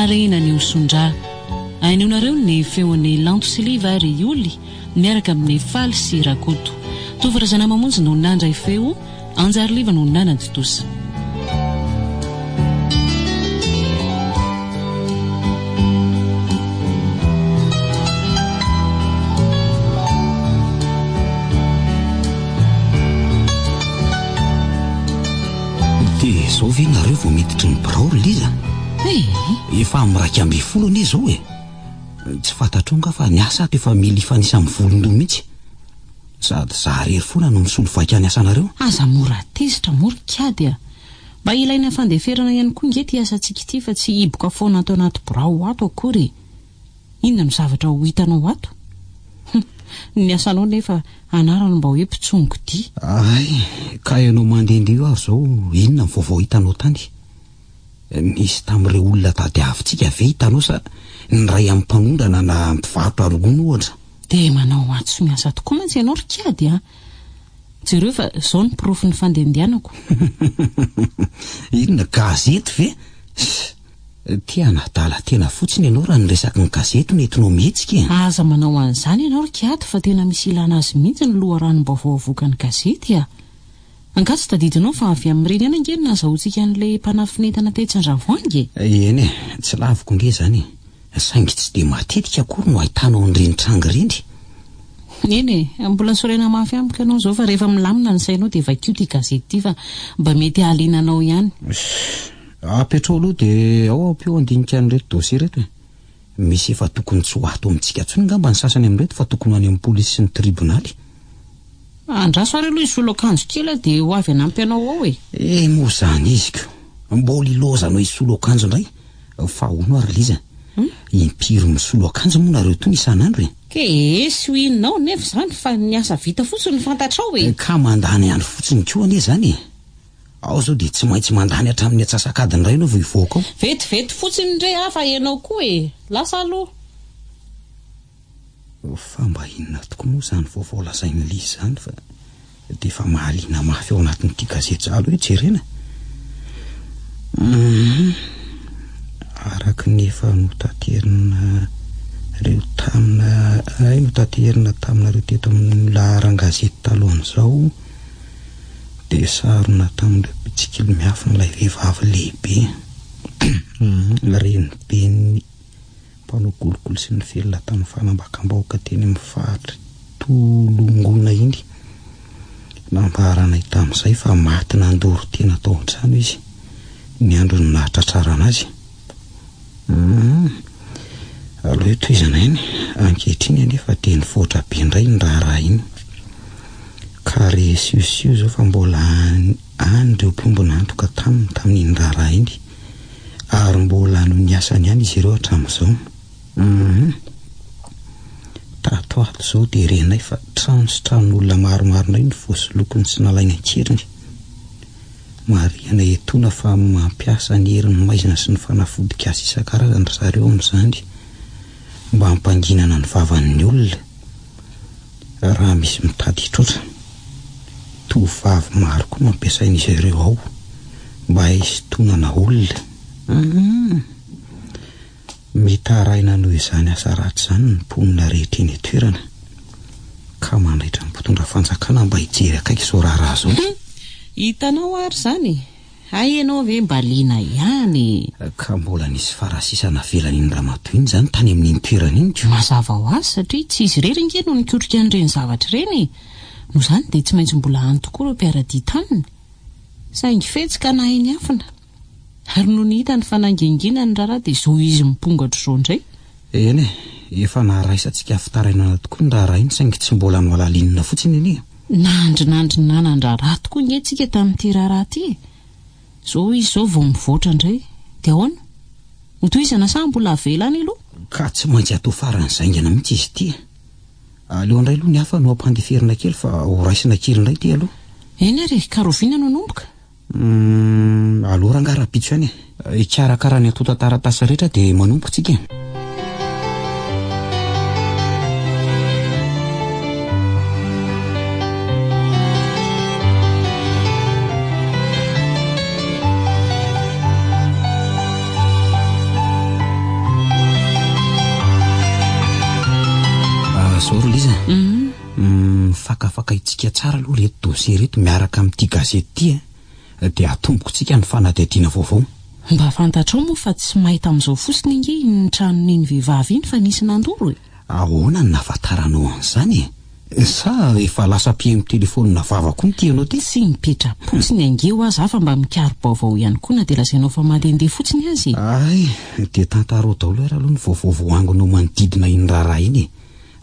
arena ny osondra ainionareo ny feon'ny lanto siliva ry ioly miaraka amin'ny faly sy rakoto tovarazana mamonjy no nandray feo anjary liva no nanady tosa dia zao ve nareo vao miditry ny braoly liza efa amiraika amby folo anie zao tsy fantatronga fa ny asa ato efa mily fanisa amin'ny volon-do mihitsy sady zaharery foana no misolo vaika ny asanareo aza mora tezitra mora kiady mba ilaina fandeferana ihany koa ngety asantsika ity fa tsy hiboka foana ato anaty brao ato akory inona no zavatra ho hitanao ato ny asanao nefa anarano mba hoe mpitsongo dia ay ka ianao mandehandeha aho zao inona ny vaovao hitanao tany nisy tamin'ireo olona tady avitsika ve hitanao sa ny ray amin'ny mpanondrana na mpivarotra rogono ohatra dia manao atso miasa tokoa mantsy ianao rikiady jereo fa zao ny profy ny fandehandehanako inona gazety ve tia nadala tena fotsiny ianao raha nyresaky ny gazety no entinao mihetsika aza manao an'izany ianao rikiady fa tena misy ilana azy mihitsy ny loharanom-baovao avoaka ny gazety angatsy tadidinao fa avy amin'ireny ihany angeny nazahoantsika an'ilay mpanafinentana tetsan-dravoangy eny tsy laviko nge zany saingy tsy dia matetika akory no ahitanao an'ireny trangy reny eny mbola sorena mafy amiko ianao zao fa rehefa milamina ny sainao dia vakio ty gazety ty fa mba mety hahalinanao ihany apetrao aloha dia ao ampio andinika an'ireto dosie reto misy efa tokony tsy ho ato amintsika tsony ngamba ny sasany amin'reto fa tokony ho any amin'ny polisy sy ny tribonaly andraso ary aloha isolo akanjo kely dia ho avy anampy anao ao moa zany iziko mbola ilozanao isolo akanjo indray fa hono ary liza impiro misolo akanjo moa nareo tony isan'andro ke sy ho inonao nefa zany fa ny asa vita fotsiny fantatrao ka mandany any fotsiny koa anie zany ao zao dia tsy maintsy mandany hatramin'ny atsasakadiny ray anao vao ivoaka ao vetivety fotsiny ndray hafa ianao koa lasa aloha fa mba inona tokoa moa zany vaovao lasainy lizy zany fa dia efa mahaliana mafy ao anatin'ity gazety jalo hoe jerena araky nefa notaterina reo tamina notaterina taminareo teto amin'ny laharan-gazety talohan'izao dia sarona tamin'ireo mpitsikilo miafina ilay vehivavy lehibe reny ben'ny mpanao golokolo sy ny felona tamin'ny fanambakam-bahoaka teny amin'ny fahatry tolongona iny nambaranay tamin'izay fa maty nandoro tena tao an-trano izy ny andro ny nahatra tsara anazy aloha hoe toizana iny ankehitriny anefa dia ny foatra be indray ny raharaha iny ka resiosio zao fa mbola any reo mpiombona antoka tamin'iny raharaha iny ary mbola no ny asany ihany izy ireo hatramin'izao tato ato zao dia renay fa trano sy tranon'olona maromaronay ny fosy lokony sy nalaina ankeriny mariana etona fa mampiasa ny herin'ny maizina sy ny fanafodika asa isan-karazany zareo amin'izany mba hampanginana ny vavan'ny olona raha misy mitady hitrotra tovavy maro koa mampiasain'izy ireo ao mba hisitonana olona mety araina noho izany asa ratsy izany ny mponina rehetra eny toerana ka mandraitra ny mpitondra fanjakana mba hijery akaiky izao raharaha zao hitanao ary zany ay ianao ve mba liana ihany ka mbola nisy farasisana velan'iny ramatoa iny zany tany amin'iny toerana iny ko mazava ho azy satria tsy izy rery nge no nikotrika an'ireny zavatra ireny no zany dia tsy maintsy mbola any tokoa ireo mpiaradia taminy saingy fetsika nahainy afina ary no nihita ny fanangenginany raharaha dia zao izy mipongatra zao indray eny efa naharaisantsika fitarainana tokoa ny raharaha iny saingy tsy mbola no alalinina fotsiny anie nandrinandry nanan-draharaha tokoa ngetsika tamin'ity raharaha ty zao izy zao vao mivoatra indray dia ahoana hotoizana sa mbola avelany aloha ka tsy maintsy atao farany zaingana mihitsy izy ity aleo indray aloha ny hafa no ampandeferina kely fa ho raisina kely indray ty aloha eny ary karoviana no nomboka aloha rangarapitso any ikarakara ny atota taratasy rehetra dia manomboka tsika Zao Liza. Fakafaka itsika tsara aloha reto dossier reto miaraka amin'ity gazety ty dia atomboko tsika ny fanadihadiana vaovao. Mba fantatrao moa fa tsy mahita amin'izao fotsiny inge ny tranon'iny vehivavy iny fa nisy nandoro e. Ahoana ny nahafantaranao an'izany sa efa lasa pihemy telefônina vavako ny tianao ty? Tsy mipetra-potsiny angeo azy afa mba mikaro baovao ihany koa na dia lazainao fa mandehandeha fotsiny azy. Ay, dia tantarao daholo ary aloha ny vaovao voangonao manodidina iny raharaha iny.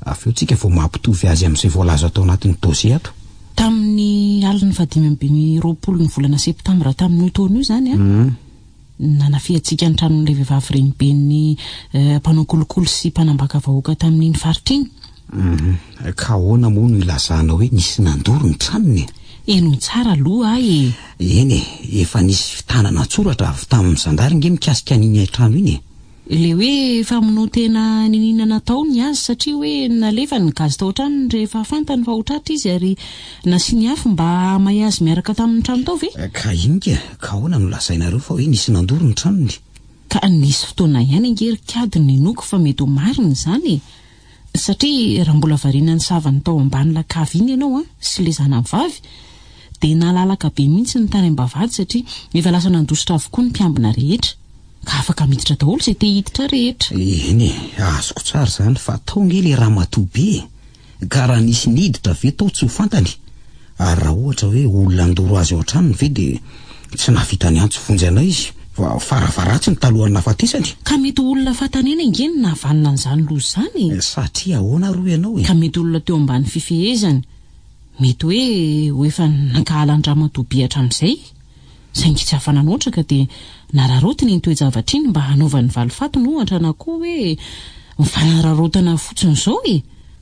Avy eo tsika vao mampitovy azy amin'izay voalaza tao anatin'ny dossier ato. Tamin'ny aliny 2020 ny volana septambra tamin'io taona io zany nanafiantsika ny tranon'ilay vehivavy Renibeny mpanao kolokolo sy mpanambaka vahoaka tamin'iny faritra iny. Ka ahoana moa no ilazana hoe nisy nandoro ny tranony? Eno tsara aloha ay. Eny efa nisy fitanana tsoratra avy tamin'ny zandary nge mikasika an'iny trano iny. Le hoe famonao tena ninina taony azy satria hoe nalefa ny gazy tao trano rehefa fantany fa hotratra izy ary nasiany afo mba mahay azy miaraka tamin'ny trano tao ve? Ka inga, ka ahoana no lazainareo fa hoe nisy nandoro ny tranony? Ka nisy fotoana ihany angerikady ny noko fa mety ho marina izany satria raha mbola variana ny savany tao ambany lakavy iny ianao sy le zanavavy dia nalalaka be mihitsy ny tany ambavady satria efa lasa nandositra avokoa ny mpiambina rehetra ka afaka miditra daholo izay te hiditra rehetra. Eny azoko tsara izany fa tao nge le ramatoa be ka raha nisy niditra ve tao tsy ho fantany ary raha ohatra hoe olona ndoro azy ao an-tranony ve dia tsy navita ny antso fonjana izy fa faravaratsy ny talohany nafatesany. Ka mety olona fatanena ingeny navanina an'izany loza zany satria ahoana ro ianao ka mety olona teo ambany fifehezany mety hoe efa nankahala ny ramatoa be hatramin'izay saingy tsy hafananoatra ka dia nararotiny ny toe-javatra iny mba hanaovany valifatony ohatra na koa hoe mifanararotana fotsiny izao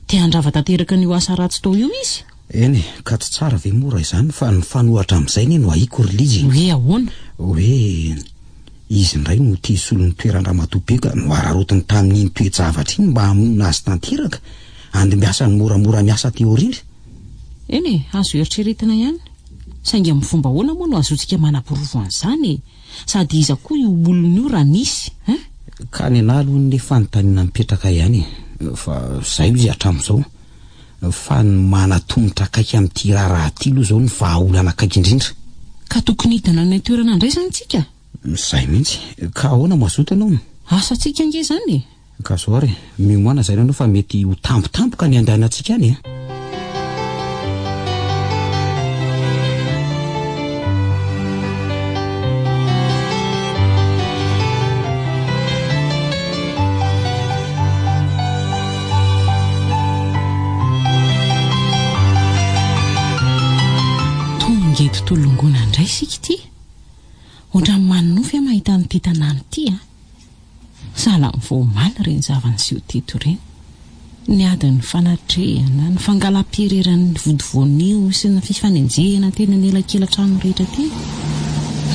te handrava tanteraka ny asa ratsy tao io izy. Eny ka tsy tsara ve mora izany fa ny fanohatra amin'izay ny no haiko Lizy. Hoe ahoana? Hoe izy indray no tia hisolo ny toeran-ramatoa be ka no ararotiny tamin'iny toe-javatra iny mba hamonina azy tanteraka miasa ny moramora miasa teorindry. Eny azo eritreretina ihany saingy amin'ny fomba ahoana moa no azontsika manam-porovo an'izany sady iza koa io olona io raha nisy ka ny anahy aloha ny fanontaniana mipetraka ihany fa izay izy hatramin'izao fa ny manatombotra akaiky amin'ity raharaha ty aloha izao ny vahaolana akaiky indrindra. Ka tokony hidana ny toerana andraisana tsika? Izay mihitsy. Ka ahoana mazoto ianao? Asantsika nge zany ka zao ary mimoana izay ianao fa mety ho tampotampoka ny andehanantsika any tolongona indray sika ity ohatran'ny manonofy mahita nyity tanàna ity sala mivoamaly ireny zavany teto ireny ny adiny fanatrehana ny fangalam-pireran'ny vodivoanio sy ny fifanenjehana tena ny elakelan-trano rehetra ty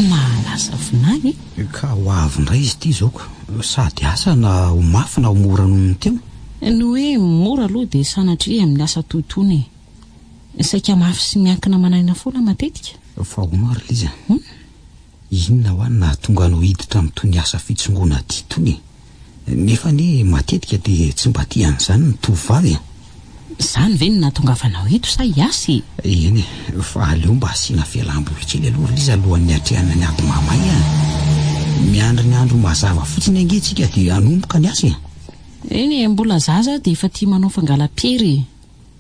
mahalasa vinany ka ho avy indray izy ity zao sady asa na ho mafy na ho mora noho ny teo ny hoe mora aloha dia sanatria amin'ny asa toytony saika mafy sy miankina manaina foana matetika fa homary Liza inona ho any nahatonga anao hiditra amin'itony asa fitsongona ty tony nefa ny matetika dia tsy mba tia an'izany ny tovavy izany ve ny nahatongavanao eto sa hiasy? Eny fa aleo mba asiana fialamboly kely aloha Liza alohan'ny hatrehana ny ady mamay miandry ny andro mazava fotsiny angentsika dia hanomboka ny asa eny mbola zaza dia efa tia manao fangalam-piery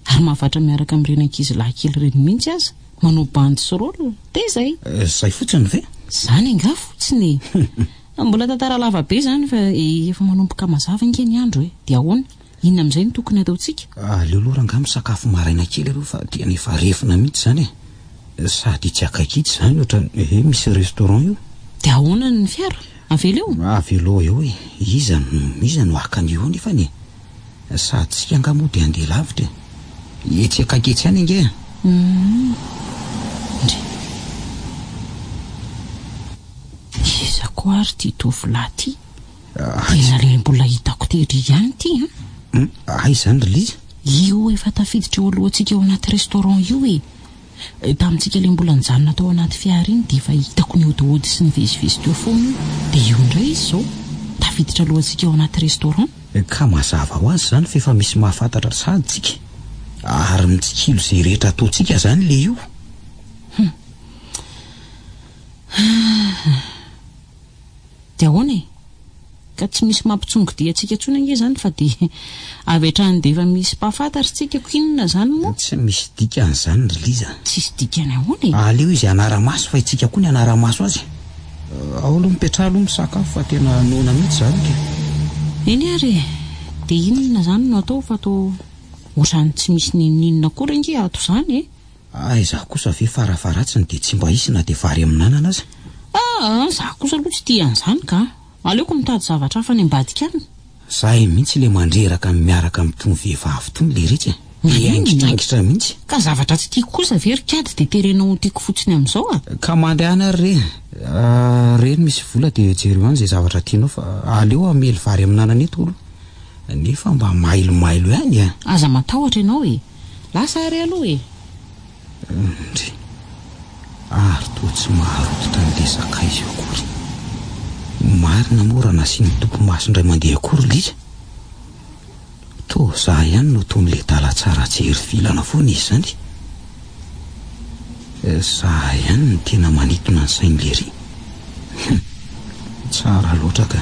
ary mahavatra miaraka amin'ireny ankizy lahy kely ireny mihitsy aza manao bandy sy rôle dia izay fotsiny ve? Izany anga fotsiny mbola tantara lava be izany fa efa manomboka mazava inge ny andro dia ahoana inona amin'izay no tokony ataontsika? Aleo aloha ranga misakafo maraina kely aloha fa dia nefa refina mihitsy izany sady tsy akaiky itsy izany ohatran'ny misy restaurant io dia ahoana ny fiara? Avelo eo iza no akan'io nefa sady tsy angamo dia andeha lavitra etsy akaiky etsy ihany inge iza koa ary ty tovolahy ty tena le mbola hitako tery ihany ty izany Liza io efa tafiditra eo alohantsika ao anaty restaurant io tamintsika le mbola nijanona tao anaty fiara iny dia efa hitako ny hodihody sy ny vezivezy teo foana dia io indray izy izao tafiditra alohantsika ao anaty restaurant ka mazava ho azy zany fa efa misy mahafantatra saditsika ary mitsikilo izay rehetra ataontsika zany le io. Dia ahoana e? Ka tsy misy mampitsongo-dia antsika intsony ange zany fa dia avy hatrany dia efa misy mpahafantatra tsika koinona zany moa? Tsy misy dikany zany ry Liza. Tsisy dikany ahoana e? Aleo izy anara-maso fa itsika koa ny anara-maso azy. Ao aloha mipetraha aloha misakafo fa tena noana mihitsy zany ke. Eny ary, dia inona zany no atao fa atao ohatrany tsy misy ninona koa rengy ato zany e? Izaho kosa ve farafaratsiny dia tsy mba hisy na dia vary amin'anana azy. Zaho kosa aloha tsy tia an'izany ka. Aleoko mitady zavatra hafa any ambadika any. Zahay mihitsy le mandreraka miaraka amin'itony vehivavy itony le rehetra. Miangitraingitra mihitsy. Ka zavatra tsy tiako kosa very kady dia terenao tiako fotsiny amin'izao a. Ka mandehana ary reny misy vola dia jereo any izay zavatra tianao fa aleo amely vary amin'anana eto olo. Nefa mba mailomailo ihany a. Aza matahotra ianao e. Lasa ary aloha e. Ndry ary toa tsy maharoto tan'le sakay izy akory. Marina mora nasiany tompo masindray mandeha akory Liza. Toa za ihany no toa n'le dala tsara jery filana foana izy zany. Za ihany no tena manitona ny sain'le ry. Tsara loatra ka.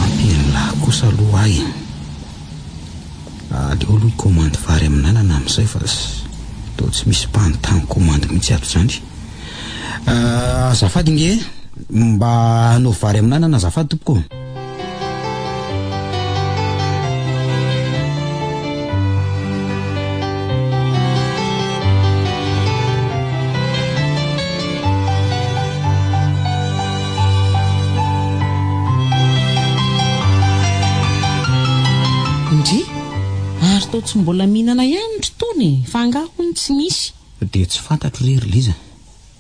Ampian'lahy kosa aloha ahy. Aleo aloha komandy vary amin'anana amin'izay fa toa tsy misy mpanontany komandy mihitsy ato zany. Azafady nge mba hanao vary amin'anana azafady tompoko. Ndry ary toa tsy mbola mihinana ihany tony fa angahony tsy misy. Dia tsy fantatro rery Liza.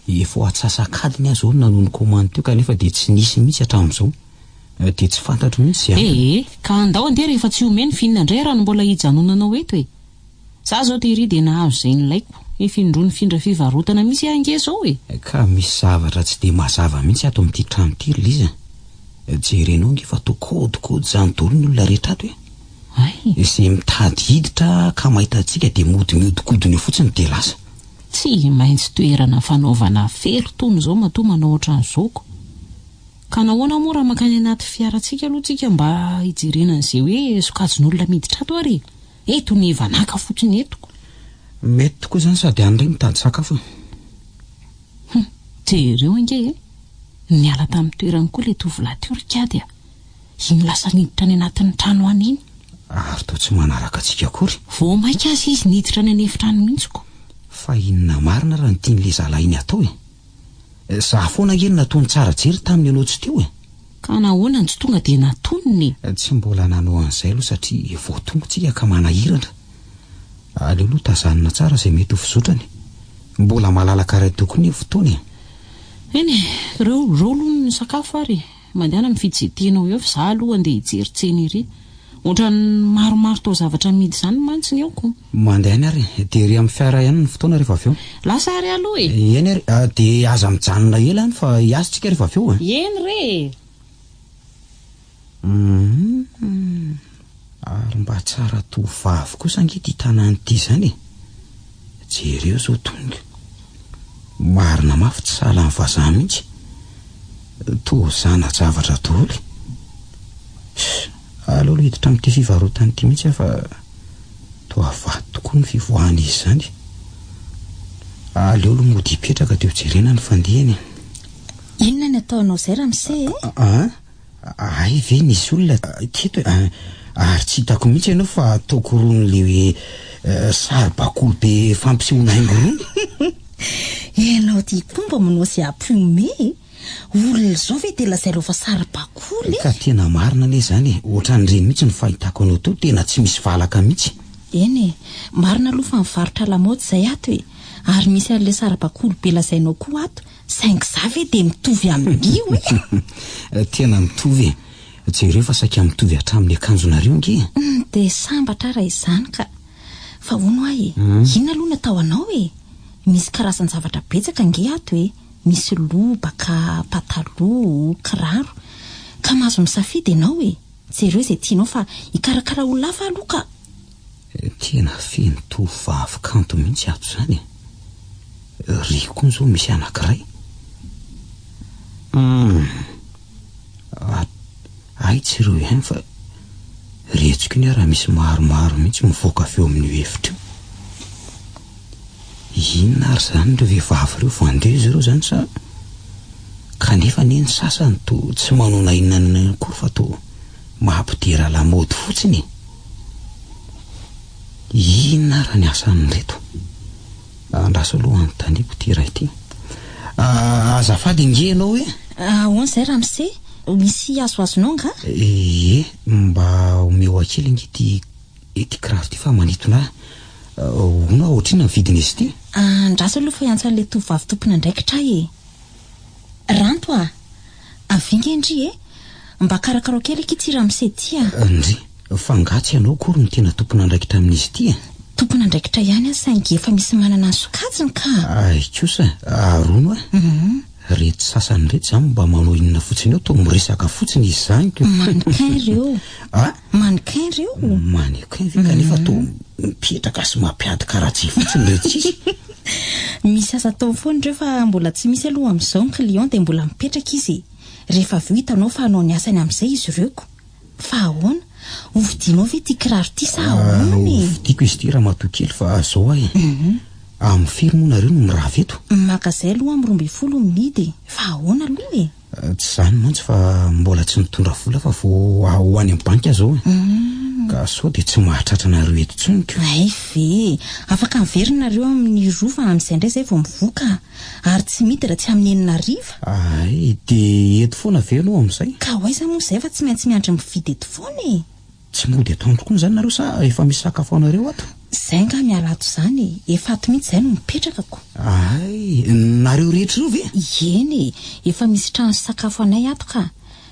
Efa ho atsasakadiny azy ao nanono komandy teo kanefa dia tsy nisy mihitsy hatramin'izao. Dia tsy fantatro mihitsy zany. Ka andao andeha rehefa tsy omeny fihinana indray raha no mbola hijanonanao eto e. Za zao dia ry dia nahazo izay nilaiko. Efa indro ny findra fivarotana misy ange zao e. Ka misy zavatra tsy dia mazava mihitsy ato amin'ity trano ity ry Liza. Jerenao nge fa toa kodikody zany daholo ny olona rehetra ato e. Izay mitady hiditra ka mahita antsika dia modi-miodikodiny fotsiny dia lasa. Tsy maintsy toerana fanaovana fero tony izao matoa manao ohatran'izao. Ka nahoana moa raha makany anaty fiarantsika aloha tsika mba hijerena an'izay hoe sokajin'olona miditra ato ary. Eto ny vanaka fotsiny etoko. Mety tokoa zany sady any iray mitady sakafo. Jereo ange e. Niala tamin'ny toerany koa ilay tovolahy teo ry kady a. Iny lasa niditra any anatin'ny trano any iny. Ary toa tsy manaraka antsika akory. Vao maika azy izy niditra any anefitrano mihitsiko. Fa inona marina raha nytian'le zalahy iny atao e. Za foana eny nataony tsara jery tamin'ny ianao tsy teo e. Ka nahoana ny tsy tonga dia natonony. Tsy mbola nanao an'izay aloha satria vao tongotsika ka manahirana. Aleo aloha tazanina tsara izay mety ho fizotrany. Mbola malalaka ray tokony ny fotoany. Eny reo aloha ny sakafo ary. Mandehana mifidy izay tianao eo fa za aloha andeha hijery tsena ery. Ohatran'ny maromaro tao zavatra midy zany mantsy ny aoko. Mandehana ary dia ry amin'ny fiara ihany ny fotoana rehefa avy eo. Lasa ary aloha e. Eny ary dia aza mijanona ela any fa hiazontsika rehefa avy eo. Eny re. Ary mba tsara tovavy kosa ange ity tanàna ity zany e. Jereo zao tonga. Marina mafy tsy sahala amin'ny vazaha mihitsy. Toa zana zavatra daholo. Aleo hiditra amin'ity fivarotana ity mihitsy fa toa vato tokoa ny fivoahana izy zany. Aleo aloha mody hipetraka dia jerena ny fandehany. Inona ny ataonao izay Ramose e? Ay ve nisy olona teto ary tsy hitako mihitsy ianao fa ataoko ron'le hoe sary-bakoly be fampisehoana haingo rony. Ianao ty komba manao sy ampome. Olona zao ve dia lazaireo fa sary-bakoly. Ka tena marina le zany e. Ohatran'ireny mihitsy ny fahitako anao teo tena tsy misy valaka mihitsy. Eny e, marina aloha fa mivarotra lamaody izay ato e. Ary misy an'ilay sary-bakoly be lazainao koa ato. Saingy za ve dia mitovy amin'io e. Tena mitovy e. Jereo fa saika mitovy hatramin'ny akanjonareo nge. Dia sambatra raha izany ka. Fa hono ahy inona aloha natao anao e. Misy karazany zavatra betsaka nge ato e. Misy lobaka, pataloha, kiraro. Ka mahazo misafidy ianao e. jereo izay tianao fa hikarakara olona hafa aloha ka. Tena feno tovavy kanto mihitsy ato zany. Ry koa zao misy anankiray. Ay tsy ireo ihany fa retsiko ny raha misy maromaro mihitsy mivoaka feo amin'ny efitra. Inona ary zany ireo vehivavy ireo vandeha ireo zany sa kanefa ny sasany to tsy manona inona koa fa to mahampidera lamaody fotsiny. Inona raha ny asan'reto? Andraso aloha anotaniako ty raha ity. Azafady nge ianao hoe? Ahoana izay Ramose? Misy azoazonao nga? Mba omeo kely nge ty kiraro ty fa manitona. Ona ohatrina ny vidiny izy ty? Andraso aloha fa iantso an'ilay tovavy tompona ndraikitra e. Ranto avinga ndry mba karakaro kely ity Ramose ty Ndry, fa ngatsy ianao kory ny tena tompona ndraikitra amin'izy ty Tompona ndraikitra ihany saingy efa misy manana ny sokajiny ka. Ay kosa, arono reto sasany reto zany mba manao inona fotsiny eo to miresaka fotsiny izy zany to. Mannequin ireo. Mannequin ireo. Mannequin ve kanefa to mipetraka sy mampiady karatsy fotsiny reto izy. Misy asa tao foana ireo fa mbola tsy misy aloha amin'izao ny client dia mbola mipetraka izy. Rehefa avy eo hitanao fa hanao ny asany amin'izay izy ireo. Fa ahoana? Hovidianao ve ty kiraro ty sa ahoana? Hovidiako izy ty raha matokely fa zao ay. Amin'ny firy moa nareo no miraha veto? Makazay aloha amin'ny 12 midy. Fa ahoana aloha Tsy zany mantsy fa mbola tsy mitondra vola fa vao ho any amin'ny banky zao ka sao dia tsy mahatratra nareo eto intsony. Ay ve, afaka miverina nareo amin'ny roa fa amin'izay indray zay vao mivoaka. Ary tsy mity raha tsy amin'ny 9 Ay, dia eto foana ve ianao amin'izay? Ka hoaiza moa izay fa tsy maintsy miandry mividy eto foana Tsy mody eto andro koa zany nareo sa efa misy sakafo anareo ato? Izay nga miala ato izany efa ato mihitsy izay no mipetrakako. Ay, nareo rehetra ireo ve? Eny efa misy trano sakafo anay ato ka.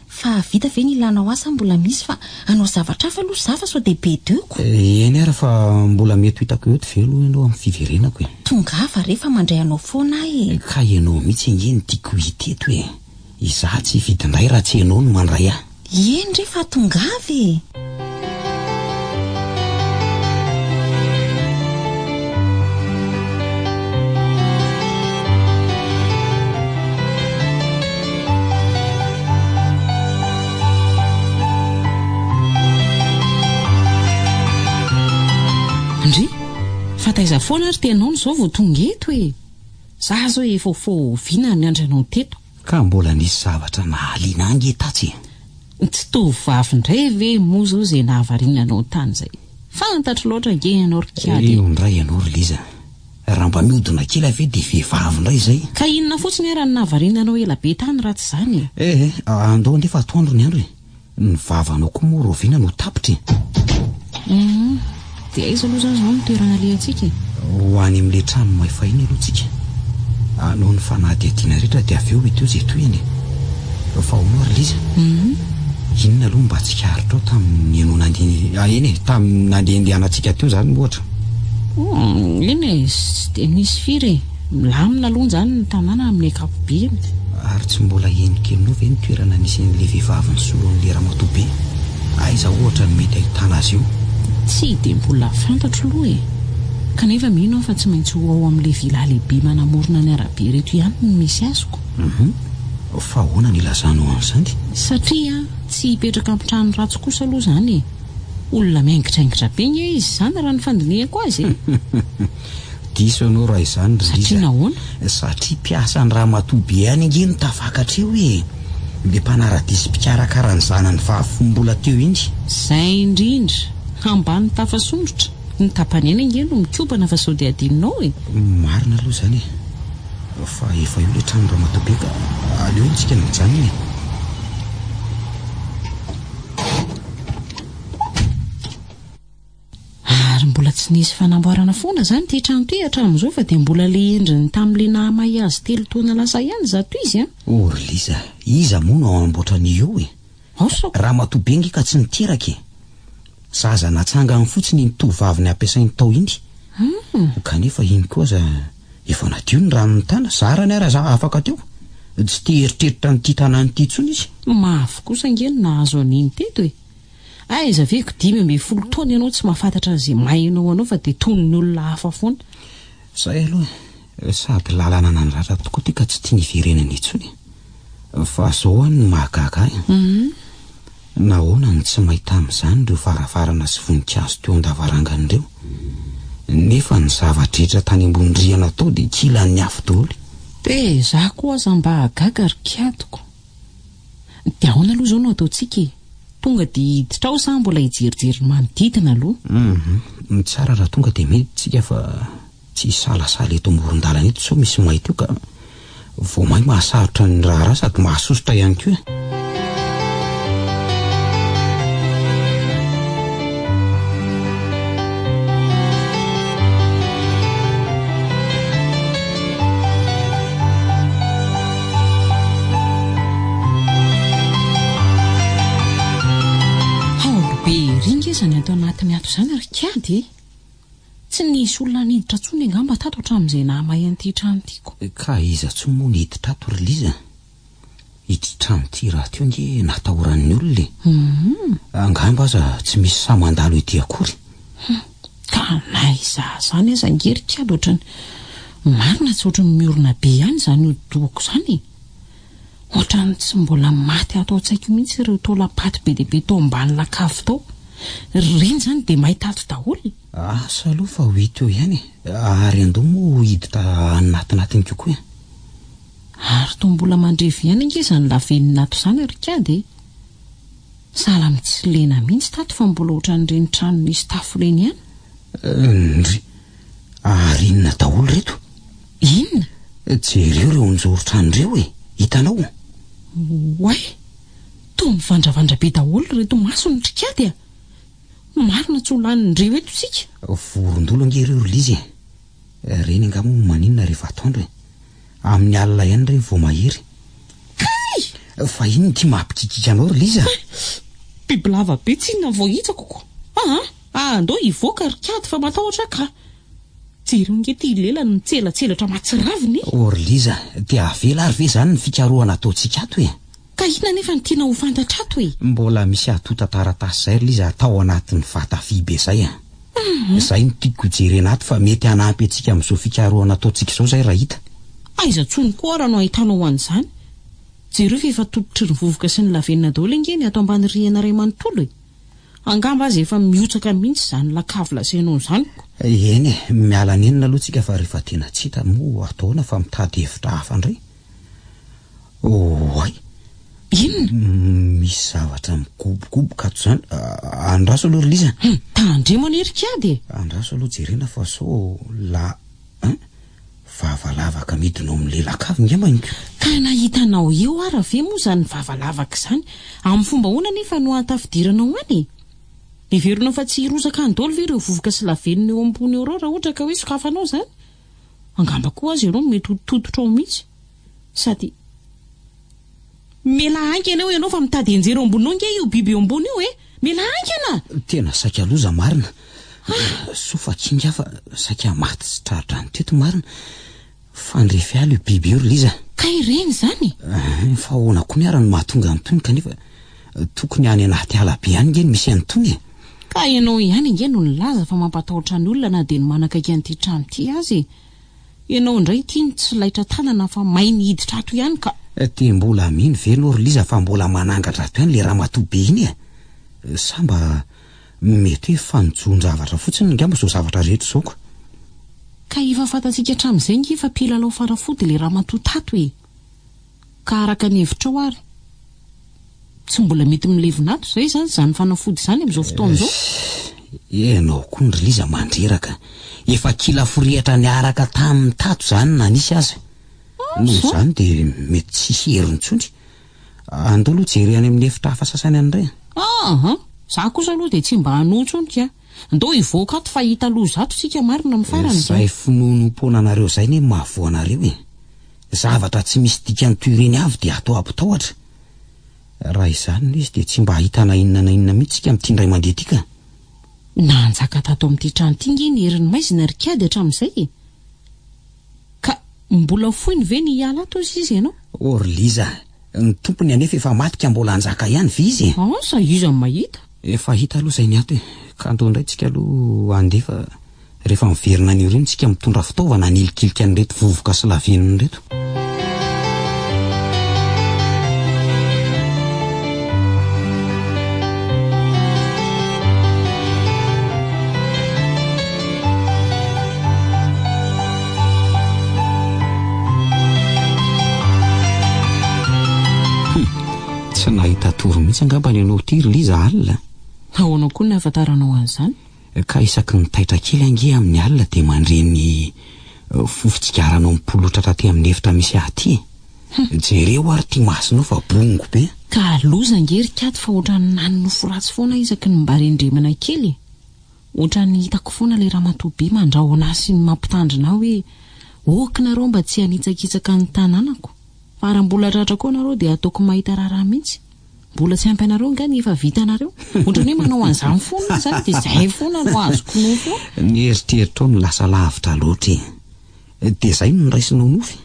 Fa vita ve ny ilanao asa mbola misy fa anao zavatra hafa aloha zafa sao dia be deoko. Eny ara fa mbola mety hitako eto ve aloha ianao amin'ny fiverenako Tongava rehefa mandray anao foana ka ianao mihitsy nge ny tiako hita eto izaho tsy vidindray raha tsy ianao no mandray Eny rehefa tongava Ndry, fataiza foana ary tenao zao vao tonga eto Zaho zao efa vina ny andranao teto. Ka mbola nisy zavatra mahaliana ange tatsy. Tsy tovavy indray ve moa zao izay nahavariananao tany izay? Fantatro loatra nge ianao Rikady. Indray ianao Liza. Raha mba mihodina kely ave dia vehivavy indray izay. Ka inona fotsiny raha nahavariananao ela be tany raha tsy izany? Andao nefa atoandro ny andro ny vavanao koa moa roviana no tapitra. Dia aiza aloha zao ny toerana alehantsika? Ho any amin'ilay trano maefa iny aloha tsika. Anao ny fanadihadiana rehetra dia avy eo ito izay toy fa hono ary Liza. Inona aloha mba tsy kaharitra ao tamin'ny ianao nandeha tamin'ny nandehandehanantsika teo zany ohatra. Eny tsy dia nisy firy milamina aloha zany ny tanàna amin'ny ankapobeny. Ary tsy mbola henikelinao ve ny toerana nisy n'ilay vehivavy ny soloan'ilay ramatoabe? Aiza ohatra ny mety ahitana azy io? Tsy dia mbola fantatro aloha kanefa mino fa tsy maintsy ho ao amin'ilay vila lehibe manamorona ny arabe reto ihany no misy azoko. Fa ahoana ny lazanao an'izany? Satria tsy hipetraka amin'ny trano ratsy kosa aloha zany olona miaingitraingitra be nge izy zany raha ny fandinihako azy Diso ianao raha izany Liza. Satria nahoana? Satria mpiasa ny ramatoabe ihany nge no tafakatra eo le mpanara-diso mpikarakara ny zanany vavy mbola teo iny. Zay indrindra ambany tafasondrotra ny tapanena nge no mikobana fa sao dia adinonao Marina aloha zany fa efa io le trano ramatoabe ka aleo intsika ny mijanona Ary mbola tsy nisy fanamboarana foana zany ty trano ty hatramin'izao fa dia mbola le endriny tamin'le nahamay azy 3 taona lasa ihany zato izy Liza, iza moa no anamboatrany io ramatoabe nge ka tsy niteraka zaza natsangany fotsiny ny tovavy ny ampiasainy tao iny. Kanefa iny koa efa nadio ny rano ny tana zarany ara za afaka teo. Tsy te eritreritra ny ty tanàny ty intsony izy. Mafy kosa nge no nahazo an'iny teto aiza ve ko 10-10 taona ianao tsy mahafantatra zay mainao anao fa dia tonony olona hafa foana. Zay aloha sady lalana nandratra tokoa ty ka tsy tia niverenana intsony fa zao any mahagaga nahoana ny tsy mahita amin'izany ireo varavarana sy voninkazo teo an-davarangan'ireo nefa ny zavadrehetra tany ambonindriana tao dia kilan'ny afo daholo. Dia za koa aza mba hagaga ry kiadoko. Dia ahoana aloha zao no ataontsika tonga dia hiditra ao sa mbola hijerijery manodidina aloha. Ny tsara raha tonga dia mety tsika fa tsy salasala eto amoron-dalana eto sao misy mahita eo ka vao mahay mahasarotra ny raharaha sady mahasosotra ihany koa. Ringezany ato anatin'ny ato izany ry kiady tsy nisy olona niditra tsony angamba tato hatramin'izay nahamahay an'ity trano tiako. Ka iza tsy moa niditra ato ry Liza? Ity trano ity raha teo nge natahoran'ny olona angamba aza tsy misy samandalo ety akory. Ka naiza zany aza ngery kiady ohatrany marina tsy ohatrany miorina be ihany zany hodoako zany. Ohatrany tsy mbola maty ato an-tsaiko mihitsy ireo taolapaty be dia be tao ambany lakafo tao. Reny zany dia mahita ato daholo. Asa aloha fa ho hita eo ihany ary andao moa hiditra anatinatiny kokoa. Ary toa mbola mandrevy ihany ange izany lavenina ato izany ry kiady. Sahala tsy lena mihitsy tato fa mbola ohatran'ireny trano nisy tafo ireny ihany. Ndry ary inona daholo reto? Inona? Jereo ireo njoro-trano ireo hitanao? Way, toa mivandravandra be daholo reto masony ry kiady. Marina tsy ho lanin'ireo eto isika. Vorondolo ange ireo ry Lizy. Reny angamba maninona rehefa atoandro amin'ny alina ihany ireny vao mahery. Kay! Fa inona ty mampikikika anao ry Liza? Biby lava be tsy inona vao hitsako ko. Andao hivoaka ry kiady fa matahotra ka. Jereo nge ty lelany mitselatselatra matsiraviny. Ry Liza, dia avela ary ve zany ny fikarohana ataontsika ato Ka inona nefa ny tiana ho fantatra ato Mbola misy atota taratasy zay ry Liza atao anatin'ny vata-vy be zay Zay no tiako jerena ato fa mety hanampy antsika amin'izao fikarohana ataontsika izao zay raha hita. Aiza tsony koa raha no ahitanao an'izany. Jereo efa tototry ny vovoka sy ny lavenina daholo ngeny ato ambany rihana iray manontolo Angamba azy efa mihotsaka mihitsy izany lakavy lasainao izany. Eny miala nenina aloha tsika fa rehefa tena tsy hita moa ataona fa mitady hevitra hafa indray. Oay. Inona? Misy zavatra migobogoboka ato izany. Andraso aloha ry Liza. Tandremo ny ry kiady. Andraso aloha jerena fa sao vavalavaka midinao amin'ilay lakavy ngamba iny. Ka nahitanao eo ara ve moa zany vavalavaka izany? Amin'ny fomba hoana nefa no atafidiranao any? Everonao fa tsy hirozaka andolo ve ireo vovoka sy lavenina eo ambony eo raha ohatra ka hoe sokafanao zany? Angamba koa azy ianao mety tototra ao mihitsy. Sady mela ankana ianao fa mitady enjero ambonao nge io biby eo ambony io mela ankana. Tena saika loza marina. Sofa kinga fa saika maty sy traritra ny teto marina. Fandrefy ala io biby io ry Liza. Ka ireny zany? Fa ahoana koa miara no mahatonga antony kanefa tokony any anaty ala be ihany nge misy antony Ka ianao ihany nge no nilaza fa mampatahotra ny olona na dia ny manakaiky an'ity trano ity azy. Ianao indray tiany tsy laitra tanana fa mahay nihiditra ato ihany ka. Te mbola mino venao ry Liza fa mbola manangatra ato ihany le ramatoa be iny Samba mety hoe fanojon-javatra fotsiny ngamba zao zavatra rehetra zao ko. Ka efa fantatsika hatramin'izay nge fa mpilalao farafody le ramatoa tato Ka araka ny hevitra ao ary tsy mbola mety milevinato zay zany fanafody zany amin'izao fotoana izao. Enao koa ry Liza mandreraka. Efa kila forehatra ny araka tamin'ny tato zany na nisy aza. Noho zany dia mety tsy heriny intsony. Andao aloha jery any amin'ny efitra hafa sasany an'ireny. Za kosa aloha dia tsy mba hanotsony andao hivoaka ato fa hita loza ato sika marina amin'ny farany. Zay finonom-ponanareo zay ne mahavoanareo zavatra tsy misy dikany toy ireny avy dia atao ampitahoatra. Raha izany izy dia tsy mba ahitana inona na inona mihitsy sika amin'ity ndray mandeha ity ka. Nanjaka tato amin'ity trano ity nge ny herin'ny maizina ry kiady hatramin'izay Ka mbola foiny ve ny hiala ato izy ianao? Ry Liza, ny tompony anefa efa maty ka mbola anjaka ihany ve izy? Sa izy mahita. Efa hita aloha izay ny ato kanto indray tsika aloha andefa rehefa miverina an'io reny tsika mitondra fitaovana nilikilika an'ireto vovoka sy laveniny reto. Tsy nahita toro mihitsy angamba ny anao ty Liza alina. Ahoana koa ny ahafantaranao an'izany? Ka isaky ny taitra kely ange amin'ny alina dia mandreny fofitsigaranao mipolotra taty amin'ny efitra misy aty. Jereo ary ty masonao fa bongo be. Ka loza ngery katy fa ohatrany nanofo ratsy foana isaky ny mba rendremana kely. Ohatrany hitako foana ilay ramatoabe mandrahona sy mampitandrina hoe okina mba tsy hanitsakitsaka ny tanànako. Fa raha mbola tratra koa nareo dia ataoko mahita raharaha mihitsy. Mbola tsy ampy anareo nga ny efa vita anareo. Ohatrany hoe manao an'izany foana izany dia izay foana no azoko nofo. Ny eritreritro no lasa lavitra loatra. Dia izay no niraisinao nofy?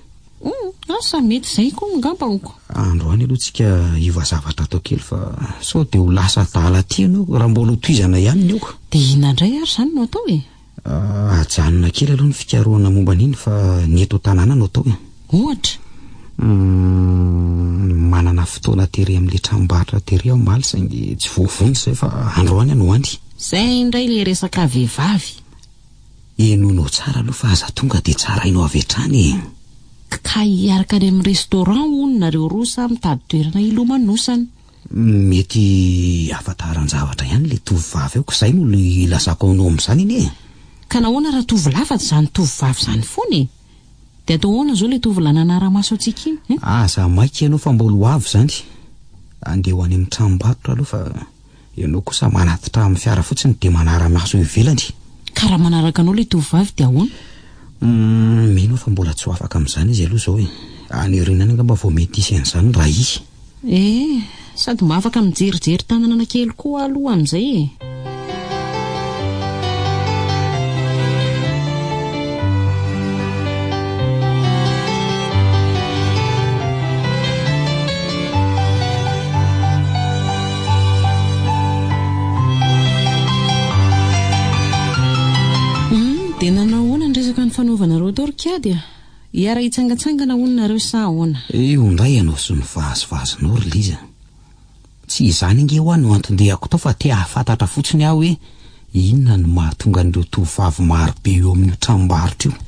Asa mety izay koa ngambako. Androany aloha tsika hiva zavatra atao kely fa sao dia ho lasa dala aty ianao raha mbola hotoizana ihany ny oko. Dia inona indray ary izany no atao e? Ajanona kely aloha ny fikarohana momba an'iny fa ny eto an-tanàna no atao e. Ohatra? Manana fotoana tery amin'ilay tranombarotra tery aho maly saingy tsy voavony izay fa androany no andi. Izay indray ilay resaka vehivavy. Enonao tsara aloha fa aza tonga dia tsara hainao avy hatrany. Ka hiaraka any amin'ny restaurant hono nareo roa samy mitady toerana ilomanosana. Mety ahafantaran-javatra ihany ilay tovovavy eo, izay no ilazako anao amin'izany iny e. Ka nahoana raha tovolafa izany tovovavy izany foana e? Dia atao ahoana izao ilay tovolahy nanara-maso antsika iny? Aza maika ianao fa mbola ho avy izany. Andeha ho any amin'ny tranombarotra aloha fa ianao kosa manatitra amin'ny fiara fotsiny dia manara-maso ivelany. Ka raha manaraka anao ilay tovovavy dia ahoana? Mino fa mbola tsy ho afaka amin'izany izy aloha izao e. Any aorianany angamba vao mety hisy an'izany raha izy. Sady mba afaka mijerijery tanàna kely koa aloha amin'izay e. Dia nanahoana ny resaka ny fanaovanareo torkady a? Iara hitsangatsangana hono nareo sa ahoana? Eo indray ianao sy mivazivazinao ry Liza. Tsy izany inge ho any no antondehako tao fa te hahafantatra fotsiny aho hoe inona no mahatonga an'ireo tovovavy maro be eo amin'ny tranombarotra io.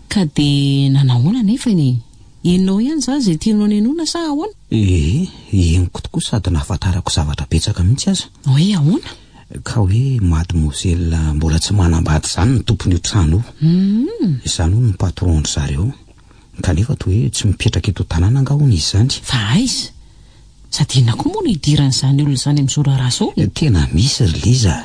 Ka dia nanahoana nefa ny enao ihany izany izay tianao nenona sa ahoana? Henoko tokoa sady nahafantarako zavatra betsaka mihitsy aza. Hoe ahoana? Ka hoe mademoiselle mbola tsy manambady izany ny tompony io trano io. Izany hono ny patron zareo. Kanefa toa hoe tsy mipetraka eto tanàna anga hono izy izany. Fa aiza? Sady inona koa moa no idiran'izany olona izany amin'izao raharaha izao? Tena misy ry Liza.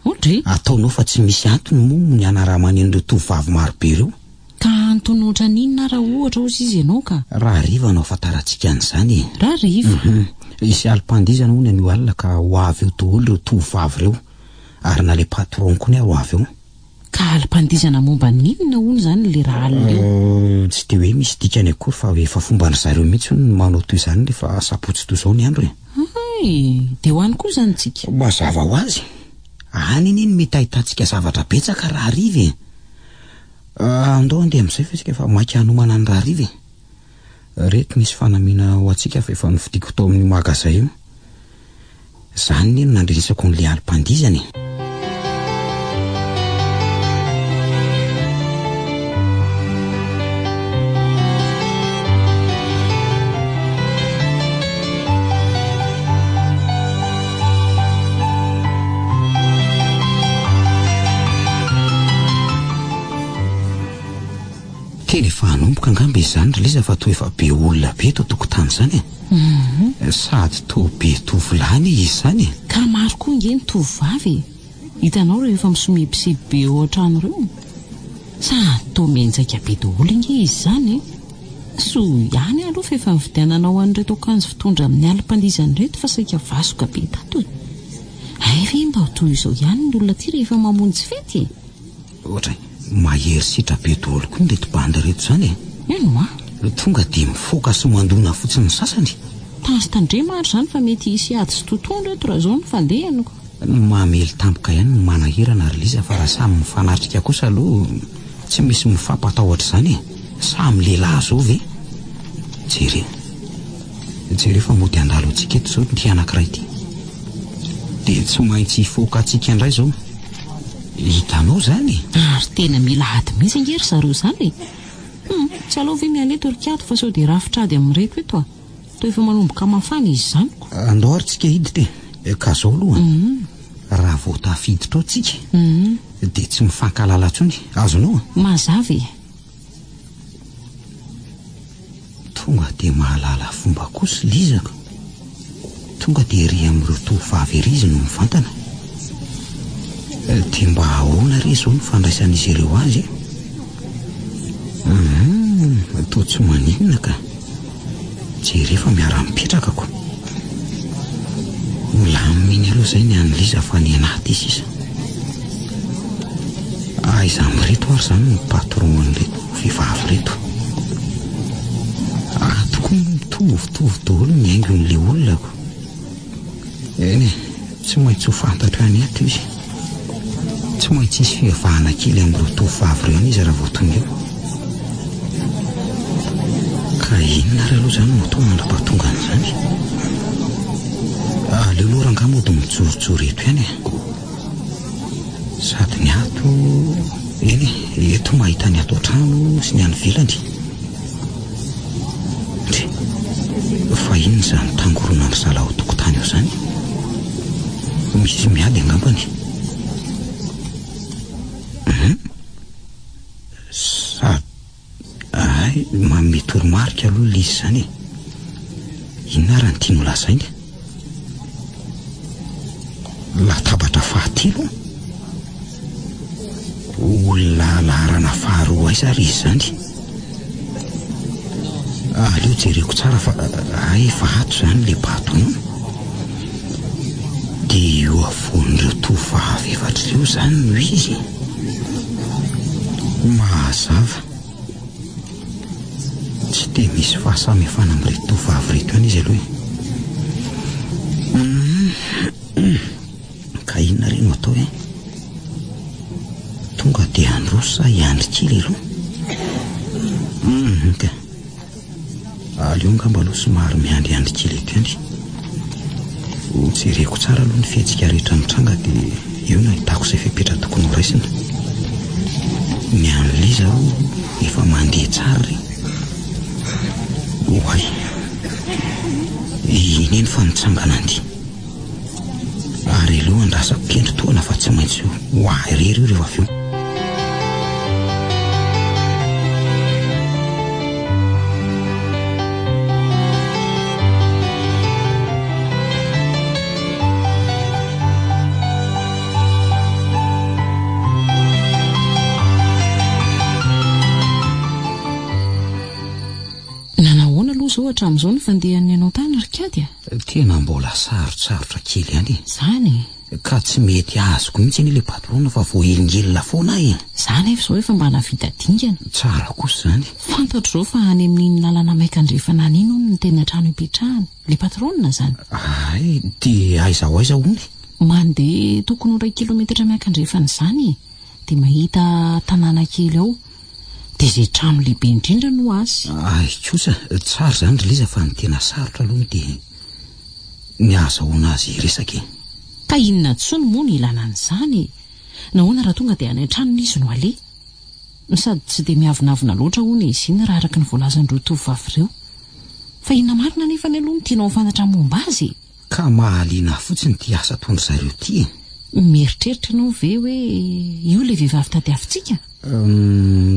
Ohatry? Ataonao fa tsy misy antony moa ny anarahana an'ireo tovovavy maro be ireo. Ka antony ohatran'inona raha ohatra ozy izy ianao ka? Raha riva no ahafantarantsika an'izany. Raha riva? Isy alim-pandizana hono ny alina ka ho avy eo daholo ireo tovovavy ireo. Ary na ilay patron koa ny ho avy eo. Ka alim-pandizana momba n'inona hono izany ilay raha alina eo? Tsy dia hoe misy dikany akory fa efa fomba ny zareo mihitsy no manao toy izany rehefa sapotsy toy izao ny andro e. Dia ho any koa izany tsika? Mazava ho azy. Any iny mety ahitantsika zavatra betsaka raha riva e. Andao andeha amin'izay fa isika efa maika hanomana ny raha riva e. Reto misy fanamiana ho antsika fa efa novidiko tao amin'ny magazay io. Izany ny nandrenesako n'ilay alim-pandizany. Tena efa hanomboka angamba izany ry Liza fa toa efa be olona be eto tokotany izany e. Sady toa be tovolahy izy izany e. Ka maro koa nge ny tovovavy. Hitanao rehefa misomebiseby be ao an-trano ireo. Sady toa menjaka be daholo nge izy izany e. So ihany aloha fa efa nividiananao an'ireto akanjo fitondra amin'ny alim-pandizany reto fa saika vasoka be tato. Ay ve mba ho toy izao ihany ny olona ty rehefa mamonjy fety e. Ohatra mahery sitra be daholo koa ny reto bandy reto izany e. Eno tonga dia mifoka sy mandona fotsiny sasany. Tazy tandremahatra izany fa mety hisy ady sy totoany reto raha izao no fandehanako. mamely tampoka ihany no manahirana ary liza fa raha samy mifanatrika kosa aloha tsy misy mifampatahotra izany samy lehilahy zao ve jery fa mody andalo antsika eto zao ty anankiray ity dia tsy maintsy hifoaka antsika indray zao hitanao zany ary tena mila ady mihitsy angery zareo zany tsy alao ve mialeto rikado fa sao dia rafitra ady amin'ny reto eto toa efa manomboka mafana izy zaniko andao ary tsika hiditra ka zao aloha raha vao tafiditra ao tsika dia tsy mifankalala tsony azonao mazava tonga dia mahalala fomba kosa lizako tonga dia ry amin'ireo tovavy ery izy no mivantana dia mba ahoana re zao ny fandraisan'izy ireo azy toa tsy maninona ka jery efa miara-mipetraka ko milaminy aloha zay ny an'liza fa ny anaty izy isa aiza mireto ary zany ny patron an'reto vehivavy reto toko mitovitovy daholo ny aingon'le olonako eny tsy maintsy ho fantatra any ato izy tsy maintsy isy fihevahana kely amin'ireo tovavy reo any izy raha vao tonga eo ka inona ry aloha zany moto mandra-pahatonga an'izany leo aloha rangambody mijorojoro eto ihany sady ny ato eny eto mahita ny ato an-trano sy ny any velany fa inona zany tangorona ny sala ao tokotany eo zany misy miady angambany sady mametoromarika aloha lizy zany inona raha ny tiano lazainy latabatra fahatelo olona laharana faharoa aiza ry izy zany aleo jereko tsara fa efa ato zany le batonao dia eo avoan'ireo tovavy efatra ireo zany no izy mahazava tsy dia misy fahasamihafana amin'ireo tovavy reto ihany izy aloha ka inona re no atao tonga dia androsa iandrikely aloha ka aleo ngamba aloha somary miandriandrikely eto ihany jereko tsara aloha ny fihetsika rehetra mitranga dia eo no ahitako izay fipetra tokony ho raisina ny an'liza ao efa mandeha tsara re oay ineny fa nitsangana andy ary aloha andrasako kendro toana fa tsy maintsy ho ahy rery io rehefa avy eo zao hatramin'izao ny fandehan'ny anao tany rikady tena mbola sarotsarotra kely ihany zany ka tsy mety azoko mihitsy any le patrona fa voahelingelina foana zany efa zao efa mba navita dingana tsara kosa zany fantatro zao fa any amin'iny lalana maikandrefana an'iny ono ny tena trano hipetrahany le patrona zany dia aiza ho aiza hony mandeha tokony 1 kilometatra maikandrefana zany dia mahita tanàna kely ao dia izay trano lehibe indrindra no azy kosa tsara zany ry liza fa ny tena sarotra aloha dia ny azahoana azy resaka ka inona tsony moa ny ilana an'izany nahoana raha tonga dia any an-tranony izy no ale sady tsy dia miavinavina loatra hoana izy iny raha araka ny voalazan'ireo tovavy ireo fa inona marina nefa ny aloha ny tianao fantatra momba azy ka mahaliana fotsiny ty asa tondry zareo ty mieritreritra anao ve hoe io le vehivavy tady avintsika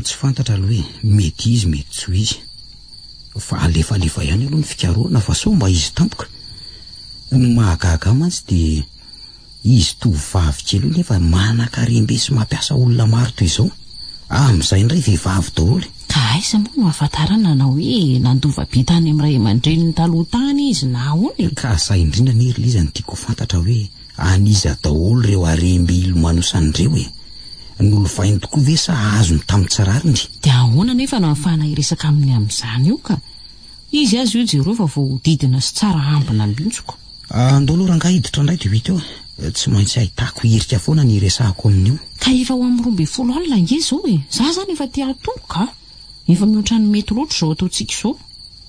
tsy fantatra aloha hoe mety izy mety tsy ho izy fa alefalefa ihany aloha ny fikaroana fa sao mba izy tampoka ny mahagaga mantsy dia izy tovavy kely io nefa manan-karembe sy mampiasa olona maro toy izao amin'izay indray vehivavy daholo ka aiza moa no ahafantarana na hoe nandova be tany amin'ray aman-dreniny taloha tany izy na ahoana ka zay indrindra ny ery liza ny tiako fantatra hoe aniza daholo reo arembe ilomanosanyireo nolovainy tokoa ve sa azony tamin'ny tsarariny dia ahoana nefa no ahafahana iresaka aminy amin'izany io ka izy azy io jereo fa vao didina sy tsara ambina mbintsoko andao aloha rangaha hiditra indray dia hita eo tsy maintsy ahitako hirika foana ny resahako amin'io. Ka efa ho amin'ny 12 alina nge zao za zany efa te atoroka efa mihoatra ny mety loatra zao ataontsika zao.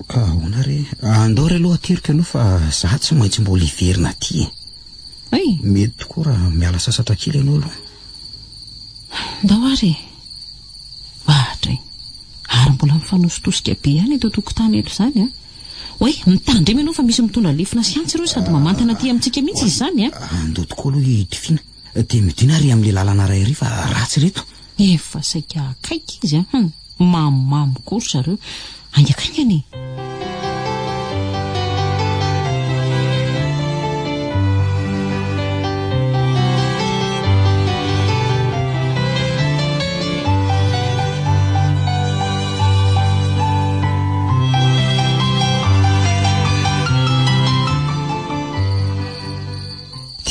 Ka hoana re andao re aloha atirika anao fa za tsy maintsy mbola hiverina aty. Mety tokoa raha miala sasatra kely ianao aloha. Ndao ary bahatra ary mbola mifanositosika be ihany eto tokotany eto zany Oe, mitandremy ianao fa misy mitondra lefina siantsy ireo sady mamantana aty amintsika mihitsy izy zany andao tokoa aloha hidifiana dia midina ary amin'ilay lalana ray ary fa ratsy reto. Efa saika akaiky izy mamimamy kory zareo angakaingany.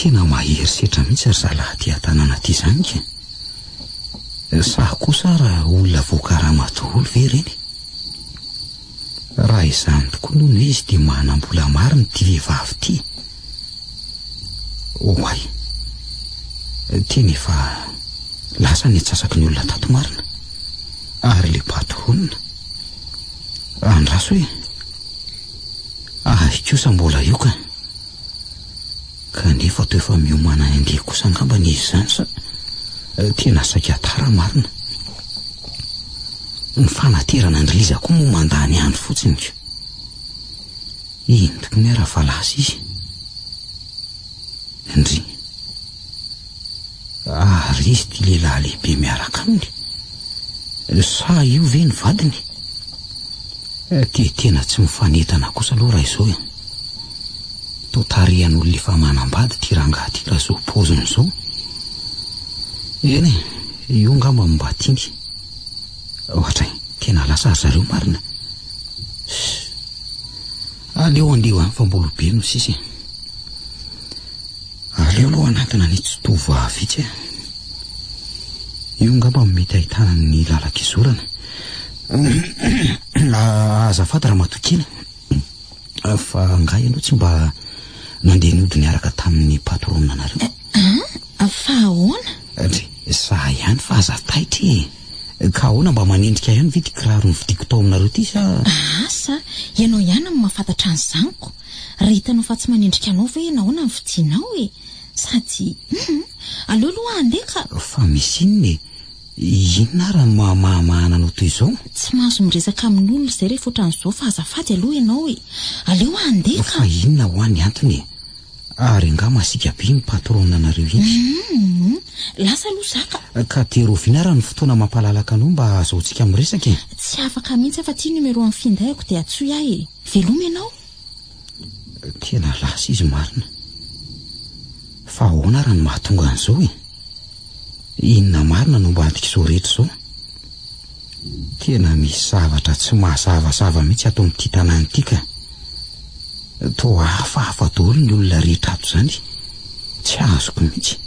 Tena mahery setra mihitsy ry zalahy ty tanàna ty zany ke. Sa kosa raha olona voakaramatoolo ve reny? Raha izany tokoa noho ny izy dia manam-bola mariny ty vehivavy ty. Oay, tena efa lasa ny atsasaky ny olona tato marina ary le patronina andraso hoe kosa mbola io kanefa to efa miomana andeha kosa angambany izy zany sa tena saika tara marina. Ny fanaterana andriliza koa moa mandany andro fotsiny ko. Ino tokony raha fa lasa izy ndry ary izy ty lehilahy lehibe miaraka aminy sa io ve ny vadiny? Tena tsy mifanetana kosa aloha raha izao totarian'olona efa manambady ty rangahy ty raha zao poziny zao. Eny io ngamba mba tiany ohatra tena lasa zareo marina. Aleo andeho any fa mbola be no sisy. Aleo aloha anatina ny tsy tova vitsy io ngamba mety ahitana ny lalakizorana. Azafady raha matokena fa nga ianao tsy mba nandeha niody niaraka tamin'ny patronina nareo? Fa ahoana? Za ihany fa aza taitry ka ahoana mba manendrika ihany vity kiraro ny vidiko tao aminareo ty sa? Asa ianao ihany amin'ny mahafantatra ny zaniko. Raha hitanao fa tsy manendrika anao ve nahoana ny vidinao sady aleo aloha andeha ka. Fa misy inona inona raha mahana anao toy izao? Tsy mahazo miresaka amin'olona izay rehefa ohatran'izao fa azafady aloha ianao aleo andeha ka. Fa inona ho any antony? Ary nga masika be ny patronina nareo iny. Lasa aloha zaka. Ka teroviana raha ny fotoana mampalalaka anao mba azahoantsika miresaka Tsy afaka mihitsy fa ty numero amin'ny findaiko dia atsoy ahy veloma ianao. Tena lasa izy marina. Fa ahoana raha ny mahatonga an'izao inona marina no mba antika izao rehetra izao? Tena misy zavatra tsy mahazavazava mihitsy ato amin'ity tanàna ity ka. Toa hafahafa daholo ny olona rehetra ato zany. Tsy azoko mihitsy.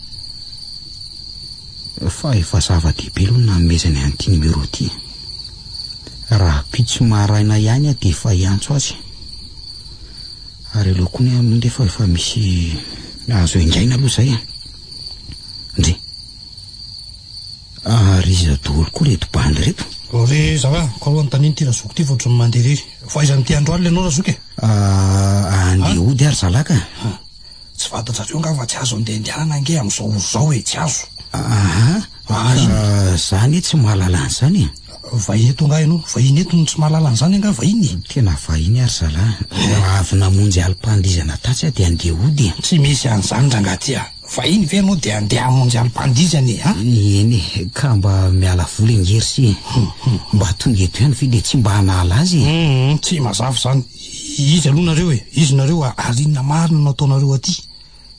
Fa efa zava-dehibe aloha namezany an'ity numero ity. Raha pitso maraina ihany dia efa iantso azy. Ary aloha koa ny amin'ny efa misy azo ingaina aloha zay ndre ary izy daholo koa reto bandy reto. Re zava ka aloha nytaniny ty razoko ty vao otrany mandeha fa izany ty andro alina ianao razoky andeha ody ary zalaka. Tsy fantatrareo nga fa tsy azo andehandehanana ange amin'izao zao tsy azo. Zany tsy mahalala an'izany vahiny eto nga ianao vahiny eto no tsy mahalala an'izany nga vahiny. Tena vahiny ary zalahy avy namonjy alim-pandizana tatsy dia andeha ody. Tsy misy an'izany rangaty vahiny ve ianao dia andeha hamonjy alim-pandizany eny ka mba miala vola ingery sy mba tonga eto ihany fi dia tsy mba hanala azy. Tsy mazava zany izy aloha nareo izy nareo arinina marina no ataonareo aty.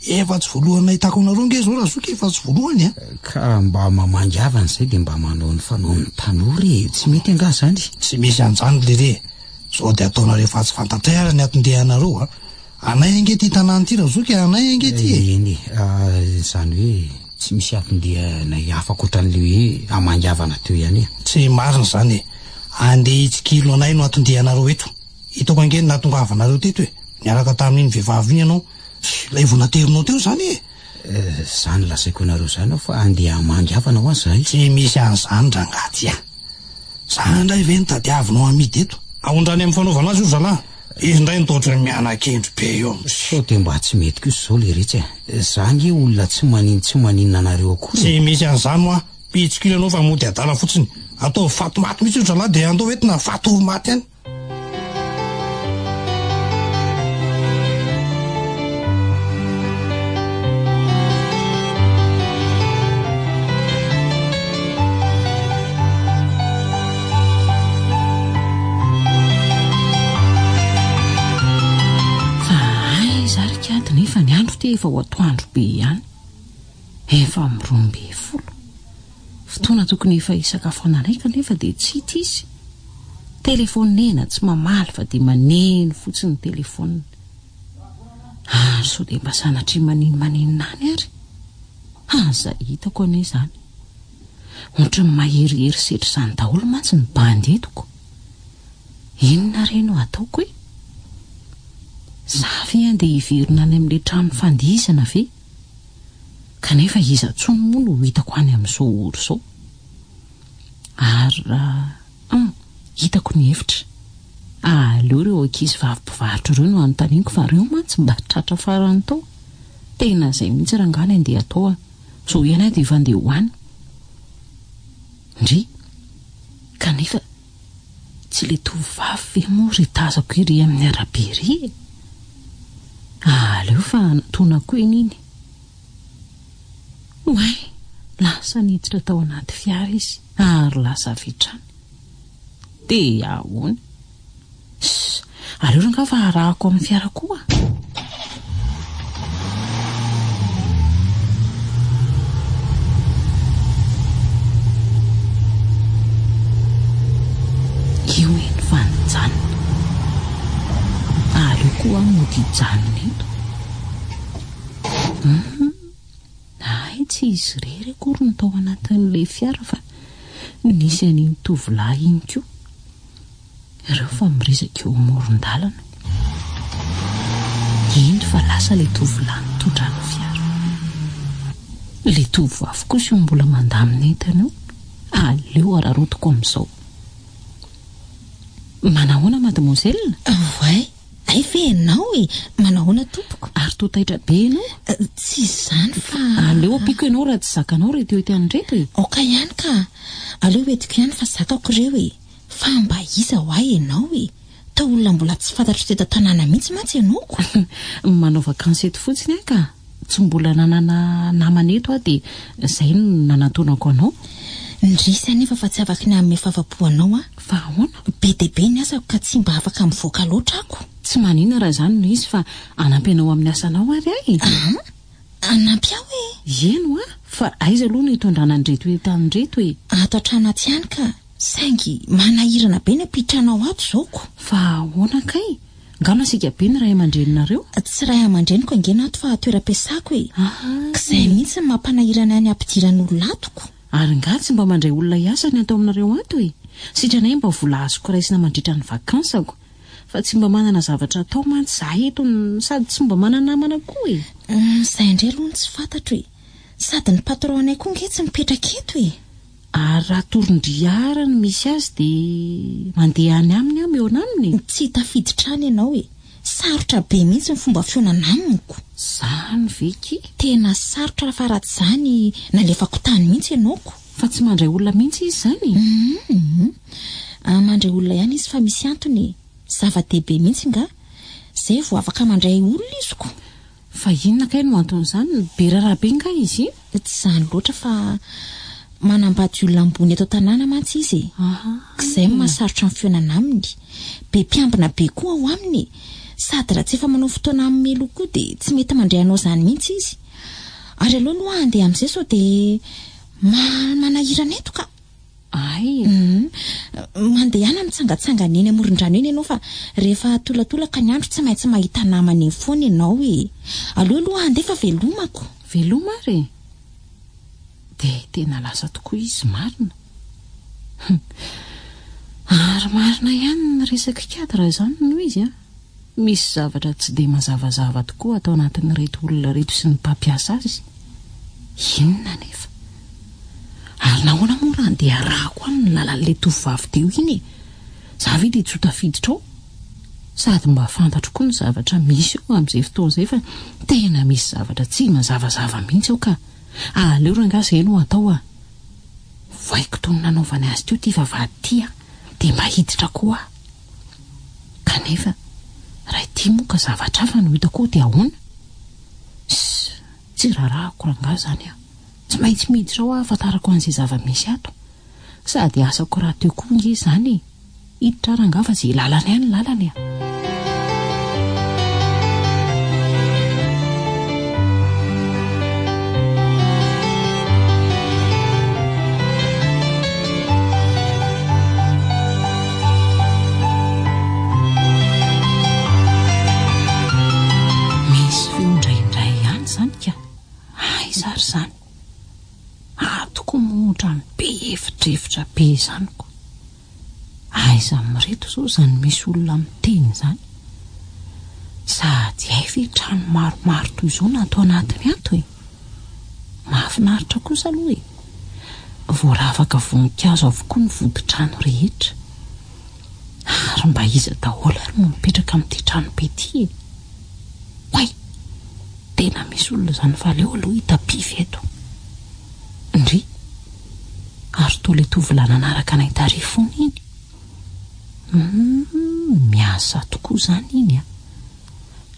Efa tsy voalohany nahitako anareo nge zao razoky efa tsy voalohany ka mba mamangavana izay dia mba manao ny fanaony tanory tsy mety anga zany. Tsy misy an'izany le re zao dia ataonareo fa tsy fantatray ara ny atondehanareo anay ange ty tanàny ty razoky anay ange ty eny zany hoe tsy misy atondehanay afaka ohatran'le hoe amangavana teo ihany tsy marina zany andeha hitsikilo anay no atondehanareo eto hitako ange natongavanareo teto niaraka tamin'iny vehivavy iny ianao ilay vonaterinao teo zany Zany lasaiko anareo zany aho fa andeha mangavana ho azy zahay. Tsy misy an'izany rangaty a. Za ndray ve nitadiavinao amidy eto aondrany amin'ny fanaovana azy io zalahy. Izy ndray nitotra miana-kendro be eo. Sao de mba tsy mety kosa zao le retsy zange olona tsy maninona anareo akory. Tsy misy an'izany moa pitsikilo anao fa mody adala fotsiny. Atao fato maty mihitsy io zalahy de andao entina fato maty any. Nefa ny andro te efa ho atoandro be ihany, efa mirombe folo. Fotoana tokony efa isakafona raika nefa dia tsy hita izy. Telefonina tsy mamaly fa dia maneno fotsiny ny telefonina. So dia mba sanatria maninona any ary. Aza hitako ane izany. Ohatra ny maherihery setra izany daholo mantsy ny bandy etoko. Inona reno ataoko e? Zavy an dia hiverina any amin'ilay trano fandihizana ve? Kanefa iza tsony moa no hitako any amin'izao oro izao. Ary hitako ny hevitra. Aleo ireo ankizy vavy-mpivarotra ireo no anontaniako fa ireo mantsy mba tratra farany tao. Tena izay mihitsy rangany andeha atao zao ianay dia efa andeha hoany. Ndry, kanefa tsy ilay tovovavy ve moa ry tazako iry amin'ny arabe ry? Aleo fa antonako iny. Oay, lasa niditra tao anaty fiara izy ary lasa vitrany. Dia ahoana? Aleo ranga fa arahako amin'ny fiara koa. Io eny fa nijanona. Aleo koa mody hijanona eto. Ay, tsy izy rery akory no tao anatin'ilay fiara fa nisy an'iny tovolahy iny koa. Ireo fa miresaka eo amoron-dalana. Iny fa lasa ilay tovolahy nitondra ny fiara. Ilay tovovavy kosa io mbola mandamina entana eo. Aleo ararotiko amin'izao. Manahoana mademoiselle? Way, ay ve ianao e? Manahoana tompoko? Ary totaitra be ianao? Tsy izany fa... Aleo apiko ianao raha tsy zakanao reto ety an'reto e. Oka ihany ka. Aleo etiko ihany fa zakako ireo e. Fa mba iza ho ay ianao e. Ta olona mbola tsy fantatro teto tanàna mihitsy mantsy ianaoko. Manao vakansy eto fotsiny ahy ka. Tsy mbola nanana namana eto aho dia izay no nanantonako anao. Ndrisy anefa fa tsy afaka ny amin'ny fahafapoanao a. Fa ahoana? Be dia be ny asako ka tsy mba afaka mivoaka loatra ako. Tsy manina raha izany no izy fa anampy anao amin'ny asanao ary ahy. Anampy aho e. Eno fa aiza aloha no hitondrana an'reto ety an'reto e. Ato an-tranaty ihany ka. Saingy manahirana be ny ampitranao ato zaoko. Fa ahoana kay? Ngano asika be ny ray aman-dreninareo? Tsy ray aman-dreniko angena ato fa toeram-piasako e. Izay mihitsy mampanahirana ny ampidiran'olona atoko. Ary nga tsy mba mandray olona hiasa ny atao aminareo ato e. Sitranay mba vola azoko raisina mandritra ny vakansako. Fa tsy mba manana zavatra atao mantsy za eto sady tsy mba manana namana koa e. Izay indray aloha tsy fantatro e. Sady ny patron-anay koa nge tsy mipetraka eto e. Ary raha torondriara no misy azy dia mandeha any aminy eo aminy. Tsy tafiditrany ianao e. Sarotra be mihitsy ny fomba fionana amiko. Zany veky? Tena sarotra fa raha tsy izany nalefako tany mihitsy ianaoko. Fa tsy mandray olona mihitsy izy zany? Mandray olona ihany izy fa misy antony. Zava-dehibe mihitsy nga. Zay vao afaka mandray olona iziko. Fa inona kay no anton'izany? Be rarabe nga izy? Tsy izany loatra fa manambady olona ambony eto tanàna mantsy izy. Izay mahasarotra ny fionana aminy. Be mpiambina be koa ao aminy. Sady raha tsy efa manao fotoana amin'ny melo koa dia tsy mety mandray anao izany mihitsy izy. Ary aloha andeha amin'izay sao dia manahirana eto ka. Ay. Mandeha ana mitsangatsangana eny amoron-drano eny ianao fa rehefa tolatolaka ny andro tsy maintsy mahita namana eny foana ianao e. Aloha andeha fa velomako. Veloma ary? Dia tena lasa tokoa izy marina. Ary marina ihany ny resaka kady raha izany no izy a. Misy zavatra tsy dia mazavazava tokoa atao anatin'ny reto olona reto sy ny mpampiasa azy. Inona nefa? Ary nahoana moa raha andeha arahako amin'ny lalan'ilay tovovavy teo iny e? Za ve dia tsy ho tafiditra ao? Sady mba fantatro koa ny zavatra misy eo amin'izay fotoana izay fa tena misy zavatra tsy mazavazava mihitsy ao ka aleo ranga izay no atao a. Vaiko toy ny nanaovany azy teo ty vavahady ty a, dia mba hiditra koa aho. Kanefa raha ity moa ka zavatra hafa no hitako dia ahoana? Tsy rarahako ranga zany a. Tsy maintsy miditra ao ahafantarako an'izay zava-misy ato. Sady asako raha teo koa nge izany. Hiditra ranga fa izay lalana ihany lalana a. Zany atoko motra ny be efitrefitra be izany ko aiza mireto zao zany misy olona miteny zany sady ay ve trano maromaro toy izao natao anatiny ato e. Mahafinaritra kosa aloha e, voaravaka voninkazo avokoa ny vodi-trano rehetra ary mba iza daholo ary no mipetraka amin'ity trano be ity e. Way, tena misy olona zany fa aleo aloha hitapivy eto ndry ary toa le tovolahy nanaraka anay tary fony iny. Miasa tokoa zany iny a.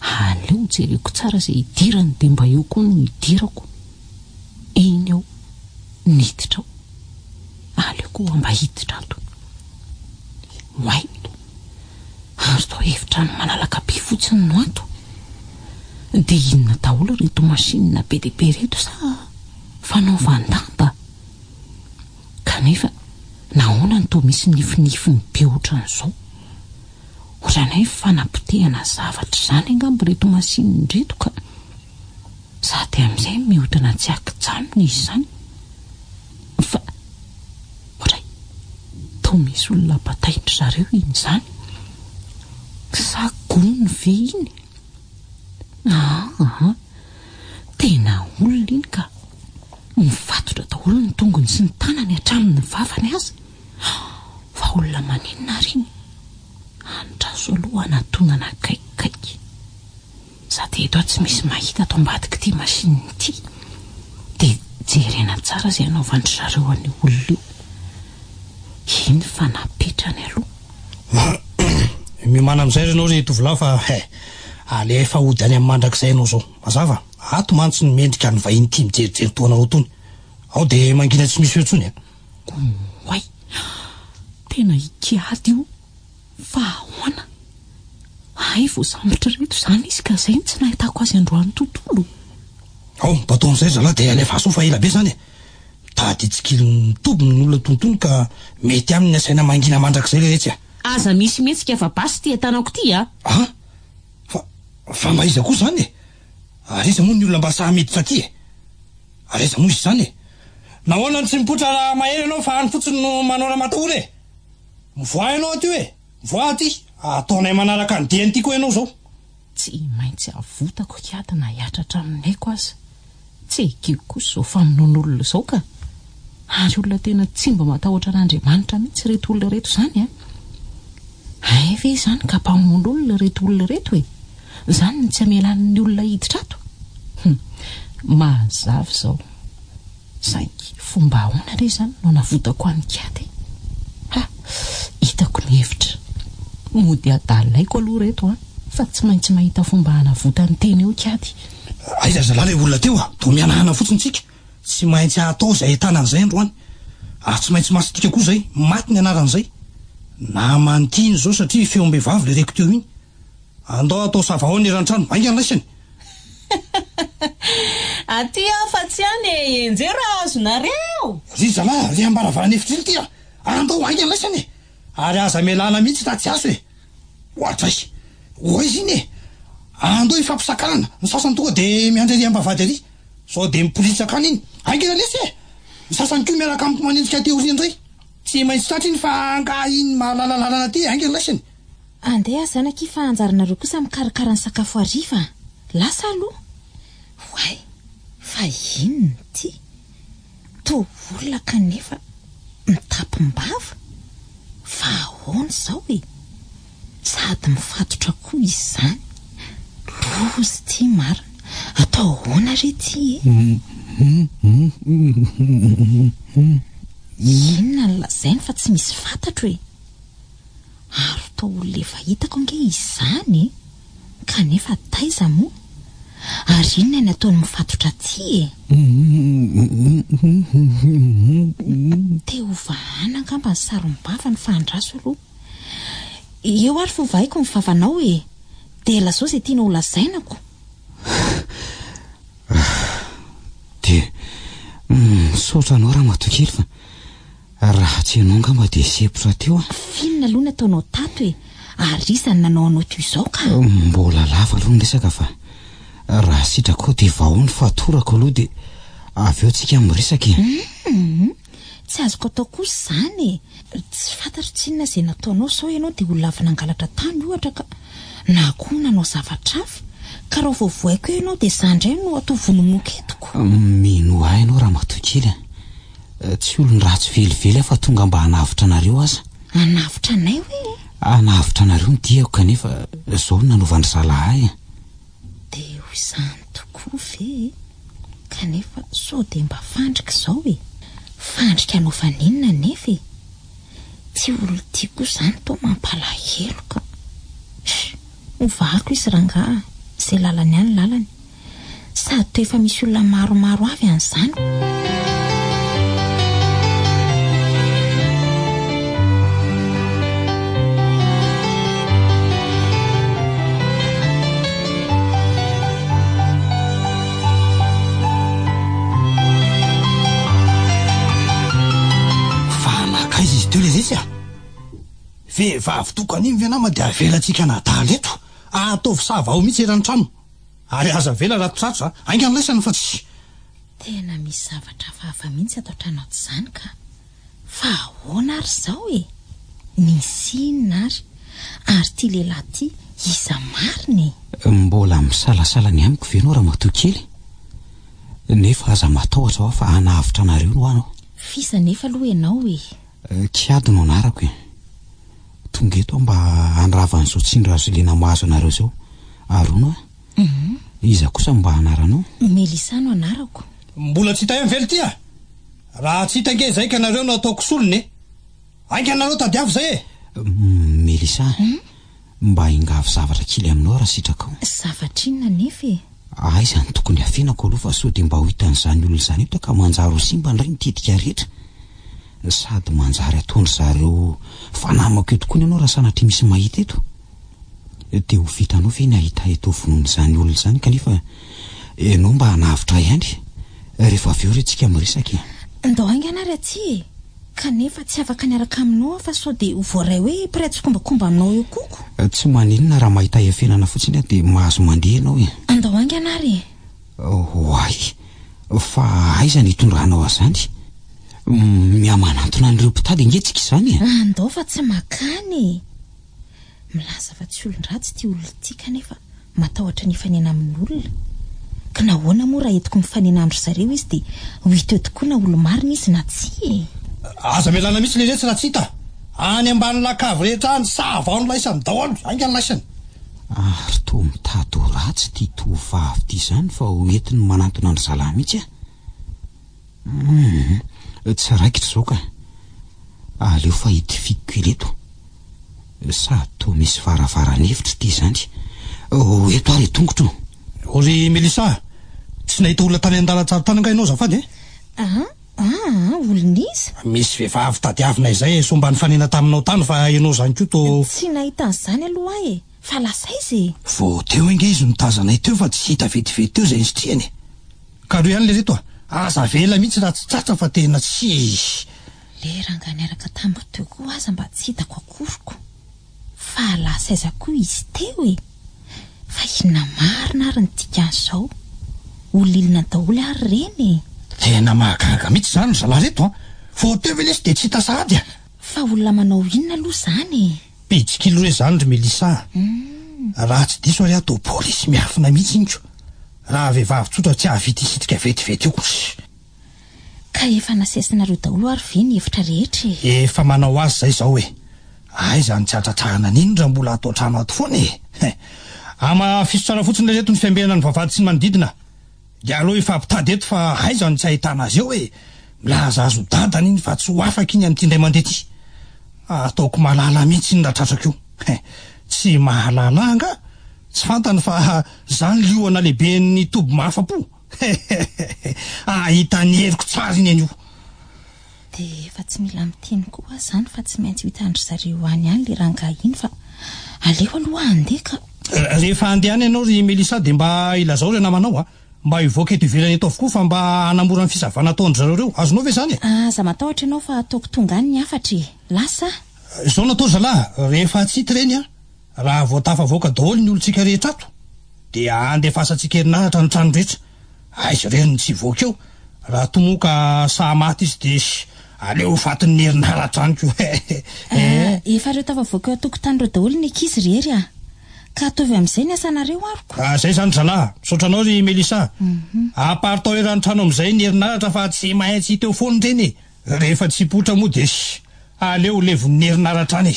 Aleo jereko tsara izay hidirany dia mba eo koa no hidirako. Iny ao niditra ao, aleo koa mba hiditra ato. Way, ary toa efitrano malalaka be fotsiny no ato. Dia inona daholo reto masinina be dia be reto sa fanaovan-damba? Kanefa nahoana ny toa misy nifinifiny be ohatran'izao? Ohatranay fanapotehana zavatra izany angamba reto masinina reto ka sady amin'izay mihodina tsy akijamina izy izany. Fa ohatray toa misy olona bataitra zareo iny izany. Sa gony ve iny? Tena olona iny ka mifatotra daholo ny tongony sy ny tanany hatramin'ny vavany azy. Fa olona maninona ary iny? Andraso aloha anatonana kaikaiky. Sady eto tsy misy mahita ato ambadika ity masinina ity. Dia jerena tsara izay anaovandry zareo an'io olona io. Iny fa napetrany aloha. Mimana amin'izay ianao ry tovolahy fa alefa ody any amin'ny mandrakizay ianao zao. Mazava, ato mantsy ny mendrika ny vahiny ity mijerijery toanareo tony. Ao dia mangina tsy misy eo intsony. Way, tena ikiady io. Fa ahoana? Ay, vao sambotra reto izany izy ka izay tsy nahitako azy androany tontolo. Ao, mba taon'izay zalahy dia alefa asofa ela be zany e. Tady itsikily mitobony ny olona tontolo ka mety aminy asaina mangina mandrakizay rehetra. Aza misy mihetsika fa basy ty atanako ty a. Fa maiza koa zany e. Areza moa ny olona mba sahamiditra ty e. Areza moa izy zany e. Nahoana tsy mipotra mahery ianao fa any fotsiny no manao raha matahory e. Mivoa ianao aty e. Mivoa aty. Ataonay manaraka ny diany ty koa ianao zao. Tsy maintsy avotako kiady na hiatratra aminay ko aza. Tsy ekeko kosa zao famonon'olona zao ka. Ary olona tena tsy mba matahotra an'Andriamanitra mihitsy reto olona reto zany a. Ay ve zany ka mpamono olona reto olona reto e. Zany tsy amelan'ny olona hiditra ato. Mazava zao. Saingy fomba ahoana re zany no navotako an'ny kiady. Hitako ny hevitra. Mody adalaiko aloha reto a. Fa tsy maintsy mahita fomba hanavota ny teny eo kiady. Aiza zalahy ilay olona teo a. Toa mianahana fotsiny tsika. Tsy maintsy atao izay tanan'izay androany. Ary tsy maintsy masitika koa zay. Maty ny anaran'izay. Na mantiny zao satria feom-behivavy le reko teo iny. Andao atao savaho ny rantrano. Aingana laisany. Aty fa tsy any enjera azonareo. Ry zalahy, ry ambaravarana efitra iny ty a. Andao aingana laisany. Ary aza melana mihitsy tatsy aso e. Ohatray. Oa izy iny e. Andao ifampisakarana. Ny sasany tonga de miandry ry ambavady ary. Sao de mipolitsaka iny. Aingana lesy e. Ny sasany koa miaraka amin'ny manendrika teoriandray. Tsy maintsy tratry iny fa anga iny malalalalana ty aingana laisany. Andeha zanaki fa anjaranareo kosa mikarakara ny sakafo hariva. Lasa aloha. Way, fa fa inony ty to olona kanefa mitapimbava fa ahoana zao e sady mifatotra koa izany lozy ty marina atao ahoana re ty inona ny lazainy fa tsy misy fantatro e ary tao olona efa hitako ange izany kanefa taiza moa ary inona ny ataony mifatotra ty e teo vahana angamba ny sarom-bava ny fandraso aloha eo ary fovaiko ny vavanao e de lazao zay tiana ho lazainako de misaotra anao raha matokely fa raha tsy ianao angamba de sepotra teo finona aloha ny ataonao tato e ary isany nanao anao toy izao ka mbola lava aloha ny resaka fa raha sitrako de vahoany fatorako aloha de avy eo tsika miresaka tsy azoko atao kosa zany e tsy fantatro tsinona zay nataonao sao ianao de olona avy nangalatra tany ohatra ka na koa nanao zavatra hafa ka raha voavoaiko eo ianao de zandray no atao vonomoka etoko mino ahy ianao raha matokely tsy olony ratsy velively fa tonga mba hanavitra anareo aza hanavitra anay hoe hanavitra anareo ny diako kanefa zao nanovany zalahy de ho izany tokoa ve kanefa sao de mba fandrika zao e fandrika anao faninona nefa e tsy olona tia koa zany to mampalahelo ka hovako izy rangaha zay lalany any lalany sady to efa misy olona maromaro avy an'izany fanakaiza izy teo le zay tsya vehivavy tokany iny venama de avelatsika nadaly eto ataovy sava ao mihitsy erany trano ary aza vela ratotratra ainga nylaisany fa tsy tena misy zavatra fahafa mihitsy atao tranaoty zany ka fa ahoana ary zao e misy inona ary ty lehilahy ty iza mariny mbola misalasala ny amiko venao raha matokely nefa aza matahotra ao fa hanavitra anareo no anao fisa nefa aloha ianao e kiady no anarako e tonga eto mba hanravan'izao tsindry azo lena mahazo anareo zao arono iza kosa mba anaranao Melisa no anarako mbola tsy hita eo mively ty raha tsy hita nge zay ka nareo no ataoko solony ainga anareo tadiavy zay e Melisa mba ingavy zavatra kely aminao raha sitrakao zavatra inona nefa e aiza ny tokony afinako aloha fa sao de mba ho hitan'izany olona izany eto ka manjary ho simba ndray nitidika rehetra sady manjary ataondry zareo fanamako eo tokoa ny ianao raha sanatry misy mahita eto de ho vitanao ve ny ahita eto vonoany izany olona izany kanefa ianao mba hanavitra ihany rehefa avy eo retsika miresaka ndao ainga anary aty e kanefa tsy afaka niaraka aminao fa sao de ho voaray hoe piratsy kombakomba aminao eo koko tsy maninona raha mahita iafenana fotsiny de mahazo mandeha ianao andao ainga anary hoay fa aiza ny hitondranao azany miamanantona an'ireo mpitady ingetsika izany andao fa tsy makany milaza fa tsy olon-dratsy ty olona ty kanefa matahotra ny fanena amin'olona ka nahoana moa raha etiko mifanena andro zareo izy de ho hita eo tokoa na olo-marina izy na tsy aza melana mihitsy le retsy raha tsy hita any ambany lakavy rehetra any sava no laisany daholo ainga ny laisany ary to mitady ho ratsy ty tovavy ty zany fa ho entiny manantona andro zalahy mihitsy tsy raikitra zao ka aleo fa hitifiko ileto sady to misy varavaranevitra ty zany eto ary tongotro ory Melisa tsy nahita olona tany an-dalatsara tany anga ianao zafady olon'izy misy vehivavy tadiavinay zay sombany fanena taminao tany fa ianao zany ko to tsy nahita an'izany aloha ahy e fa lasa izy vo teo inge izy nitazanay teo fa tsy hita vetivety teo zay insitriany ka ro ihany le reto aza vela mihitsy raha tsy tratra fa tena tsy le ranga niaraka tamiko teo koa aza mba tsy hitako akoroko fa lasa aiza koa izy teo e fa inona marina ary nytikan'izao olilina daholo ary reny tena mahagaga mihitsy zany zalahy reto vo teo ve lesy de tsy hita sahady fa olona manao inona aloha zany pidikilo re zany ry Melisa raha tsy diso ary ato polisy miafina mihitsy inko raha vehivavy tsotra tsy ahavita isitrika vetivety io. Ka efa nasesina ro daholo ary ve ny hevitra rehetra efa manao azy zay zao hoe aizany tsy atratrahana n'indra mbola atao trano ato foana ama fisotsara fotsiny reto ny fiambenana ny vavady sy ny manodidina dia aloha efa ampitady eto fa aizany tsy ahitana azy eo hoe milaza azo dadany iny fa tsy ho afaka iny amin'ity indray mandeha ty ataoko mahalala mihitsy iny rahatratra kio tsy mahalala anga tsy fantany fa zany lioana lehibe ny toby mahafa-po ahita ny heriko tsara iny an'io dia efa tsy mila miteny koa zany fa tsy maintsy hitandry zareo any any le rangahy iny fa aleo aloha andeha ka rehefa andehany ianao ry Melisa dia mba ilazao ry namanao mba hivoaka eto ivelany eto avokoa fa mba hanamora ny fisavana ataonry zareo reo azonao ve zany za matahotra ianao fa ataoko tonga any ny afatra lasa zao natao zalahy rehefa tsy hita reny raha voatafavoaka daholo ny olontsika rehetra ato dia andefasantsika herinaratra ny trano rehetra aizy reny tsy voaka eo raha tomoka sahamaty izy dia aleo fatin'ny herinaratra any ko efa reo tafavoaka eo atokotany reo daholo ny ankizy rery ka ataovy amin'izay ny asanareo aroko zay zany zalahy sotranao ry Melisa aparitao erany trano amin'izay ny herinaratra fa tsy mahay tsy hita eo foany reny rehefa tsy potra moa dia aleo levon'ny herinaratra any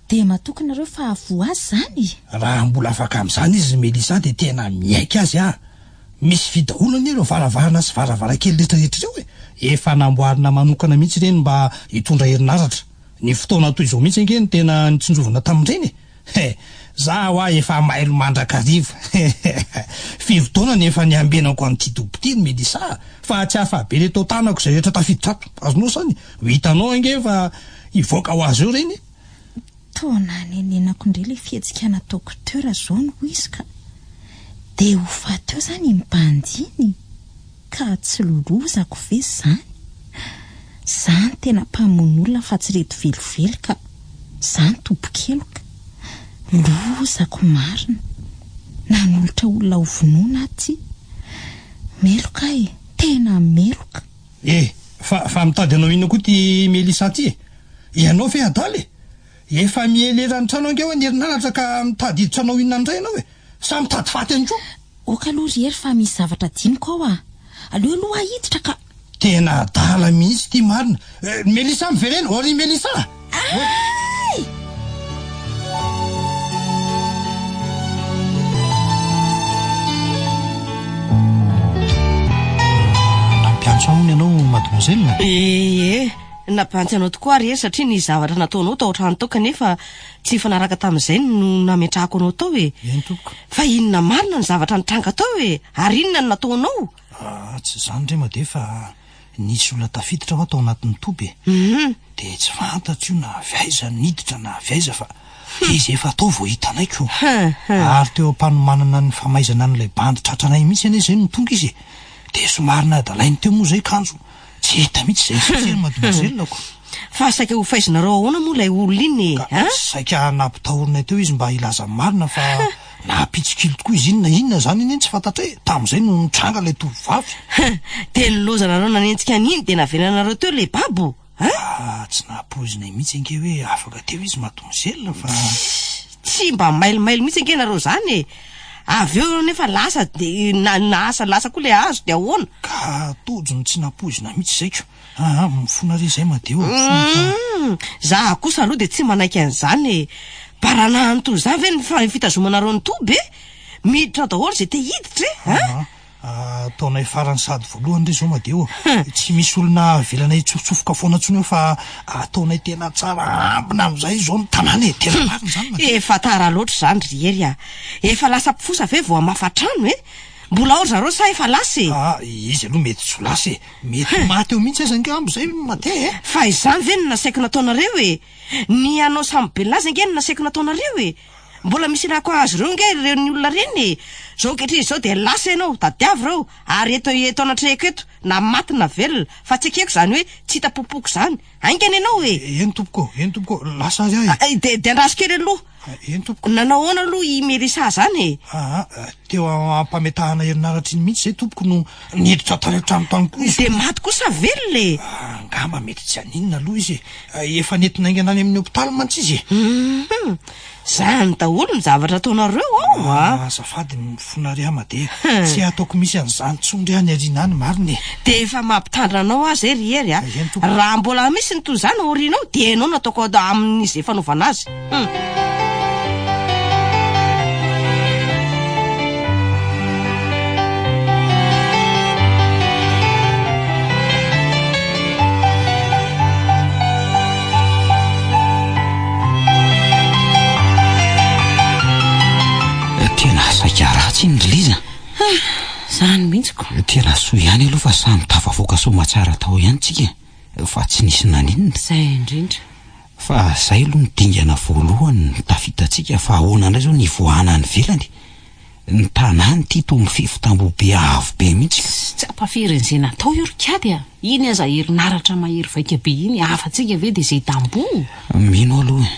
dia matokanareo fa avo azy zany raha mbola afaka amin'izany izy Melisa dia tena miaika azy misy fidaholany ireo varavarana sy varavarakely rehetrarehetra reo efa namboarina manokana mihitsy reny mba hitondra herinaratra ny fotoana toy izao mihitsy angeny tena nitsinjovana tamin'ireny za ho efa mailo mandrakariva fivotoana ny efa niambenako an'ity dobity ny Melisa fa tsy hafa-be le tao tanako izay rehetra tafiditra ato azonao zany hitanao ange fa hivoaka ho azy eo reny taona nenenako indray le fihetsika dokotera zao no izy ka dia ho fateo zany mibandiny ka tsy lozako ve zany tena mpamon'olona fa tsy reto velively ka zany tobokeloka lozako marina nanolotra olona ho vonoana aty meloka tena meloka fa mitady anao inona koa ty Melisa ty ianao fe adaly efa mieleran'ny trano angeo ny herinaratra ka mitady hiditra anao inona andray ianao sa mitady faty any koa oka aloha ry hery fa misy zavatra diniko ao aleo aloha ahiditra ka tena adala mihitsy ty marina Melisa miverena ry Melisa nampiantsoany ianao mademoiselle nampiantsy anao tokoa ry satria ny zavatra nataonao tao trano tao kanefa tsy fanaraka tamin'izay no nametrahako anao tao fa inona marina ny zavatra nitranga tao ary inona ny nataonao tsy zany re made fa nisy olona tafiditra ao atao anatin'ny toby dia tsy fantatro io na aviaiza niditra na aviaiza fa izy efa atao vao hitanaiko ary teo ampanomanana ny famaizana n'ilay bandy tratranay mihitsy ane zay no tonga izy dia somarina dalainy teo moa zay kanjo tsy hita mihitsy zay sisy mademoiselle ako fa saika ho faizinareo ahoana moa ilay olona iny saika nampitahorina teo izy mba hilaza marina fa napitsikilo tokoa izy inona zany iny tsy fantatra tamin'izay no nitranga ilay tovovavy dia nilozanareo nanentsika an'iny dia navenanareo teo ilay babo tsy napozinay mihitsy ange hoe afaka teo izy mademoiselle fa tsy mba mailomailo mihitsy ange nareo zany avy eo nefa lasa dia naasa lasa koa le azo dia ahoana ka tojony tsy napozina mihitsy zaiko mifona re zay madeo za kosa aloha dia tsy manaiky an'izany baranahanto zany ve ny fitazomanareo ny toby miditra daholo zay te hiditra ataonay farany sady voalohany re zao madeo tsy misy olona velanay tsofotsofoka foana ntsony eo fa ataonay tena tsara ambina amin'izay zao ny tanàna tena marina zany efa tara loatra zany ry hery efa lasa mpifosa ve vao amafatrano mbola ao zareo sa efa lasa izy aloha mety tsy ho lasa mety maty eo mihitsy aza ange am'izay mate fa izany ve no nasaiko nataonareo ny anao samy be laza ange no nasaiko nataonareo mbola misy rako azy reo nge reo ny olona reny zao kehitr'izy zao dia lasa ianao tadiavy reo ary eto anatrehako eto na maty na velona fa tsy akeko zany hoe tsy hita popoko zany aingany ianao eny tompoko lasa azy ahy dia andraso kely aloha eny tompoko nanao ahoana aloha i Melisa zany teo ampametahana herinaratra iny mihitsy zay tompoko no niditra tany koa izy dia maty kosa velona angamba mety tsy aninona aloha izy efa nentina aingana any amin'ny hopitaly mantsy izy Zany daholo ny zavatra ataonareo ao a. Azafady mifonary amade tsy ataoko misy an'izany tsondry any ariana any mariny. De efa mampitandranao azy ery a. Raha mbola misy ny toy izany aorianao de ianao no ataoko amin'izay fanaovana azy. Ratsy ny riliza zany mihitsiko tena soa ihany aloha fa samy tafavoaka somatsara tao ihany tsika fa tsy nisy naninona zay indrindra fa zay aloha nydingana voalohany ny tafitatsika fa ahoana indray zao ny voana ny velany ny tanàny ty to mifefy tamboho be avo be mihitsy tsy ampafirin' izay natao io rikady a iny aza herinaratra mahery vaika be iny afatsika ve de zay tamboho mino aloha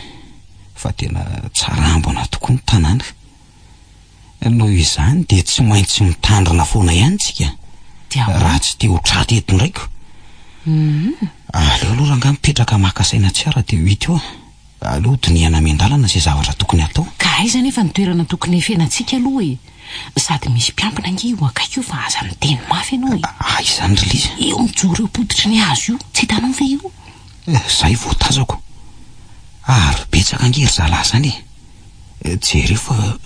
fa tena tsara ambona tokoa ny tanàna noho izany de tsy maintsy mitandrina foana ihany tsika raha tsy te ho traty eto ndraiko aleo aloha ranga mipetraka makasaina tsara de hita eo aleo diniana miandalana zay zavatra tokony atao ka aiza nefa nitoerana tokony efenantsika aloha sady misy mpiampina nge io akaiky io fa aza miteny mafy ianao izany riliza eo mijoro eo poditry ny hazo io tsy hitanao ve io zay voatazako ary betsaka angery zalahy zany jery fa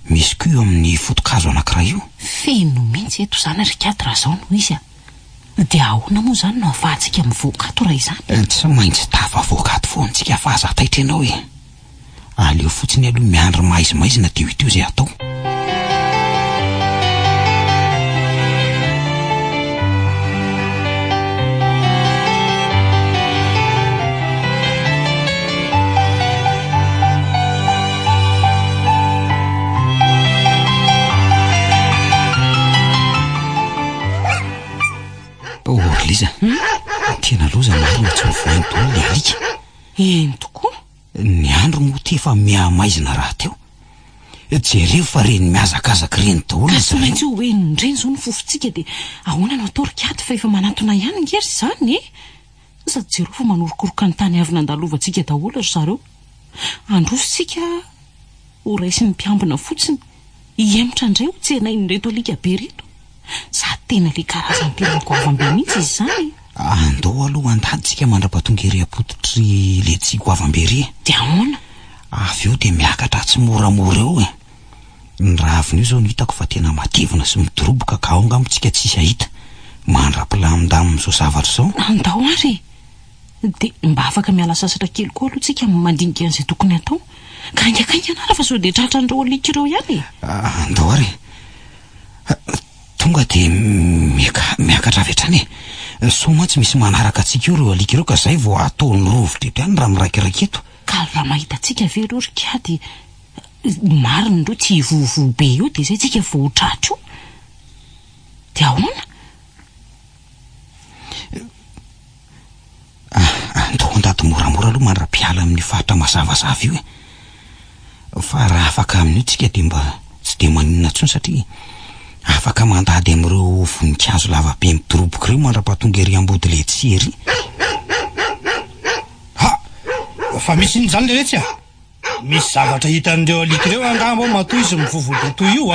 misy ko eo amin'ny fotokazo anankiray io feno mihitsy eto zany rikady raha zao no izy de ahoana moa zany no afahantsika mivoakato raha izany tsy maintsy tafavoakato foantsika afahazataitra ianao aleo fotsiny aloha miandry maizimaizina de hita io zay atao Liza tena loza marina tsy mivoany dolo le alika eny tokoa ny andro mo tefa miamaizina raha teo jereo fa reny miazakazaka reny daholo ka tsy maintsy hoe nireny zao ny fofontsika de ahoana no atao rikady fa efa manatona ihany ngery zany sady jereo fa manorokoroka ny tany avy nandalovantsika daholo ry zareo andrositsika ho raisy ny mpiambina fotsiny iemotra indray ho tsena inyreto alika be reto sady tena le karazany tena goavambe mihitsy izy zany andao aloha andaditsika mandrapatongery apototry le tsy goavambe ry de ahoana avy eo de miakatra tsy moramora eo ny raha avin'io zao no hitako fa tena matevina sy midoroboka ka ao ngamitsika tsisy ahita mandra-pilamindamizao zavatra zao andao ary de mba afaka miala sasatra kely koa aloha tsika mandinika an'izay tokony atao ka ingakainganara fa so de tratra andreo alika ireo ihany andao ary tonga de miakatra avy hatrany so mantsy misy manaraka atsika io reo alika ireo ka zay vao ataony rovitra eto ihany raha miraikiraiky eto ka raha mahita atsika ve ireo rikady mariny ndreo tsy vovo be io de zay tsika vao tratra io de ahoana andao andady moramora aloha mandra-piala amin'ny fahatra mazavazava io fa raha afaka amin'io tsika de mba tsy de maninona tsony satria afaka mandady amin'ireo voninkazo lavabe midoroboka ireo mandra-pahatonga ery ambody le tsery fa misy iny zany le retsy misy zavatra hitan'ireo alika ireo angamba matoy izy mivovody toy io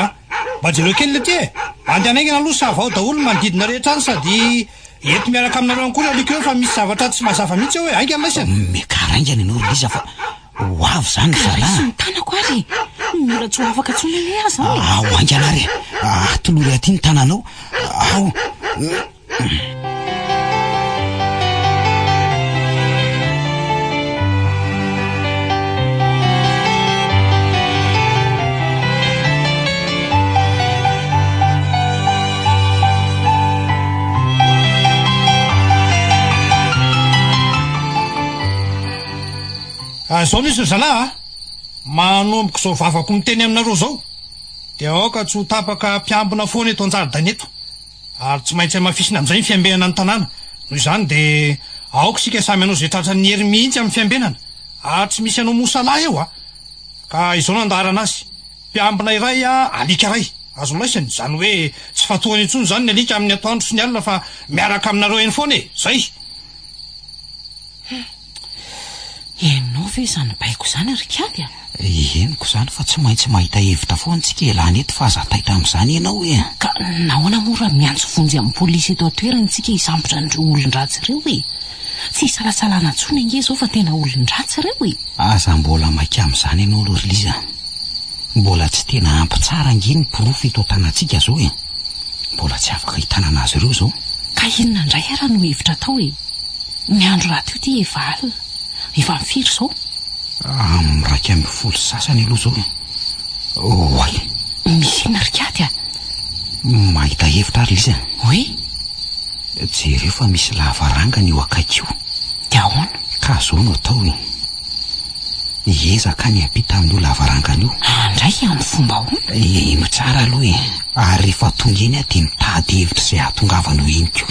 mba jereo kely le ty andehanaingana aloha savao daholo manodidina rehetra any sady eto miaraka aminareo any kory alika ireo fa misy zavatra tsy mazava mihitsy hoe ainga laisany mekaraingany ianao riliza fa ho avy zany zalahy sy mitanako ary mila tsy ho afaka tsony le aza ao anganary tolory aty ny tananao ao zao misy zalahy manomboka zao vavako miteny aminareo zao de aoka tsy ho tapaka mpiambina foana eto anjaridany eto ary tsy maintsy mafisina am'izay ny fiambenana ny tanàna noho izany de aoka sika samy anao zay tratra ny hery mihitsy amin'ny fiambenana ary tsy misy anao mosalahy eo ka izao no andarana azy mpiambina iray alika ray azo laisany zany hoe tsy fatoany intsony zany ny alika amin'ny atoandro sy ny alina fa miaraka aminareo eny foana zay Ianao ve izany baiko izany Rikady a? Henoko izany fa tsy maintsy mahita hevitra foana tsika ialany eto fa aza taitra amin'izany ianao e. Ka nahoana mora miantso vonjy amin'ny polisy eto an-toerana tsika hisambotra an'ireo olon-dratsy ireo e. Tsy salasalana intsony ange izao fa tena olon-dratsy ireo e. Aza mbola maika amin'izany ianao aloha Liza. Mbola tsy tena ampy tsara ange ny porofo eto an-tanantsika izao e. Mbola tsy afaka hitanana azy ireo izao. Ka inona indray ara no hevitra tao e? Ny andro rahateo ty efa alina. Efa mifiry izao? Amin'ny 2:10 sasany aloha izao e. Oay. Misy inona Rikady a? Mahita hevitra ary Liza. Hoe? Jereo fa misy lavarangana io akaiky io. Dia ahoana? Ka zao no atao e. Ezaka ny ampita amin'io lavarangana io. Andray amin'ny fomba ahoana? Ino tsara aloha e. Ary rehefa tonga eny dia mitady hevitra izay ahatongavana ho eniko.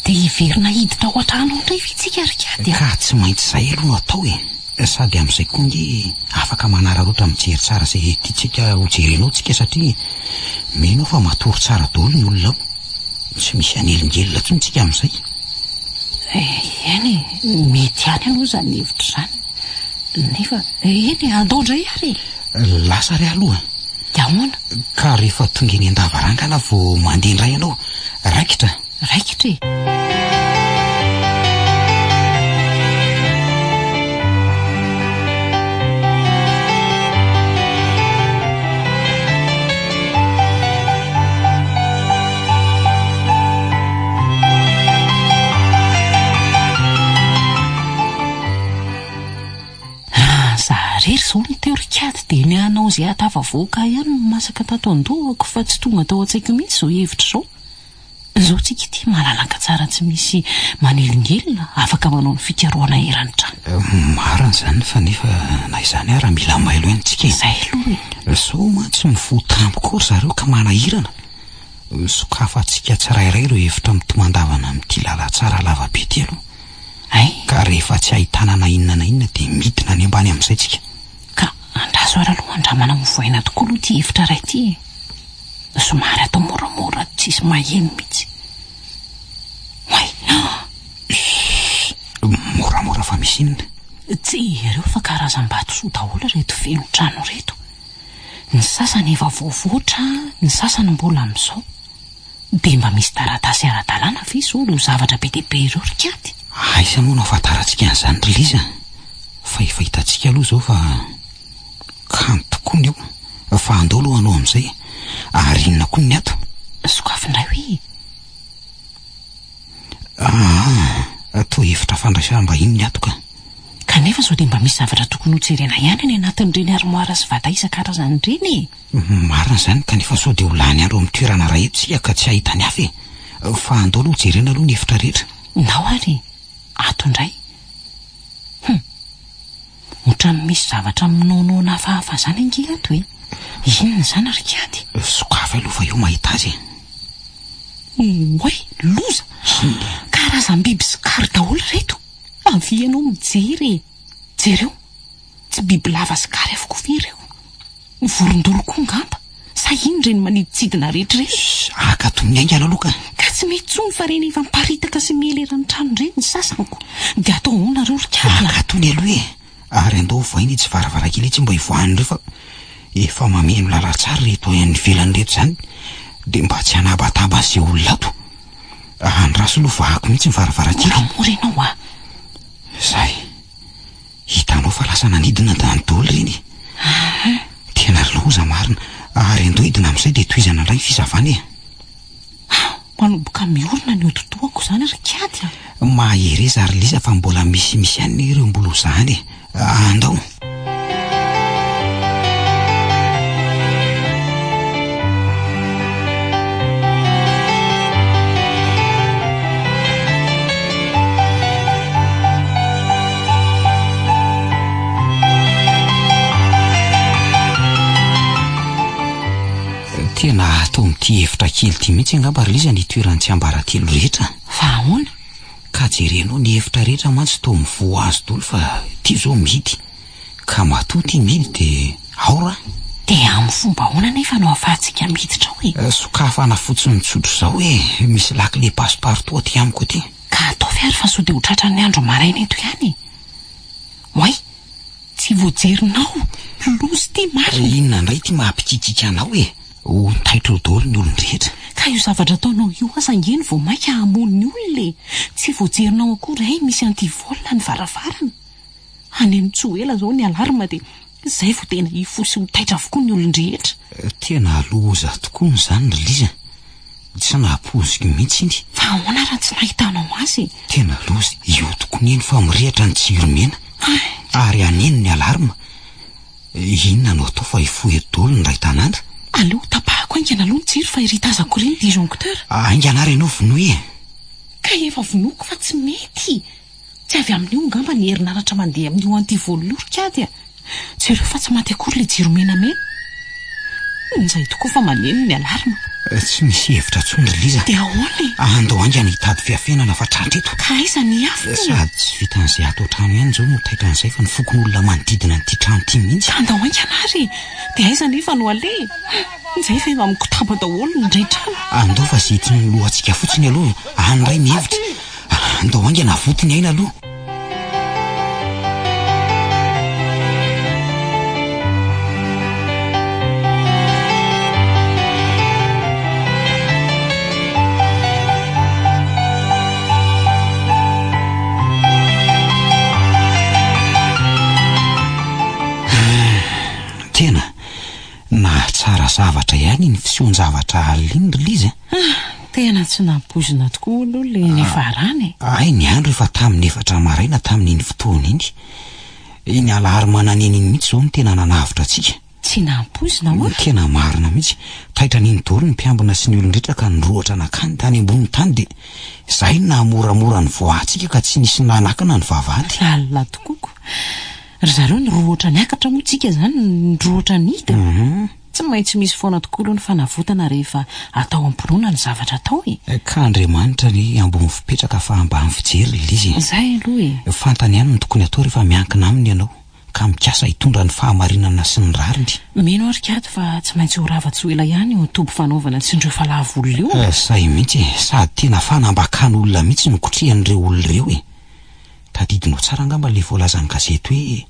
Dia hiverina hiditra ao an-trano indray ve tsika Rikady a? Ka tsy maintsy izay aloha no atao e. Sady amin'izay koa nge afaka manararoatra mijery tsara izay tiantsika ho jerenao tsika satria mino fa matory tsara daholo ny olona ao. Tsy misy anelingelina intsony tsika amin'izay. Eny mety ihany aloha izany hevitra izany. Nefa eny andao indray ary. Lasa ry aloha. Dia ahoana? Ka rehefa tonga eny an-davarangana vao mandeha indray ianao, raikitra. Raikitra e. Rery izao ny teo Rikady dia ny anao izay atafavoaka ihany no masaka tato an-dohako fa tsy tonga tao an-tsaiko mihitsy izao hevitra izao. Izao tsika ity malalaka tsara tsy misy manelingelina afaka manao ny fikarohana eran'ny trano. Marina izany fa nefa na izany ara mila mailo ihany tsika. Izay aloha e. Sao mantsy mivotampoka ry zareo ka manahirana. Sokafa antsika tsirairay ireo hevitra mitomandavana amin'ity lala tsara lavabe ity aloha. Ka rehefa tsy ahitana na inona na inona dia midina any ambany amin'izay tsika. Ka andraso ara aloha andramana movoaina tokoa aloha ty hevitra ray ty e. Somary atao moramora tsisy maheno mihitsy. Moramora fa misy inona? Tsy ireo fa karazam-bato soa daholo reto feno trano reto. Ny sasany efa voavoatra, ny sasany mbola amin'izao. Dia mba misy taratasy ara-dalàna ve izao ireo zavatra be dia be ireo Rikady? Aiza moa no ahafantarantsika an'izany ry Liza. Fa efa hitantsika aloha izao fa kanto tokoa ny eo. Fa andao aloha anao amin'izay. Ary inona koa ny ato? Sokafindray hoe atao hevitra fandraisam-bahiny ny ato ka. Kanefa sao dia mba misy zavatra tokony ho jerena ihany any anatin'ireny armoara sy vata isan-karazany ireny e. Marina izany kanefa sao dia ho lany andro amin'ny toerana iray eto tsika ka tsy ahitany hafa e. Fa andao aloha jerena aloha ny hevitra rehetra. Ndao ary ato indray. Ohatrany misy zavatra minonoana hafahafa izany ange ato e. Inona izany Rikady? Sokafy aloha fa eo mahita azy e. Oay, loza. Karazam-biby sy kary daholo reto. Avy ianao mijery e. Jereo. Tsy biby lava sy kary avokoa ve ireo? Vorondolo koa ngamba. Sa ino ireny maniditsidina rehetra ireny? Aka toy ny aingana aloha ka. Ka tsy mety tsony fa ireny efa miparitaka sy mieleran'ny trano ireny ny sasanko. Dia atao ahoana ireo Rikady? Aka toy ny aloha e. Ary andao vainy tsy varavarakely tsy mba hivoahany ireo fa efa mameno lalatsara reto any ivelany reto izany dia mba tsy hanabataba izay olona ato. Andraso aloha vahako mihitsy ny varavarakely. Mora ianao a. Izay. Hitanao fa lasa nanidina dahany daholo ireny. Tena loza marina. Ary andao hidina amin'izay dia tohizana indray fizavana e. Manomboka miorina ny ototoako izany Rikady a. Mahereza ary Liza fa mbola misy ihany ireo mbola izany e. Andao. Tena atao amin'ity hevitra kely ity mihitsy angamba ry Liza ny toerany tsy ambaratelo rehetra. Fa ahoana? Ka jerenao ny hevitra rehetra mantsy toa mivoa azy daholo fa ity zao mihidy. Ka matoa ity mihidy dia ao raha. Dia amin'ny fomba ahoana nefa no ahafahantsika miditra ao e? Sokafana fotsiny tsotro izao e. Misy lakile passe-partout aty amiko aty. Ka ataovy ary fa sao dia ho tratran'ny andro maraina eto ihany. Hoay, tsy voajerinao lozy ty marina. Inona indray ty mahampitsitsika anao e? Ho taitro daholo ny olon-drehetra. Ka io zavatra ataonao io asangeny vao maika hamono ny olona. Tsy voajerinao akory hay misy antivolina ny varavarana. Any amin'ny tsy ho ela zao ny alarma dia izay vao tena hifosy ho taitra avokoa ny olon-drehetra. Tena loza tokoa n'izany ry Liza. Tsy nahapoziky mihitsy iny. Fa ahoana raha tsy nahitanao azy? Tena loza io tokoa ny eny fa mirehatra ny jiro mena. Ary aneny ny alarma. Inona no atao fa hifohy daholo ny ray tanàna? Aleo tapahako aingana aloha ny jiro fa iritazako ireny disjoncteur. Aingana ary ianao vonoy e? Ka efa vonoako fa tsy mety. Tsy avy amin'io ngamba ny herinaratra mandeha amin'io antivolorika ady. Jereo fa tsy maty akory le jiro menamena. Izay tokoa fa maneno ny alarma. Tsy misy hevitra tsony ry Liza. Dia ahoana? Andao aingana hitady fiafenana fa tratra eto. Ka aiza ny afo? Sady tsy vitan'izay ato trano ihany zao no taitra an'izay fa ny fokon'olona manodidina n'ity trano ity mihitsy. Andao aingana ary. Dia aiza nefa no ale? Izay fa efa mikotaba daholo ny indray trano. Andao fa zety ny lohantsika fotsiny aloha. Andray mihevitra. Andao aingana avotiny aina aloha. Tena na tsara zavatra ihany ny fisoan-javatra aliny ry Liza. Tena tsy nampozina tokoa aloha le nefarany. Ay ny andro efa tamin'ny 4 maraina tamin'iny fotoana iny. Iny alarma naneny iny mihitsy zao no tena nanavitra antsika. Tsy nampozina moa. Tena marina mihitsy. Taitra n'iny daholo ny mpiambina sy ny olon-drehetra ka nirohatra nakany tany ambony tany dia izay namoramora ny voantsika ka tsy nisy nanakana ny vavahady. Lalina tokoako. Ry zareo nirohatra niakatra moa tsika zany nirohatra nita. Tsy maintsy misy foana tokoa aloha ny fanavotana rehefa atao ampinoana ny zavatra atao e. Ka Andriamanitra ny ambony fipetraka fa ambany fijery Liza. Izay aloha e. Fantany ihany ny tokony atao rehefa miankina aminy ianao ka mikasa hitondra ny fahamarinana sy ny rariny. Mino ary kato fa tsy maintsy ho rava-tsy ho ela ihany ho tobo fanaovana tsy indreo falavolo io. Say mihitsy sady tena fanambakan'olona mihitsy nokotrehan'ireo olona ireo e. Tadidinao tsara angamba le voalazan'ny gazety hoe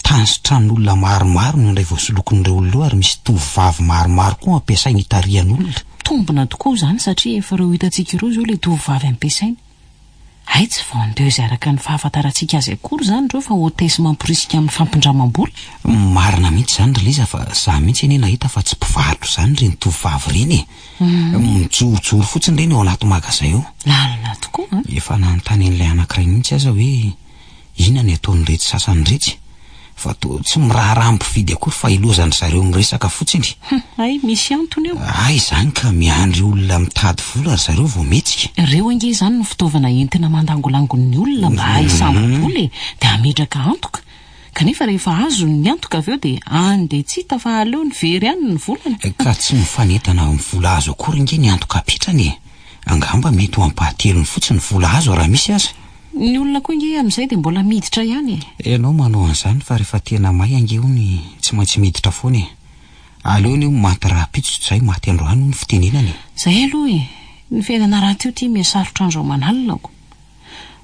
tansotrann'olona maromaro no indray voasolokon'ireo olona ary misy tovovavy maromaro koa ampiasainy hitarihan'olona. Tombona tokoa izany satria efa ireo hitantsika ireo zao le tovovavy ampiasainy. Hay tsy vao andeha izay araka ny fahafantarantsika azy akory izany ireo fa hotesy mamporisika amin'ny fampindramam-bola. Marina mihitsy izany ry Liza fa za mihitsy anie nahita fa tsy mpivarotra izany ireny tovovavy ireny e. Mijorojoro fotsiny ireny ao anaty magazay eo. Lalina tokoa. Efa nanontany an'ilay anankiray mihitsy aza hoe inona ny ataon'ny retsy sasany retsy. Fa tsy miraharaha mpividy akory fa ilozany zareo miresaka fotsiny. Ay misy antony eo. Ay izany ka miandry olona mitady vola ry zareo vao metsika. Ireo ange izany no fitaovana entina mandangolangon'ny olona mba haisambola dia hametraka antoka. Kanefa rehefa azo ny antoka avy eo dia andeha tsy hita fa aleo ny very ihany ny volany. Ka tsy mifanetana amin'ny vola azo akory inge ny antoka apetrany. Angamba mety ho ampahatelony fotsiny vola azo raha misy aza. Ny olona koa inge amin'izay dia mbola miditra ihany e. Ianao manao an'izany fa rehefa tena may angeo ny tsy maintsy miditra foana e. Aleo ny maty raha pitso izay maty androany ny fitenenany. Izay aloha e. Ny fiainana raha teo tia mihasarotra andro aman'alina.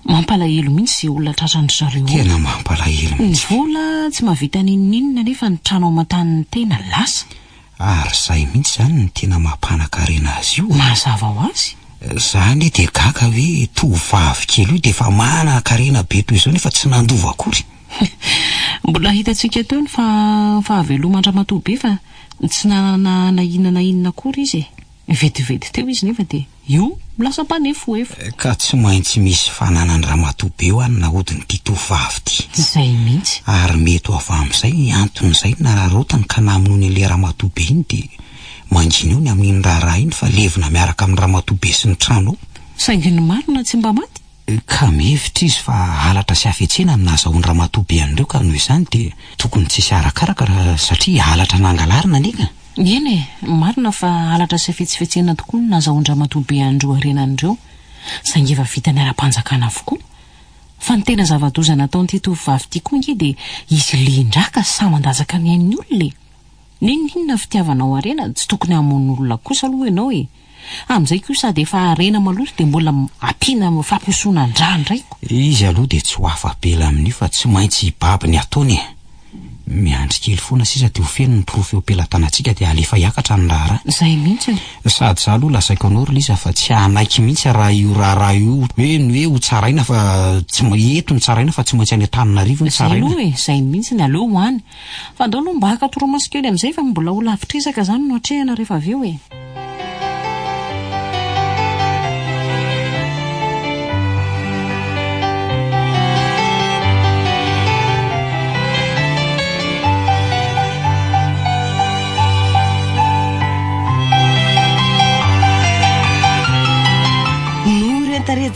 Mampalahelo mihitsy izay olona tratran'ny zareo. Tena mampalahelo Ny mihitsy. vola tsy mahavita ninninina nefa ny trano aman-tany tena lasa. Ary izay mihitsy izany ny tena mampanankarena azy io. Mazava ho azy. Zany dia gaga hoe tovovavy kely io dia efa manan-karena be toy izao nefa tsy nandova akory. Mbola hitantsika teo ny fahavelomandramatoa be fa tsy nanana na inona na inona akory izy e. Vetivety teo izy nefa dia io lasa mpanefo efa. Ka tsy maintsy misy fananany ramatoa be ho any nahodin'ity tovovavy ity. Izay mihitsy. Ary mety ho avy amin'izay anton'izay nararotany ka namonoiny ilay ramatoa be iny dia mangina eo ny amin'iny raharaha iny fa levina miaraka amin'ny ramatoa be sy ny trano. Saingy ny marina tsy mba maty. Ka mihevitra izy fa halatra sy hafetsena ny nahazahoan'ny ramatoa be an'ireo ka noho izany dia tokony tsy arakaraka raha satria halatra nangalarina nika. Eny e, marina fa halatra sy hafetsifetsena tokoa ny nahazahoan'ny ramatoa be an'ireo arenan'ireo. Saingy efa vita ny ara-panjakana avokoa. Fa ny tena zava-doza nataon'ity tovovavy ity koa inge dia izy lindraka sy saman-dazaka ny ain'ny olona. Ninona fitiavanao arena tsy tokony hamono olona kosa aloha ianao e. Amin'izay koa sady efa arena maloto dia mbola ampiana fampiosona andra ndraiko. Izy aloha dia tsy ho afabela amin'io fa tsy maintsy baby ny ataony. Miandry kely foana sisa dia ho feno ny profeo pelatanatsika dia alefa hiakatra ny rahara. Izay mihitsy. Sady za aloha lasaiko anao ry Liza fa tsy hanaiky mihitsy raha io raharaha io hoe ho tsaraina fa tsy eto ny tsaraina fa tsy maintsy any Antananarivo ny tsaraina. Izay mihitsy ny aleo hoany. Fa andao aloha mba haka toromaso kely amin'izay fa mbola ho lavitresaka izany no hatrehana rehefa avy eo e.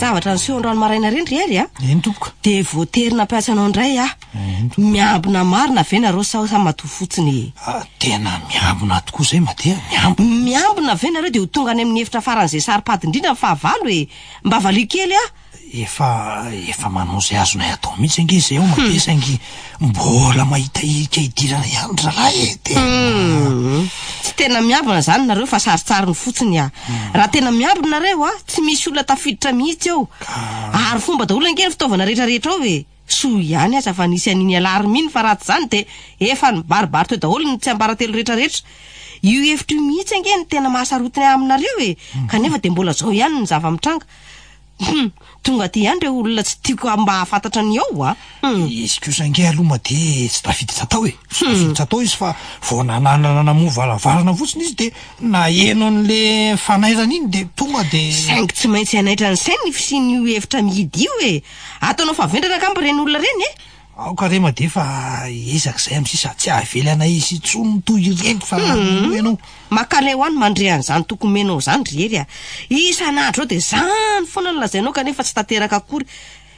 Zavatra ny seho-ndrano maraina reny ry a eny tompoka dia voaterina ampiasanao indray miambina marina ve nareo sa mato fotsiny? Tena miambina tokoa zay Madea, miambina ve nareo dia ho tonga any amin'ny efitra faran'izay sary-pady-indrindra fahavalo mba valia kely efa manao zay azonay atao mihitsy ange zay Madea saingy mbola mahita idirana ihany ralahy tsy tena miambina zany nareo fa saritsariny fotsiny raha tena miambina nareo tsy misy olona tafiditra mihitsy eo ary fomba daholo ange fitaovana rehetrarehetra ao soa ihany aza fa nisy an'iny alarme iny fa ratsy zany dia efa ny baribary teo daholo ny tsy ambaratelo rehetrarehetra io efitra io mihitsy ange ny tena mahasarotiny aminareo kanefa dia mbola zao ihany ny zava-mitranga tonga ty ihany ireo olona tsy tiako mba hafantatra ny ao izy kosa ange aloha Madea tsy tafiditra tao tsy tafiditra tao izy fa vao nanana mo valavalana fotsiny izy dia naheno an'le fanairana iny dia tonga dia saingy tsy maintsy anaitra ny sainy ny fisian'io efitra mihidy io ataonao favendrana kamba reny olona reny aoka re Madea fa ezak'izay amin'sisa tsy avely anay izy tsony toy ireny fa ianao makale ho any mandrehan'izany tokony menao zany rery isan'andro ao dia zany foana no lazainao kanefa tsy tanteraka akory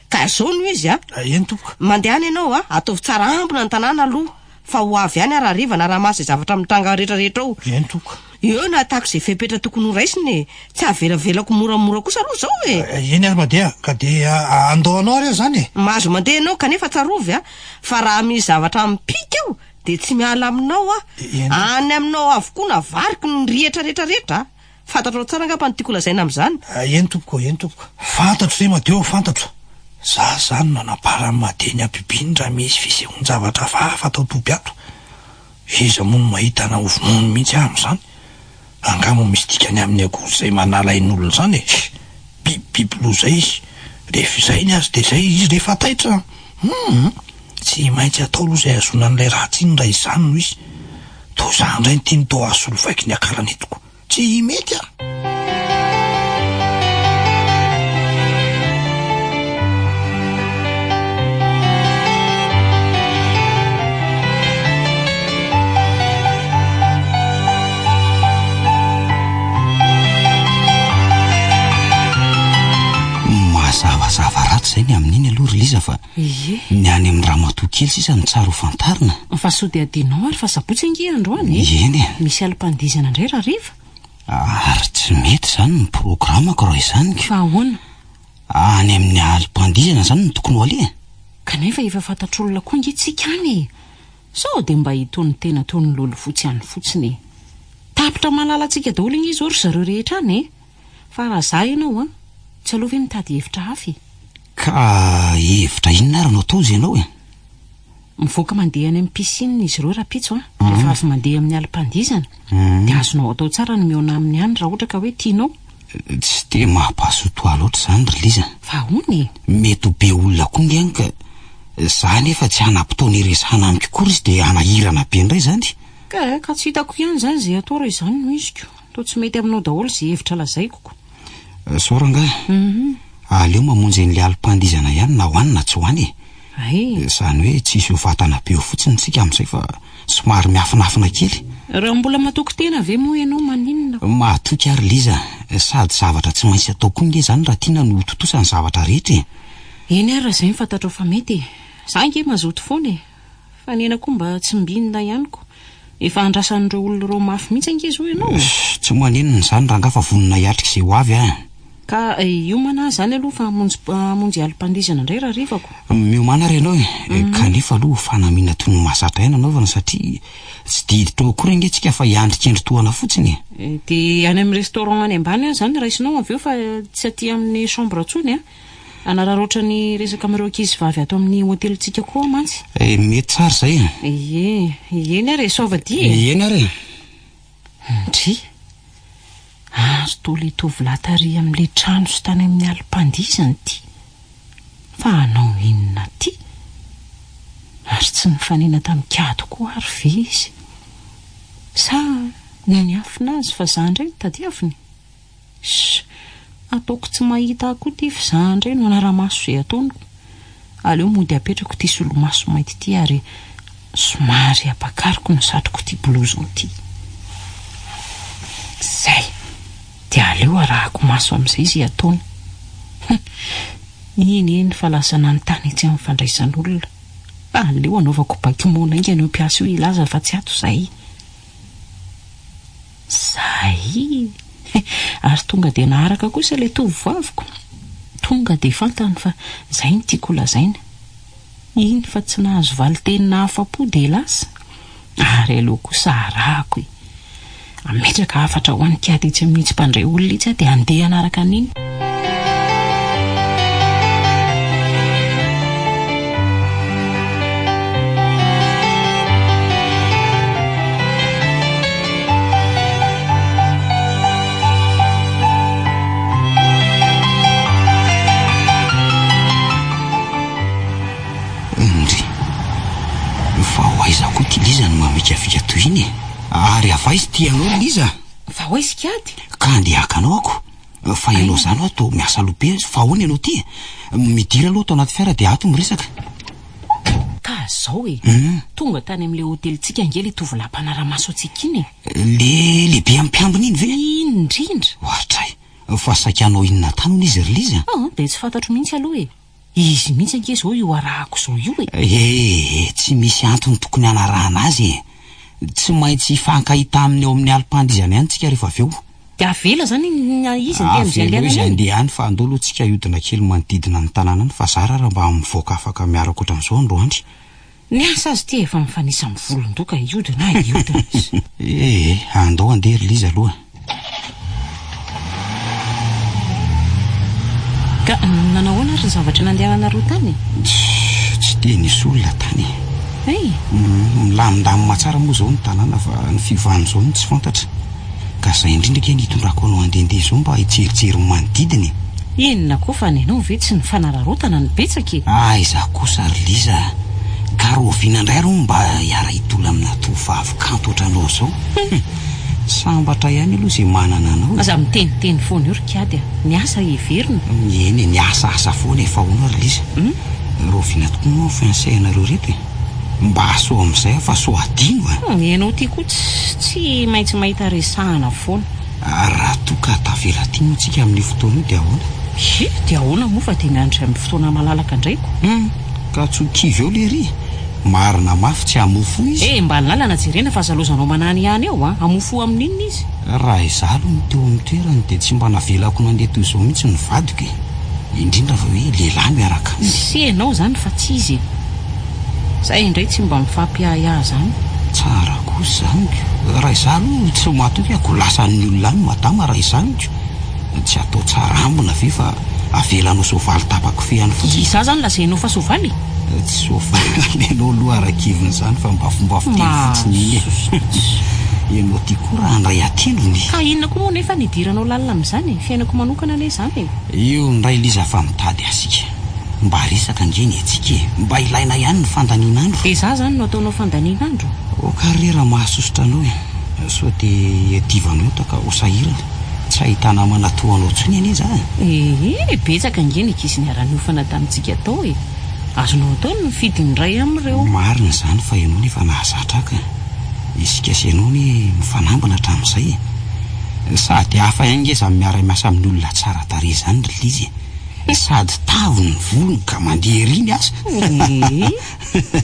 ka zao no izy eny tompoka mandeha any ianao ataovy tsara ambina ny tanàna aloha fa ho avy any raha riva na raha masy zavatra mitranga rehetrarehetra ao eny tompoka eo na tahaka izay fepetra tokony ho raisiny tsy avelavelako moramora kosa aloha zao eny ary Madea ka dia andohanao reo zany mahazo mandeha ianao kanefa tsarovy fa raha misy zavatra mipika eo dia tsy miala aminao any aminao avokoa na variky ny rihitra rehetrarehetra fantatrao tsara angamba ny tiako lazaina amin'izany eny tompoka fantatro re Madea fantatro za zany nanamparany Madea ny ampibiny raha misy fisehon-javatra hafa atao toby ato iza moa no mahita na ovonono mihitsy amin'izany angamo misy dikany amin'ny akory izay manala in'olona zany bibilo zay izy rehefa izay ny azy dia zay izy rehefa taitra tsy maintsy atao aloha izay azona n'ilay ratsy iny raha izany no izy to zany indray ny tiany tao asolovaiko ny akaranetiko tsy mety zavazava ratsy zay ny amin'iny aloha ry Liza fa ny any amin'ny raha matoa kely sisa ny tsara ho fantarina fa sao dia adinao ary fa sabotsy ange androany eny misy alim-pandizana indray raha riva ary tsy mety zany ny programako raha izany fa ahoana any amin'ny alim-pandizana zany no tokony ho aleha kanefa efa fantatr'olona koa nge tsika any sao dia mba hitony tena tony lolo fotsy any fotsiny tapitra malala antsika daholo iny izy ory zareo rehetra any fa raha za ianao tsy aloha ve mitady hevitra hafa ka hevitra inona ary no atao izy ianao mivoaka mandeha any amin'ny piscine izy ireo raha pitso rehefa avy mandeha amin'ny alim-pandizana dia azonao atao tsara ny miona amin'ny any raha ohatra ka hoe tianao tsy dia mampahasotoa loatra zany ry Liza fa hony mety ho be olona koa nge ka za nefa tsy hanam-potoana iresahana amiko kory izy dia hanahirana be indray zany ka tsy hitako ihany zany zay atao raha izany no iziko to tsy mety aminao daholo zay hevitra lazaiko soranga aleo mamonjy n'le alim-pandizana ihany na hoanina tsy hoany zany hoe tsisy ho vatana be ho fotsiny tsika amin'izay fa somary miafinafina kely raha mbola matoky tena ave moa ianao maninona mahatoky ary Liza sady zavatra tsy maintsy atao koa nge zany raha tiana no totosany zavatra rehetra eny ary raha izay mifantatrao fa mety za nge mazoto foana fa nena koa mba tsy mbinina ihanyko efa andrasan'ireo olona reo mafy mihitsy ange zao ianao tsy manenina zany raha nga fa vonona hiatrika izay ho avy Ka iomana zany aloha fa hamonjy alim-pandizana indray raha rivako. Miomana renao kanefa aloha fanamina toy ny mahazatra aina anaovana satria tsy diditra akory antsika fa iandrikendry-toana fotsiny. Dia any amin'ny restaurant any ambany zany raisinao avy eo fa tsy aty amin'ny chambre atsony anararoatra ny resaka amin'ireo ankizy vavy ato amin'ny hôtelintsika koa mantsy. Mety tsara izay. Eny ary saovady. Eny ary. Ndry azo toa tovolahy tary amin'ilay trano sy tany amin'ny alim-pandizany ty. Fa hanao inona ty? Ary tsy nifanena tamin'ny kado koa ary ve izy? Sa ny afina azy fa za indray tadiaviny? Ataoko tsy mahita akoa ty fa za indray no anara-maso izay ataoniko. Aleo mody apetrako ty solomaso mainty ty ary somary apakariko ny satroko ty blouson ty. Zay, dia aleo arahako maso amin'izay izy ataony. Iny fa lasa nanontany etsy amin'ny fandraisan'olona. Aleo anaovako bakimona ingany eo mpiasa io ilaza fa tsy ato zay. Zay. Ary tonga dia naharaka kosa ilay tovovaviko. Tonga dia fantany fa zay ny tiako lazaina. Iny fa tsy nahazo valitenina afa-po dia lasa. Ary aleo kosa arahako. Ametraka afatra ho an'ny kady itsy amin'ny mpandray olona itsy dia andeha anaraka an'iny. Liza no mamikafika toy iny ary ava izy tianao Liza. Fa ho izy kiady ka andehakanao ako fa ianao zany ato miasa lobe fa hoana ianao ty midira aloha tao anaty fiara dia ato miresaka. Ka zao tonga tany amin'ilay hôtelintsika angely tovolahy mpanara-maso antsika iny le lehibe amin'ny mpiambina iny ve? Indrindra ohatray fa sakanao inona tanony izy ry Liza? Dia tsy fantatro mihitsy aloha izy mihitsy anke zao io arahako zao io tsy misy antony tokony anarahana azy tsy maintsy fankahita aminy eo amin'ny alim-pandizany ihany tsika rehefa avy eo. Dia avela zany izy andeha any fa andolo tsika iodina kely manodidina ny tanàna any fa zara raha mba mivoaka afaka miaraka ohatran'izao androandry. Ny asa azy ty efa mifanisa amin'ny volondoka iodina andao andeha ry Liza aloha. Ka nanahoana ary ny zavatra nandehanana roa tany? Tsy dia nisy olona tany. Milamindamina matsara moa zao ny tanàna fa ny fivahany zao ny tsy fantatra. Ka izay indrindra ke nitondrako anao andehandeha zao mba hijerijery ny manodidiny. Inona koa fa nenao ve tsy ny fanararotana ny betsaka? Izaho kosa ry Liza. Ka roviana indray ro mba hiara hitola amina tovovavy kanto ohatranao zao. Sambatra ihany aloha izay manana anao. Aza miteniteny foana io ry kiady ny asa heverina. Eny ny asa foana efa hoana ry Liza. Roviana tokoa moa fiancé anareo reto mba aso amin'izay fa so adino ianao ty koa tsy maintsy mahita resahana foana. Raha toa ka tavela tino tsika amin'ny fotoana io dia ahoana? Dia ahoana moa fa dia miandry amin'ny fotoana malalaka indrayko. Ka tsokivy eo le ry marina mafy tsy hamofo izy. Mba lalana jerena fa azalozanao manany ihany eo hamofo amin'inona izy. Raha izalo ny teo amin'ny toerany dia tsy mba navelako nandeha toy izao mihitsy ny vadiko indrindra fa hoe lehilahy miaraka sy ianao zany fa tsy izy zay indray tsy mba mifampiahiahy zany. Tsara kosa zany raha izalo tsy matoky ako lasan'ny olona any madama raha izany tsy atao tsara ambona ve fa avelanao soavaly tapako feany fotsiny. Za zany lazainao fa soavaly? Tsy soavaly anao aloha arakiviny zany fa mba fomba fiteny fotsiny iny ianao ty koa raha andray atilony. Ka inona koa moa nefa nidiranao lalina amin'izany fiainako manokana ane zany io ndray Liza fa mitady asika mba resaka ngeny atsika mba ilaina ihany ny fandaninandro. Za zany no ataonao fandaninandro karera mahasosotra anao so dia divanao taka ho sahirana tsy ahitana manatoanao tsony anie za. Betsaka ngeny ankizy niara-niofana tamintsika tao azonao atao ny mifidy ny ray amin'ireo. Marina zany fa ianao nefa nahazatra ka isika sy ianao ny mifanambana hatramin'izay sady hafa ihany ngeza miara-miasa amin'ny olona tsara tarehy zany ry Liza sady tavo ny volony ka mandeha eriny asa.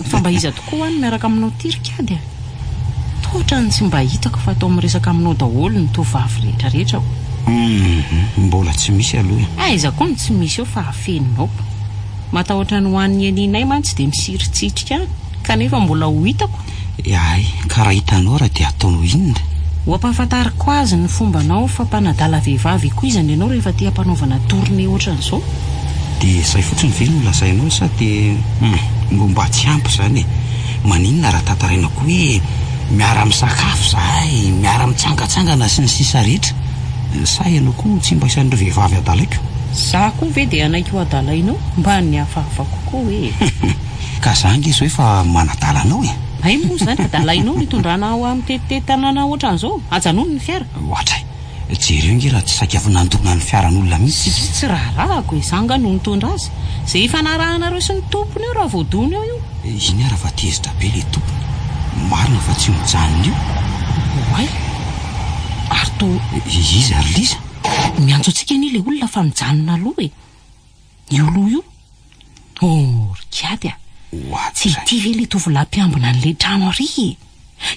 Fa mba iza tokoa any miaraka aminao ty ry kiady tohatra ny tsy mba hitako fa atao miresaka aminao daholo ny tovavy rehetrarehetra Mbola tsy misy aloha. Aiza koa ny tsy misy eo fa hafeninao. Matahotra ny hoan'ny anianay mantsy dia misiritsitrika any kanefa mbola ho hitako. Ay, karaha hitanao raha dia ataonao inona? Ho ampahafantariko azy ny fombanao fampanadala vehivavy koa izany ianao rehefa tia hampanaovana tournée ohatran'izao. Dia izay fotsiny ve no lazainao sa dia mba tsy ampy izany e? Maninona raha tantarainako hoe miara misakafo zahay, miara mitsangatsangana sy ny sisa rehetra? Sa ianao koa tsy mba isan'ireo vehivavy adalaiko? Za koa ve dia anaiko adalainao mba ny hafahafa kokoa hoe. Ka zangy izy hoe fa manadalanao e? Ay moa izany adalainao nitondrana ao amin'ny tetitetanana ohatran'izao ajanony ny fiara. Ohatray, jereo nge raha tsy sakafo nandona ny fiaran'olona mihitsy. Tsy raharahako izanga no nitondra azy. Izay ifanarahanareo sy ny tompony eo raha voadona eo io. Iny raha fa tezitra be le tompony. Marina fa tsy mijanona io. Oay, ary to izy ary Liza. miantso antsika ny le olona fa mijanona aloha e. Io loha io. Rikady a. Tsy ity ve le tovolahy mpiambina an'le trano ary?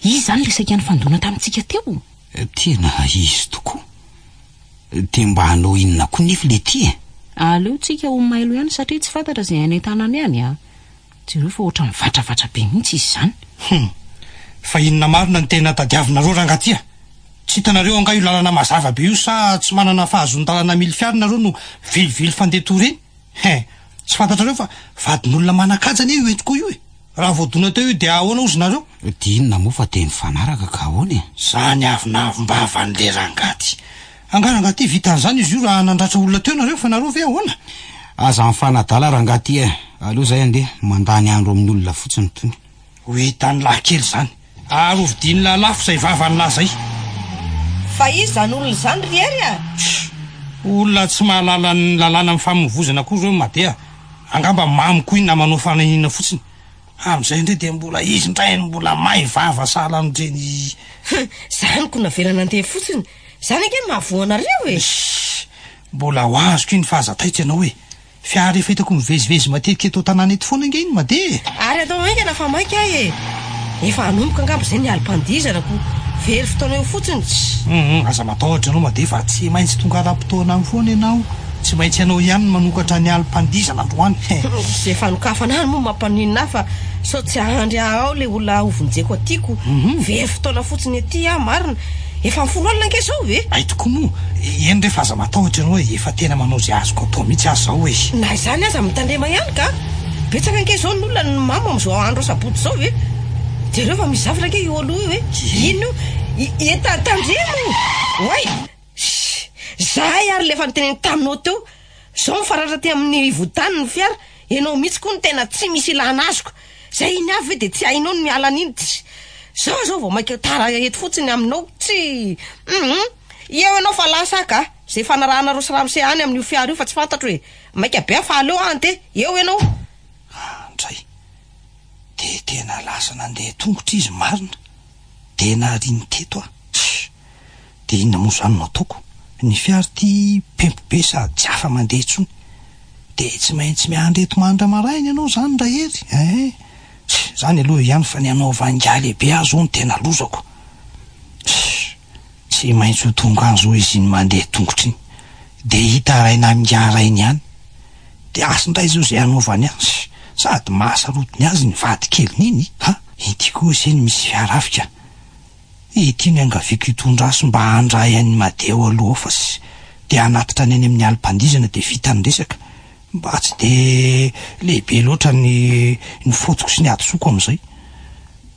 Izy zany le saika ny fandona tamintsika teo. Tena izy tokoa. Dia mba hanao inona koa nefa le ty e? Aleo tsika ho mailo ihany satria tsy fantatra izay any an-tanany ihany a. Jereo fa ohatra mivatravatra be mihitsy izy zany. Fa inona marina ny tena tadiavinareo rangaty a? Tsy hitanareo anga io lalana mazava be io sa tsy manana fahazon-dalana mily fiara nareo no vilivily fandeha tory iny? Tsy fantatrareo fa vadin'olona manan-kajana io entiko io e. Raha voadona teo io dia ahoana ozy nareo? Dia inona moa fa dia mifanaraka ka ahoana e? Zany avinavimbava-n'le rangaty. Angarangaty vitan'izany izy io raha nandratra olona teo nareo fa nareo ve ahoana? Aza mifanadala rangaty e. Aloha zay andeha mandany andro amin'ny olona fotsiny tony. Ho hitan'ny lahy-kely zany. Ary hovidiny lalafo izay vavan'lahy zay. Fa izy zany olona izany riery a? Olona tsy mahalala ny lalàna amin'ny famoivozana koa zao madea. Angamba mamy koa iny namanao fanahiniana fotsiny. Amin'izay indray dia mbola izy indray mbola may vava sahala amin'ireny. Zany ko navelana andeha fotsiny. Zany ake mahavoanareo e. Mbola ho azoko iny fahazataitra ianao hoe fiara efa hitako mivezivezy matetika eto tanàna eto foana inge iny madea. Ary atao ainga na fa mainka ahy e. Efa hanomboka angamba izay ny alim-pandizana ko very fotoana eo fotsiny. Aza matahotra ianao madea fa tsy maintsy tonga ara-potoana amin'ny foana ianao. Tsy maintsy ianao ihany manokatra ny alim-pandizana androany. Izay fanokafana any moa mampaninina fa sao tsy ahandry ao le olona hovonjeko atiako. Very fotoana fotsiny aty marina. Efa mifolo alina anke zao ve? Ay tokoa moa. Eny rehefa aza matahotra ianao hoe efa tena manao izay azoko atao mihitsy azy zao e. Na izany aza mitandrema ihany ka. Betsaka anke zao ny olona ny mama amin'izao andro sabotsy zao ve? Jereo fa misy zavatra anke io aloha io e. Ino tandremo. Oay. Zahay ary lefa niteneny taminao teo. Zao mifaratra ty amin'ny votany ny fiara. Ianao mihitsy koa ny tena tsy misy ilana azoko. Zay iny avy dia tsy hainao ny miala an'iny. Zao vao maika tara eto fotsiny aminao tsy. Eo ianao fa lasa ka. Zay fanarahana rosy ramse any amin'io fiara io fa tsy fantatro hoe maika be fa aleo ante. Eo ianao. Andray. Dia tena lasa nandeha tongotra izy marina. Tena riny teto ah. Dia inona moa zany no ataoko? Ny fiara ty pempobe sady tsy afa mandeha intsony. Dia tsy maintsy miandry eto mandra maraina ianao zany ndra hery. Zany aloha ihany fa ny anao vangaly lehibe azo ny tena lozako. Tsy maintsy ho tonga azo izy ny mandeha tongotra iny. Dia hita raina mingarainy ihany. Dia asindray zao izay anaovany azy. Sady mahasarotiny azy ny vady keliny iny. Ity koa izay misy fiara afika. Ity ny angaviako hitondra azy mba handray any madeo aloha fa sy dia hanatitra ny any amin'ny alim-pandizana dia vita ny resaka. Mba tsy dia lehibe loatra ny fotoko sy ny adosoko amin'izay.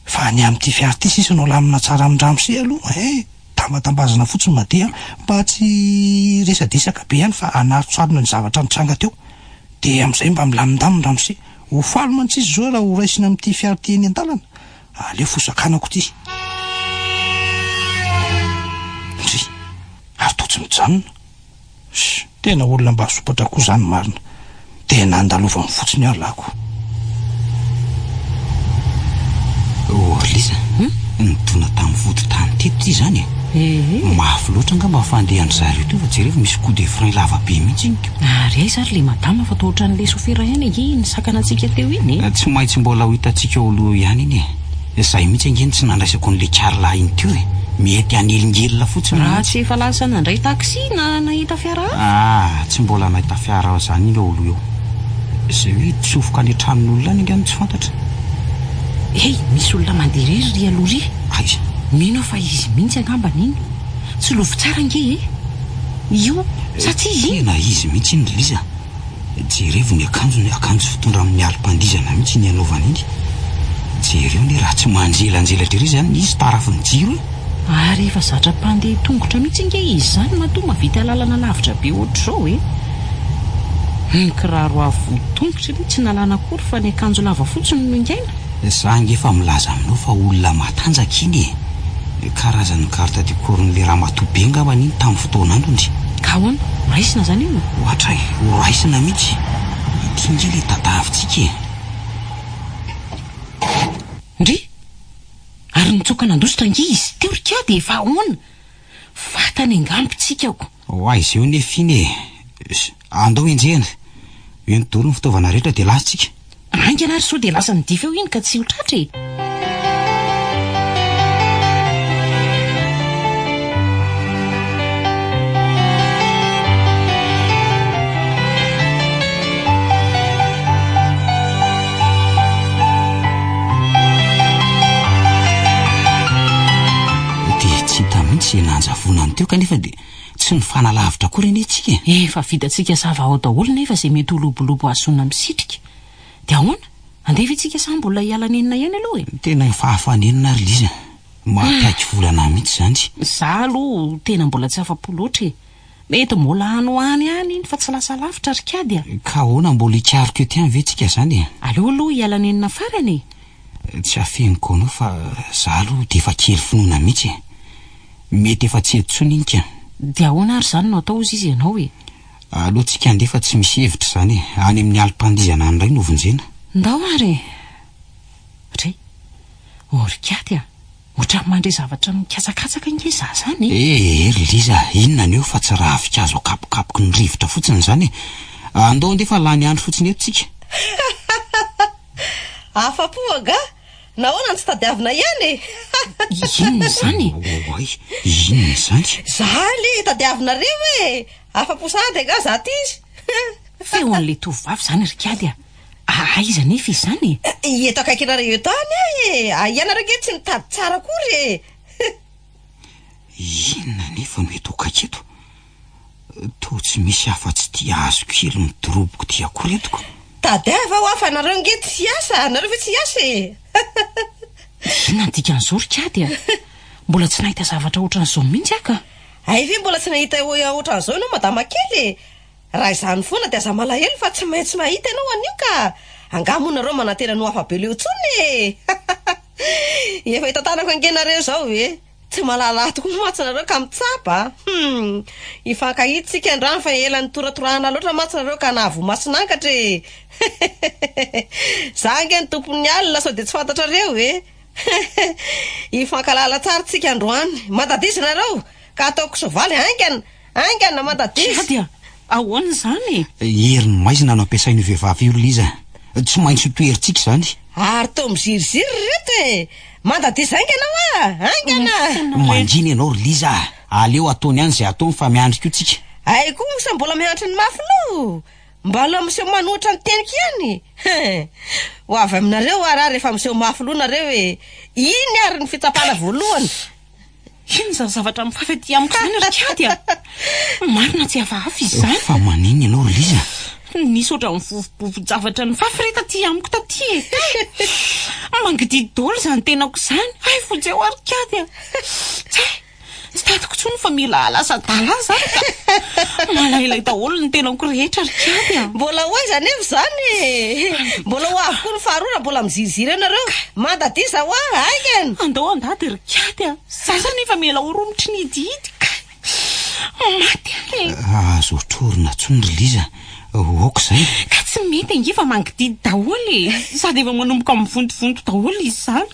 Fa ny amin'ity fiara ity sisa no lamina tsara amin'ny ramose aloha. Tambatambazana fotsiny madea mba tsy resadresaka be ihany fa anarotsarona ny zavatra nitranga teo. Dia amin'izay mba milamindamina ny ramose. Ho faly mantsy izy zao raha ho raisina amin'ity fiara ity eny an-dalana. Aleo fosakanako ity. Ary to tsy mijanona. Tena olona mba sopatra koa zany marina. Tena andalovany fotsiny aho lako. Liza, nitona tamin'ny vodotany teto ty zany e. Mafy loatra nga mba fandehan'ny zareo teo fa jereo misy coup de frein lava be mihitsy iny. Ary ay zary le madama fa tohatra n'le sofera ihany iny sakana antsika teo iny. Tsy maintsy mbola ho hitantsika oloha ihany iny e. Izay mihitsy angeny tsy nandraisako n'le karlahy iny teo e. mety anelingelyla fotsiny raha tsy efa lasa nandray taxi na nahita fiara tsy mbola nahita fiara zany iny olo eo zay hoe tsofoka any tranon'olona any angany tsy fantatra misy olona mandeha ry aloha ry aiza mino fa izy mihitsy angambana iny tsy lovo tsara nge io satria izy tena izy mihitsy iny Liza jereo ny akanjo fitondra amin'ny alim-pandizana mihitsy ny anaovana iny jereo ny raha tsy manjelanjelatra iry zany izy tarafiny jiro ary efa zatra mpandeha tongotra mihitsy nge izy zany matoa mavita lalana lavitra be ohatr'izao ny kiraro avo tongotra iny tsy nalana akory fa ny akanjo lava fotsiny no ingaina zangy efa milaza aminao fa olona matanjaka iny karazany karta dikorin'le raha matobe angambany iny tamin'ny fotoan'androny ka hoana raisina zany io ohatra raisina mihitsy itingy le tadavintsika ndry ary nitsoka nandositra nge izy teo rika dia efa ahoana fatany angambontsika ako aiza eo nefiny andao enjehana eo nidoro ny fitaovana rehetra dia lasantsika aingana ary sao dia lasa nidifa eo iny ka tsy hotratra tsy nanjavonany teo kanefa dia tsy nifanalavitra koa reny etsika efa vitantsika sava ao daholo nefa zay mety holobolobo asona misitrika dia ahoana andefa itsika sa mbola hialanenina ihany aloha tena fahafanenina ary Liza mampaiky volana mihitsy zany za aloha tena mbola tsy afa-po loatra mety mbola anoany any iny fa tsy lasa lavitra rikady ka ahoana mbola hikariko eo tiany ve tsika zany aleo aloha hialanenina farany tsy afeniko anao fa za aloha dia efa kely finoana mihitsy mety efa tsy editsony inika dia ahoana ary zany no atao izy ianao alohantsika andefa tsy misy hevitra zany any amin'ny alim-pandizana andray novonjena ndao ary ray orikady ohatra mandray zavatra mikasakatsaka nge za zany ery Liza inona ny eo fa tsy raha fikazo akapokapoky ny rivotra fotsiny zany andao andefa lany andro fotsiny eto tsika afa-po aga nahoana ny tsy tadiavina ihany inona zany inona zany za le tadiavinareo afa-po sady aga za ty izy feo an'le tovavy zany rikady aiza nefa izy zany eto akaikinareo eto any ianareo nge tsy mitady tsara akory inona nefa no eto akaketo to tsy misy afa-tsy tia azo kely midoroboko ty akory etoko tadiava ho afa nareo nge tsy hiasa nareo ve tsy hiasa inona dikan'izao rikady mbola tsy nahita zavatra ohatran'izao mihitsy aka ay ve mbola tsy nahita ohatran'izao ianao madama kely raha izany foana dia aza malahelo fa tsy maintsy mahita ianao anio ka angamonareo manantena no afa-be leo tsony efa hitantanako angenareo zao tsy malala tokoa matsinareo ka mitsapa ifankahitsika andrano fa elan'ny toratorahana loatra matsinareo ka nahavo masinankatra za nge ny tompony alina sao dia tsy fantatrareo ifankalala tsara tsika androany madadizynareo ka ataoko sovaly aingana madadizy ahoana zany heriny maizina no ampiasain'ny vehivavy io Liza tsy maintsy toeritsika zany ary to miziriziry reto madadizy aingana manginy ianao Liza aleo ataony any zay ataony fa miandrika io tsika ay koa mosa mbola miantry ny mafilo mbalo miseho manohitra ny teniko ihany ho avy aminareo ary efa miseho mafilo nareo iny ary ny fitsapana voalohany iny zany zavatra mifafy amiko zany rikady marina tsy hafahafa izy zany fa maniny ianao Liza nisy oatra zavatra ny fafireta ty amiko taty mangididy daholo zany tenako zany ay fotsy ao arikady tsy tatiko tsony fa mila alasa-dala zany ka malailay daholo ny tenako rehetra rikady mbola hoaiza nefa zany mbola ho avy koa ny faharoana mbola miziriziry anareo madadiza ho aingana andao andady rikady sasany efa mila horomitry ny ididy maty azo otrorina tsony ry Liza oko zay ka tsy mety ange fa mangididy daholo sady efa manomboka mivontovonto daholo izy zany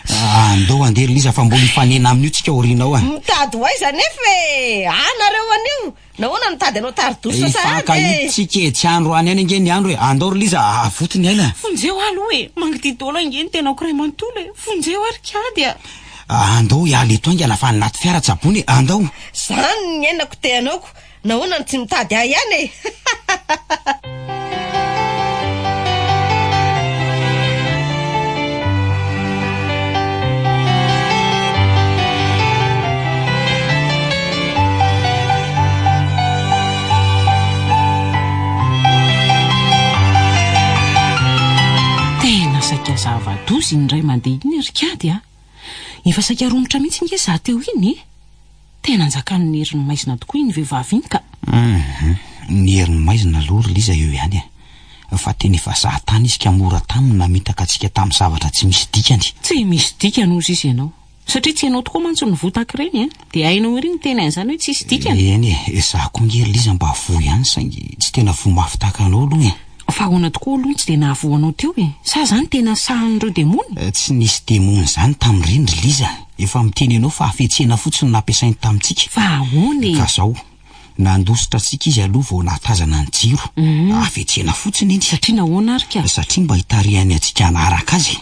andao andeha Liza fa mbola hifanena amin'io tsika orinao mitady hoaiza nefa anareo anio nahoana nitady anao taridoso fakahitsika tsy andro any any ange ny andro andao ry Liza avotiny aina fonjeo aloha mangididy daholo ange ny tenako ray manontolo fonjeo arikady andao iala eto aingana fa anaty fiara-tsabony andao. Zany ny ainako teanaoko nahoana ny tsy mitady ahy ihany e. Saika zava-dozy ny ray mandeha iny rikady efa saika romotra mihitsy nge za teo iny tena njakan'ny herin'ny maizina tokoa iny vehivavy iny ka. Ny herin'ny maizina aloha Liza eo ihany fa tena efa zahatany izy ka mora taminy namitaka antsika tamin'ny zavatra tsy misy dikany. Tsy misy dikany ozy izy ianao satria tsy ianao tokoa mantsy nivotaka ireny dia hainao ireny tena an'izany hoe tsisy dikany. Eny za koa nge Liza mba vo ihany saingy tsy tena vo mafy tahaka anao aloha fa ahoana tokoa aloha tsy dia nahavoanao teo sa zany tena sahan'ireo demony? Tsy nisy demony zany tamin'ireny ry Liza, efa miteny anao fa hafetsena fotsiny nampiasainy tamintsika. Fa ahoana ka zao nandositra tsika izy aloha vao nahatazana ny jiro. Hafetsena fotsiny iny. Satria nahoana ary ka? Satria mba hitarihany antsika hanaraka azy.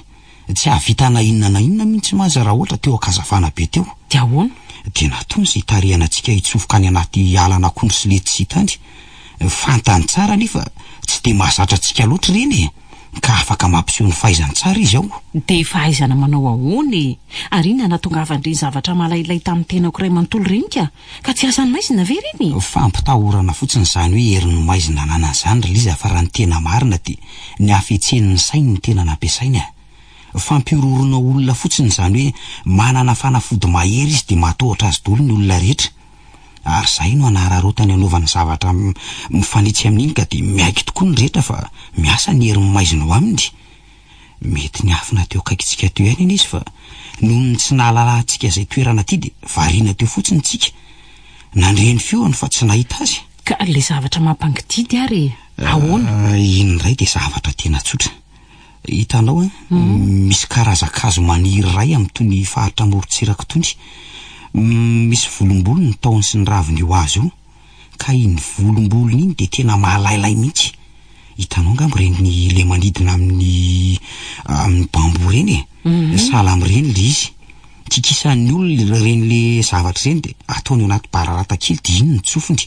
Tsy havita na inona na inona mihitsy mantsy raha ohatra teo akazavana be teo. Dia ahoana? Dia nataony izay hitarihana antsika hitsofoka any anaty alana akondro sy lety sy tany. Fantany tsara nefa tsy dia mahazatra antsika loatra ireny ka afaka mampiseho ny fahaizany tsara izy ao. Dia fahaizana manao ahoana ary ina nahatongavan'ireny zavatra malailay tamin'ny tenako iray manontolo ireny ka tsy asany maizina ve ireny? Fampitahorana fotsiny zany hoe herin'ny maizina nanan'izany ry Liza fa raha ny tena marina dia ny hafetsen'ny sainy ny tena nampiasainy. Fampirorona olona fotsiny zany hoe manana fanafody mahery izy dia matohatra azy daholo ny olona rehetra. Ary zay no anararotany anaovany zavatra mifanitsy amin'iny ka dia miaiky tokoa ny rehetra fa miasa ny herin'ny maizina ao aminy. Mety ny afina teo akaikitsika teo ihany izy fa noho ny tsy nahalalantsika izay toerana ty dia variana teo fotsiny tsika. Nandreny feony fa tsy nahita azy. Ka le zavatra mampangididy ary ahoana? Iny indray dia zavatra tena tsotra. Hitanao misy karazan-kazo maniry iray amin'ny tony faritra amorontsiraka tony. Misy volombolony ny tahony sy ny raviny io azy io ka iny volombolony iny dia tena mahalailay mihitsy. Hitanao angamba ireny le manidina amin'ny bambo ireny sahala amin'ireny le izy. Kikisan'ny olona ireny le zavatra ireny dia ataony anaty bararata kely dia iny ny tsofony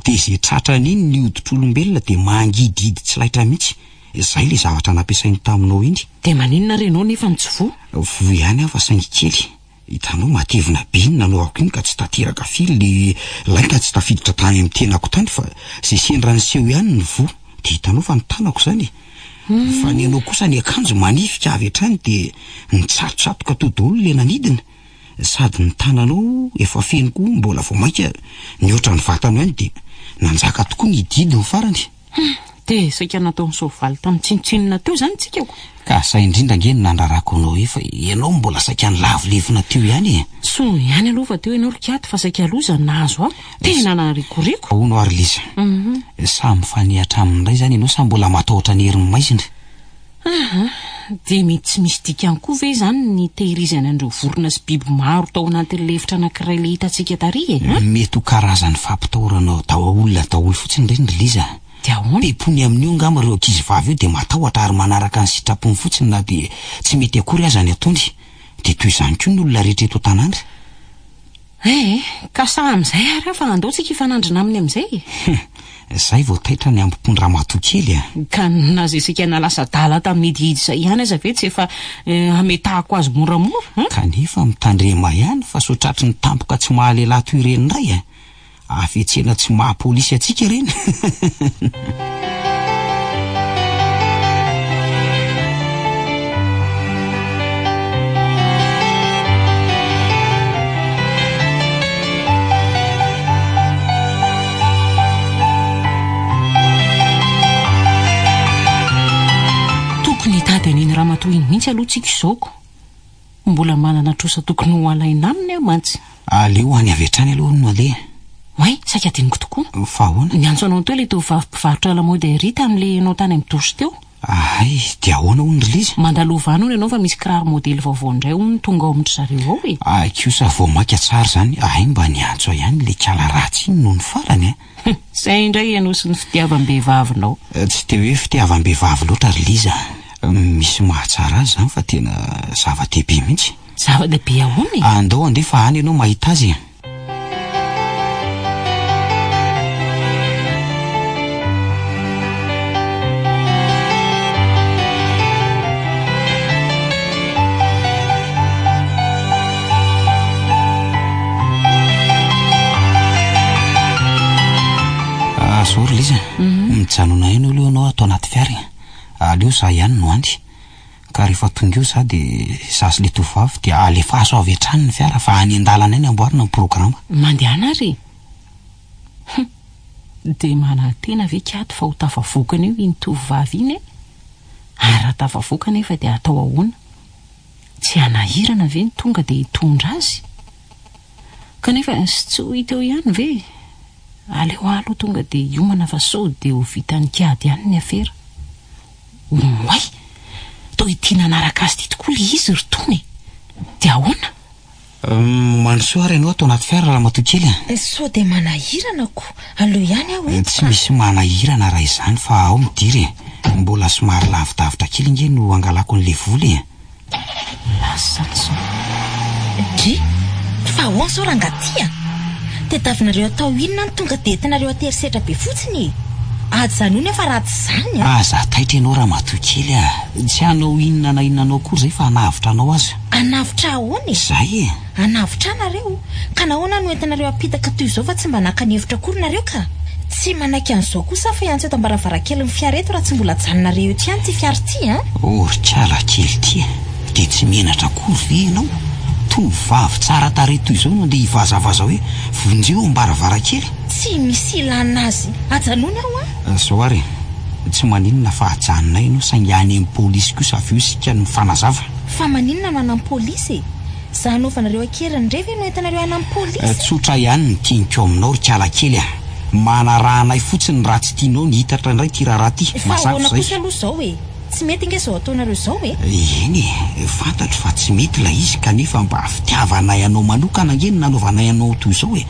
dia izay tratrany iny ny hoditr'olombelona dia mangididy tsy laitra mihitsy. Izay le zavatra nampiasainy taminao iny. Dia maninona renao nefa ny tsy vo? Vo ihany aho fa saingy kely. Hitanao matevina be iny nanao ako iny ka tsy tateraka fily le laika tsy tafiditra tany amin'ny tenako tany fa izay sendra ny seho ihany ny vo dia hitanao fa ny tanako zany. Fa ny anao kosa ny akanjo manifika avy hatrany dia nitsatotsatoka to daholo le nanidina sady ny tananao efa feno koa mbola vao maika ny oatra ny vatana ihany dia nanjaka tokoa ny didy ny farany. Dia saika nataony soavaly tamin'ny tsinotsinona teo zany tsika ko. Ka sa indrindra nge ny nandrarako anao efa ianao mbola saika ny lavolevina teo ihany. So ihany aloha fa teo ianao rikady fa saika loza nahazo aho tena narikoriko. Ahoana ary Liza? Samy fanihatra amin'indray zany ianao sa mbola matahotra ny herin'ny maizina? Dia mety tsy misy dikany koa ve zany ny tehirizany andreo vorona sy biby maro tao anatin'ilay efitra anankiray le hitantsika tary Mety ho karazany fampitahorana olona daholo fotsiny ireny ry Liza. Dia ahoana? Pepony amin'io angamba ireo ankizy vavy io dia matahotra ary manaraka ny sitrapony fotsiny na dia tsy mety akory aza ny ataony. Dia toy izany koa ny olona rehetra eto an-tanàna. Ka sa amin'izay ary fa andaotsika hifanandrina aminy amin'izay. Zay vao taitra ny ambompondra matokely ka na zay sika nalasa dala tamin'ny idihidy izay ihany aza ve tsy efa ametahako azy moramora. Kanefa mitandrema ihany fa sotratry ny tampoka tsy mahalehilahy toy ireny indray afetsena tsy mahapolisy atsika ireny. Tokony tady aniny ramatoa iny mihitsy aloha tsika izaoko. Mbola manana trosa tokony ho alaina aminy aho mantsy. Aleo any avy hatrany aloha no aleha. Way, saika diniko tokoa. Fa ahoana? Ny antso anao teo ilay tovavy mpivarotra lamaody Rita amin'ilay anao tany amin'ny dosy teo. Ay, dia ahoana hono ry Liza? Mandalova any hono ianao fa misy kiraro modely vaovao indray hono tonga ao amin'ny zareo ao kosa vao maika tsara zany. Ay, mba ny antso ihany le kala ratsy iny noho ny farany Zay indray ianao sy ny fitiavam-behivavinao. Tsy te hoe fitiavam-behivavy loatra ry Liza. Misy mahatsara azy zany fa tena zava-dehibe mihitsy. Zava-dehibe ahoana e? Andao andefa any ianao mahita azy. Azory liza, mijanona eny aloha ianao atao anaty fiara. Aleo za ihany no andy. Ka rehefa tonga eo za dia zasy le tovavy dia alefaso avy hatrany ny fiara fa any an-dalana eny amboarina ny programa. Mandeha ary dia manantena ve kato fa ho tafavokana eo iny tovavy iny e? Ary raha tafavoaka nefa dia atao ahoana? Tsy hanahirana ve ny tonga dia hitondra azy? Kanefa sy tsy ho hita eo ihany ve? Aleo aloha tonga dia hiomana fa sao dia ho vitany kiady ihany ny afera. Oay, toa itiana anaraka azy ty tokoa le izy rytony. Dia ahoana? Manosoa ary ianao atao anaty fiara raha matokely a? Sao dia manahirana ko. Aleo ihany aho e. Tsy misy manahirana raha izany fa ao midiry. Mbola somary lavidavitra kely nge no angalako n'le voly. Lasatso. Dry, fa ahoana sao rangaty a? Tetavinareo atao inona ny tonga dia entinareo aterisetra be fotsiny? Ady zany ony efa ratsy zany a. Aza taitra ianao raha matokely a. Tsy hanao inona na inona anao kory zay fa hanavitra anao azy. Hanavitra ahoana? Zay e. Hanavitra anareo? Ka nahoana no entinareo apitaka toy izao fa tsy mba naka-nevitra kory nareo ka? Tsy manaiky an'izao kosa fa iantso eto am-baravarakely ny fiara eto raha tsy mbola janonareo ety ihany ty fiara ty a? Oritrala kely ty dia tsy menatra kory ve ianao? Tovavy tsara tarehy toy izao no andeha hivazavaza hoe vonjeo am-baravarakely. Tsy misy ilana azy. Ajanony aho a? Zao ary, tsy maninona fa ajanonay no saingy any amin'ny polisy kosa avy eo sika ny fanazava. Fa maninona no any amin'ny polisy? Za anaovanareo akeriny ndrevy no entinareo any amin'ny polisy? Tsotra ihany ny tianko aminao rikala kely a. Manarahanay fotsiny raha tsy tianao ny hitatra indray ty raharaha ty. Fa ahoana kosa aloha zao e? Tsy mety nge zao ataonareo zao e? Eny e, fantatro fa tsy mety la izy kanefa mba fitiavanay anao manokana nge ny nanaovanay anao toy izao e.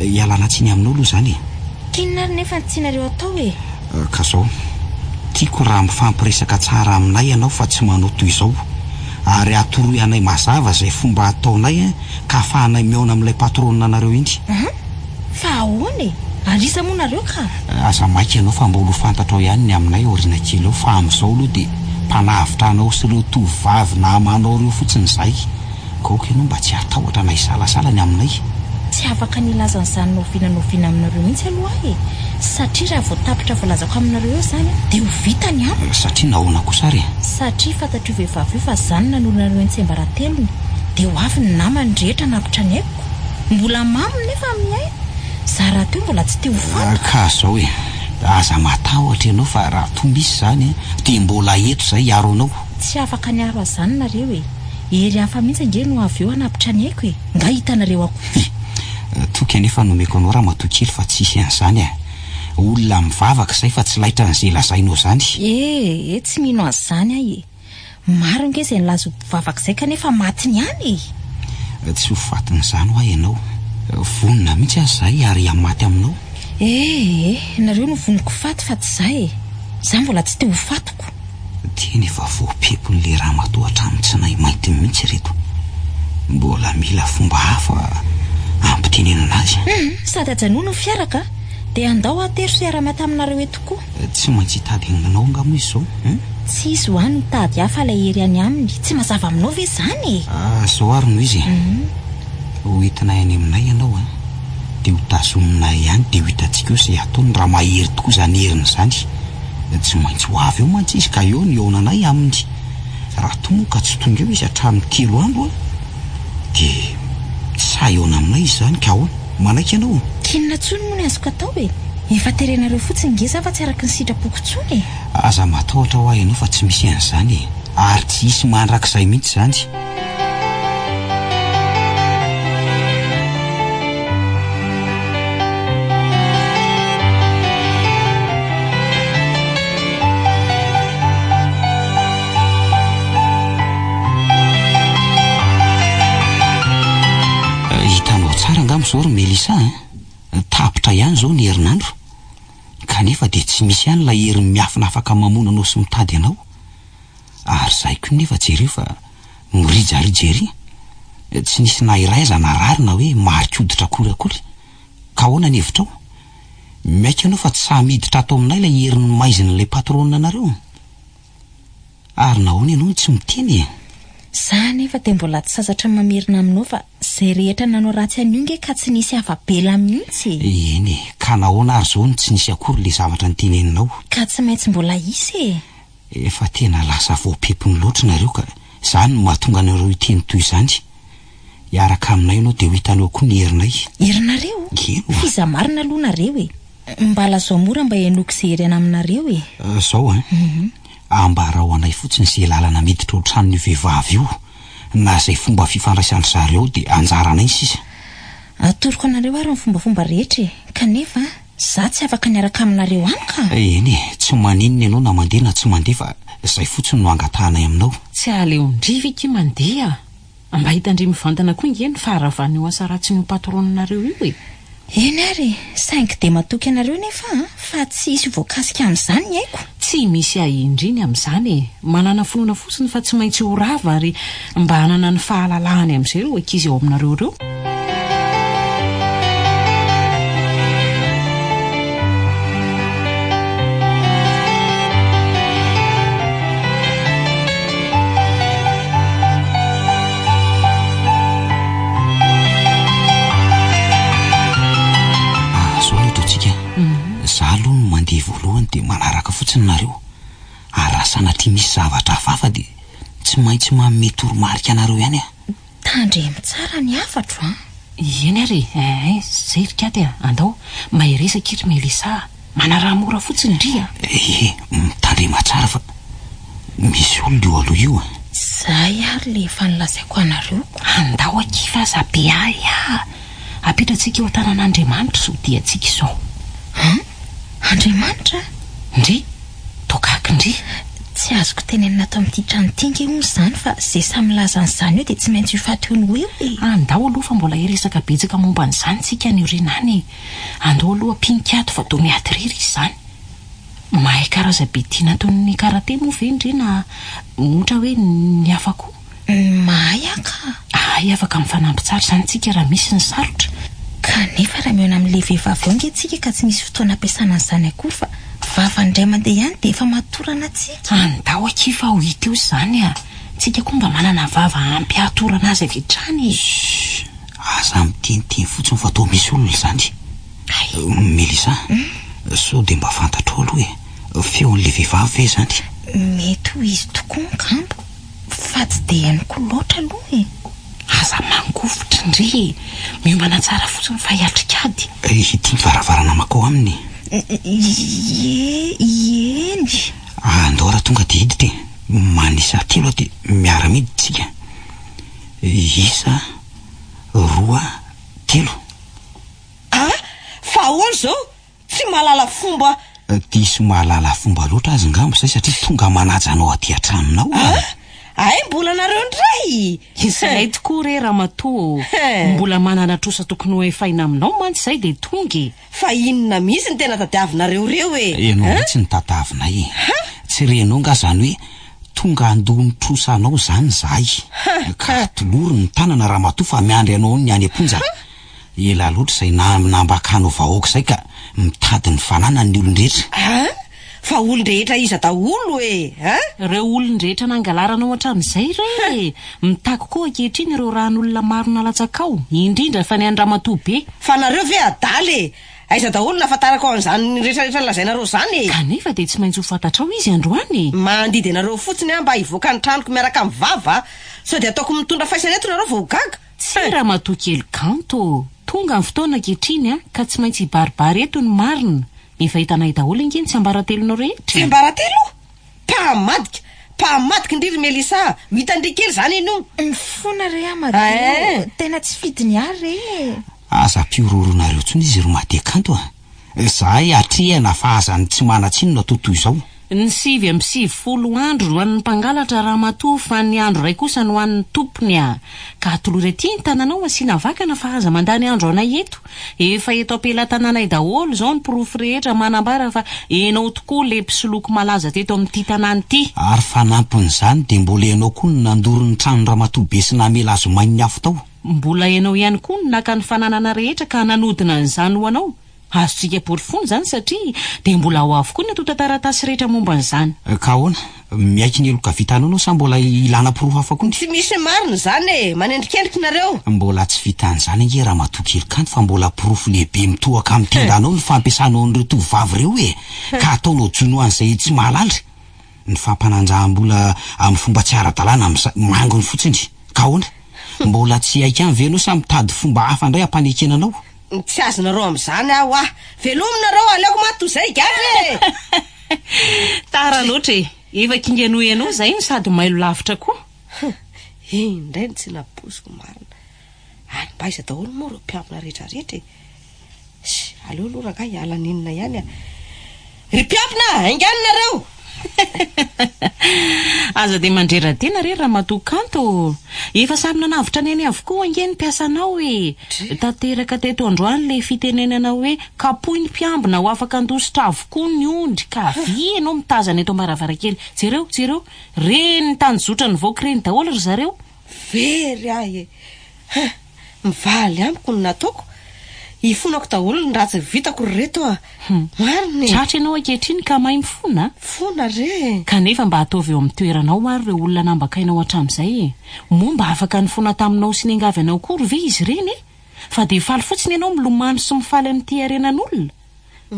Ialana tsiny aminao aloha zany e. Kinona ary nefa ny tianareo atao e? Ka zao, tiako raha mifampiresaka tsara aminay ianao fa tsy manao toy izao. Ary atoroy anay mazava zay fomba ataonay ka afahanay miaona amin'ilay patronina anareo iny. Fa ahoana e? Arisa moa nareo ka? Aza maika ianao fa mbola fantatrao ihany ny aminay orina kely eo fa amin'izao aloha dia mpanavitra anao sy ireo tovavy namanao ireo fotsiny izay. Kaoka ianao mba tsy hatahotra na hisalasala ny aminay. Tsy afaka nilazan'izany noviana aminareo mihitsy aloha e. Satria raha voatapitra voalazako aminareo eo zany dia ho vitany any. Satria nahoana kosa ary? Satria fantatro vehivavy io fa zany nanonareo ny tsembaratelony dia ho avy ny namany rehetra napitra ny haiko. Mbola mamy nefa amin'ny aina. Za raha teo mbola tsy teo fanta. Ka zao e, aza matahotra ianao fa raha toa misy zany dia mbola eto zay hiaro anao. Tsy afaka niaro azany nareo e. Ery hafa mihitsy nge no avy eo hanapitra ny haiko e. Nga hitanareo ako. Toky anefa nomeko anao raha matokely fa tsisy an'izany e. Olona mivavaka zay fa tsy laitra n'izay lazainao zany. Tsy mino an'izany ahy e. Maro nge izay nilaza mivavaka izay kanefa maty ny any e. Tsy ho fatin'izany ho ahy ianao. Vonina mihitsy azy zay ary amaty aminao. Nareo no voniko faty fa tsy zay e. Za mbola tsy teo ho fatiko. Teny efa voapepony le raha matoa hatramin'ny tsy nahy mainty mihitsy reto. Mbola mila fomba hafa ampitenenana azy. Sady ajanono ny fiaraka dia andao atero sy ara-miata aminareo eto koa. Tsy maintsy hitady aminao angamo izy zao. Tsy izy ho any mitady hafa ilay ery any aminy. Tsy mazava aminao ve zany e? Zao ary noho izy. Ho entinay any aminay ianao dia ho tazominay ihany dia ho hitantsika eo izay ataony raha mahery tokoa izany heriny izany. Tsy maintsy ho avy eo mantsy izy ka eo ny aonanay aminy. Raha toa moa ka tsy tonga eo izy hatramin'ny 3 andro dia sa eona aminay izy zany ka ahoana? Manaiky ianao? Kinona tsony moa ny azoko atao e? Efa terenareo fotsiny ngeza fa tsy araka ny sitrapoko tsony e. Aza matahotra ho ahy ianao fa tsy misy an'izany e. Ary tsy hisy mandrakizay mihitsy zany. Zao ry Melisa tapitra ihany zao ny herinandro kanefa dia tsy misy ihany la heriny miafina afaka mamona anao sy mitady anao. Ary zay koa nefa jereo fa morijarija ery tsy nisy na iraiza na rarina hoe marikoditra korakory ka hoana ny hevitrao miaika ianao fa tsy samiditra ato aminay ilay herin'ny maizina patronina anareo ary nahoana ianao tsy miteny za nefa dia mbola tsy sasatra mamerina aminao fa zay rehetra nanao ratsy an'ionge ka tsy nisy avabela mihitsy eny ka nahoana ary zao ny tsy nisy akory le zavatra ny teneninao ka tsy maintsy mbola isy efa tena lasa voapepony loatra nareo ka zany no mahatonga anareo iteny toy izany hiaraka aminay ianao dia ho hitanao koa ny herinay herinareo fiza marina aloha nareo mbala zao mora mba henoko izay herena aminareo zao ambara ho anay fotsiny izay lalana miditra ho tranony vehivavy io na izay fomba fifandraisany zareo dia anjaranay sisa atoroko anareo ary ny fombafomba rehetra kanefa za tsy afaka niaraka aminareo any ka eny tsy maninona ianao na mandeha na tsy mandeha fa izay fotsiny no angatahanay aminao tsy aleondriva iky mandeha mba hitandry mivantana koa ingeny fa haravany ho asa ratsy ny patroninareo io eny ary saingy dia matoky anareo nefa fa tsy isy voakasika amin'izany ny haiko tsy misy ahindriny amin'izany manana fonoana fotsiny fa tsy maintsy ho rava ary mba hanana ny fahalalahany amin'izay ireo ankizy ao aminareo ireo za aloha no mandeha voalohany dia manaraka fotsiny nareo ary raha sanatria misy zavatra hafahafa dia tsy maintsy manome toromarika anareo ihany tandremo tsara ny afatro eny ary zay rikady andao mahiresaka iry Melisa manaraha mora fotsiny ndria mitandrema tsara fa misy olona io aloha io zay ary le efa nilazaiko anareo andao akifa aza be ay apetratsika eo an-tanan'Andriamanitra so dia atsika izao Andriamanitra ndry tokaka ndry tsy azoko tenenina ato amin'ity tranotinga io izany fa zay samy lazan'izany eo dia tsy maintsy ho fatony hoe andao aloha fa mbola hiresaka betsaka momba n'izany tsika ny orinany andao aloha pinikyato fa do miady riry izany mahay karaza be tiana ataon'ny karate moa ve ndry na ohatra hoe ny afako mahay aka ay afaka mifanampy tsara izany tsika raha misy ny sarotra kanefa raha miona amin'ilay vehivavy ao ngentsika ka tsy misy fotoana ampiasana an'izany akory fa vavandray mandeha ihany dia efa matorana tsika andao akifa ho hita eo izany tsika koa mba manana vava ampy atorana azy avy hatrany aza miteniteny fotsiny fa atao misy olona izany Melisa so dia mba fantatro aloha feon'ilay vehivavy ve izany mety ho izy tokoa ngambo fa tsy dia henoko loatra aloha aza mangofotra ndry miomana tsara fotsiny fa hiatrikady ity varavarana makao aminy eny andao raha tonga dia hiditra manisa telo dia miara-miditsika 1 2 3 fa ahoana zao tsy mahalala fomba diso mahalala fomba loatra azy ngambo zay satria tonga manaja anao aty an-tranonao ay mbola nareo ndray izay tokoa re ramatoa mbola manana trosa tokony ho efaina aminao mantsy zay dia tonga fa inona mihitsy ny tena tadiavinareo reo ianao mihitsy ny tadiavinay tsy renao nga zany hoe tonga andony trosa anao zany zahay ka toloro ny tanana ramatoa fa miandry anao ny any am-ponja ela loatra izay nambakano vahoaka izay ka mitady ny fanana ny olon-drehetra fa olon-drehetra iza daholo reo olon-drehetra nangalaranao hatramin'izay re mitako koa ankehitriny ireo rahan'olona maro nalatsakao indrindra fa ny andramatoa be fa nareo ve adaly aiza daholo nafantarako an'izany rehetrarehetra nolazainareo zany kanefa dia tsy maintsy ho fantatrao izy androany mandidy anareo fotsiny mba hivoaka ny tranoko miaraka amin'ny vava sao dia ataoko mitondra faisaneto nareo vao gaga tsy ramatoa kely kanto tonga ny fotoana ankehitriny ka tsy maintsy hibaribary eto ny marina efa hitanay daholo ingeny tsy ambaratelonao rehetra tsy ambaratelo pahamadika indriry Melisa hitandry kely zany ino mifona re amady tena tsy fidiny ary re aza piororonareo tsony izy ro mahate kanto zahay atrehana fa azany tsy manatsinona totoy izao ny 7 andro no an'ny mpangalatra ramatoa fa ny andro ray kosa no an'ny tompony ka tolory ty ny tananao asiana vakana fa aza mandany andro anay eto efa eto apela-tananay daholo zao ny pirofo rehetra manambara fa enao tokoa le mpisoloko malaza teto amin'ity tanàny ity ary fanampin'izany dia mbola ianao koa ny nandoro ny tranony ramatoa be sy namela azo mainy afo tao mbola ianao ihany koa ny naka ny fananana rehetra ka nanodina n'izany ho anao azontsika porifony zany satria dia mbola ao avokoa ny atotataratasy rehetra momba n'izany ka ahoana miaiky ny eloka vitanao anao sa mbola ilana pirofo hafa koa tsy misy marina zany manendrikendriky nareo mbola tsy vitan'izany ange raha matoa kely kanto fa mbola pirofo lehibe mitohaka amin'ny tendanao ny fampiasanao an'ireo tovavy ireo ka ataonao jono an'izay tsy mahalalitra ny fampananjahambola amin'ny fomba tsy ara-dalàna mangony fotsiny ka ahoana mbola tsy aika any venao sa mitady fomba hafa indray ampanenkenanao tsy azonareo amin'izany aho velominareo aleoko mato zay gary tara loatra efa kingano ianao zay ny sady mailo lavitra koa indray ny tsy naposiko marina any mba iza daholo moa reo mpiambina rehetrarehetra aleo aloha raha hiala ninona ihany ry mpiambina ainganinareo aza dia mandrera-tena re raha matokanto efa samy nanavitra neny avokoa ange ny mpiasanao tanteraka teto androany le fitenenana hoe kapohy ny mpiambina ho afaka andositra avokoa ny ondry ka vi ianao mitazana eto ambaravarakely jereo reny ny tanjotra ny voaka reny daholo ry zareo very ahy mivaly amiko ny nataoko ifonako daholo ny ratsy vitako reto mariny tratra ianao ankehitriny ka mahay mifona fona re kanefa mba ataovy eo amin'ny toeranao ary ireo olona nambakainao hatramin'izay momba afaka ny fona taminao sy ny angavy anao kory ve izy reny fa dia faly fotsiny ianao milomano sy mifaly amin'ity arenan'olona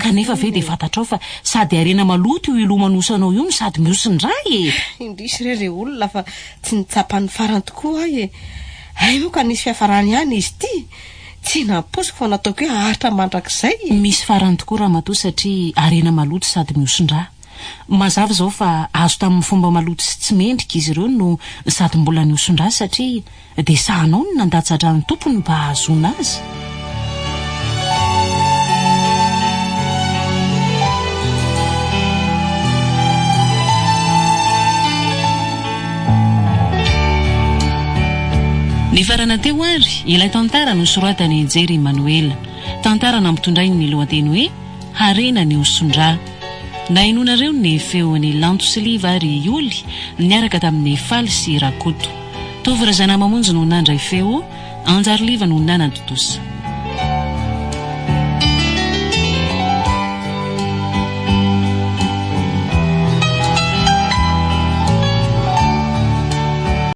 kanefa ve dia fantatrao fa sady arena maloto io ilomanosanao io no sady miosindray indrisy re olona fa tsy nitsapany farany tokoa ay moa ka nisy fiafarany ihany izy ity tsy naposiko fa nataoko hoe aritra mandrakizay misy farany tokoa raha matoa satria arena maloto sady miosindra mazava zao fa azo tamin'ny fomba maloto sy tsy mendrika izy ireo no sady mbola niosindra satria dia sahanao no nandatsatra ny tompony mba ahazona azy ny farana teo ary ilay tantara no soratany Jery Emmanuel tantara nampitondray ny lohateny hoe harena ny osondra nainonareo ny feon'ny lanto sy liva ary ioly niaraka tamin'ny faly sy rakoto tovy razana mamonjy no nandray feo anjary liva no nanantotosa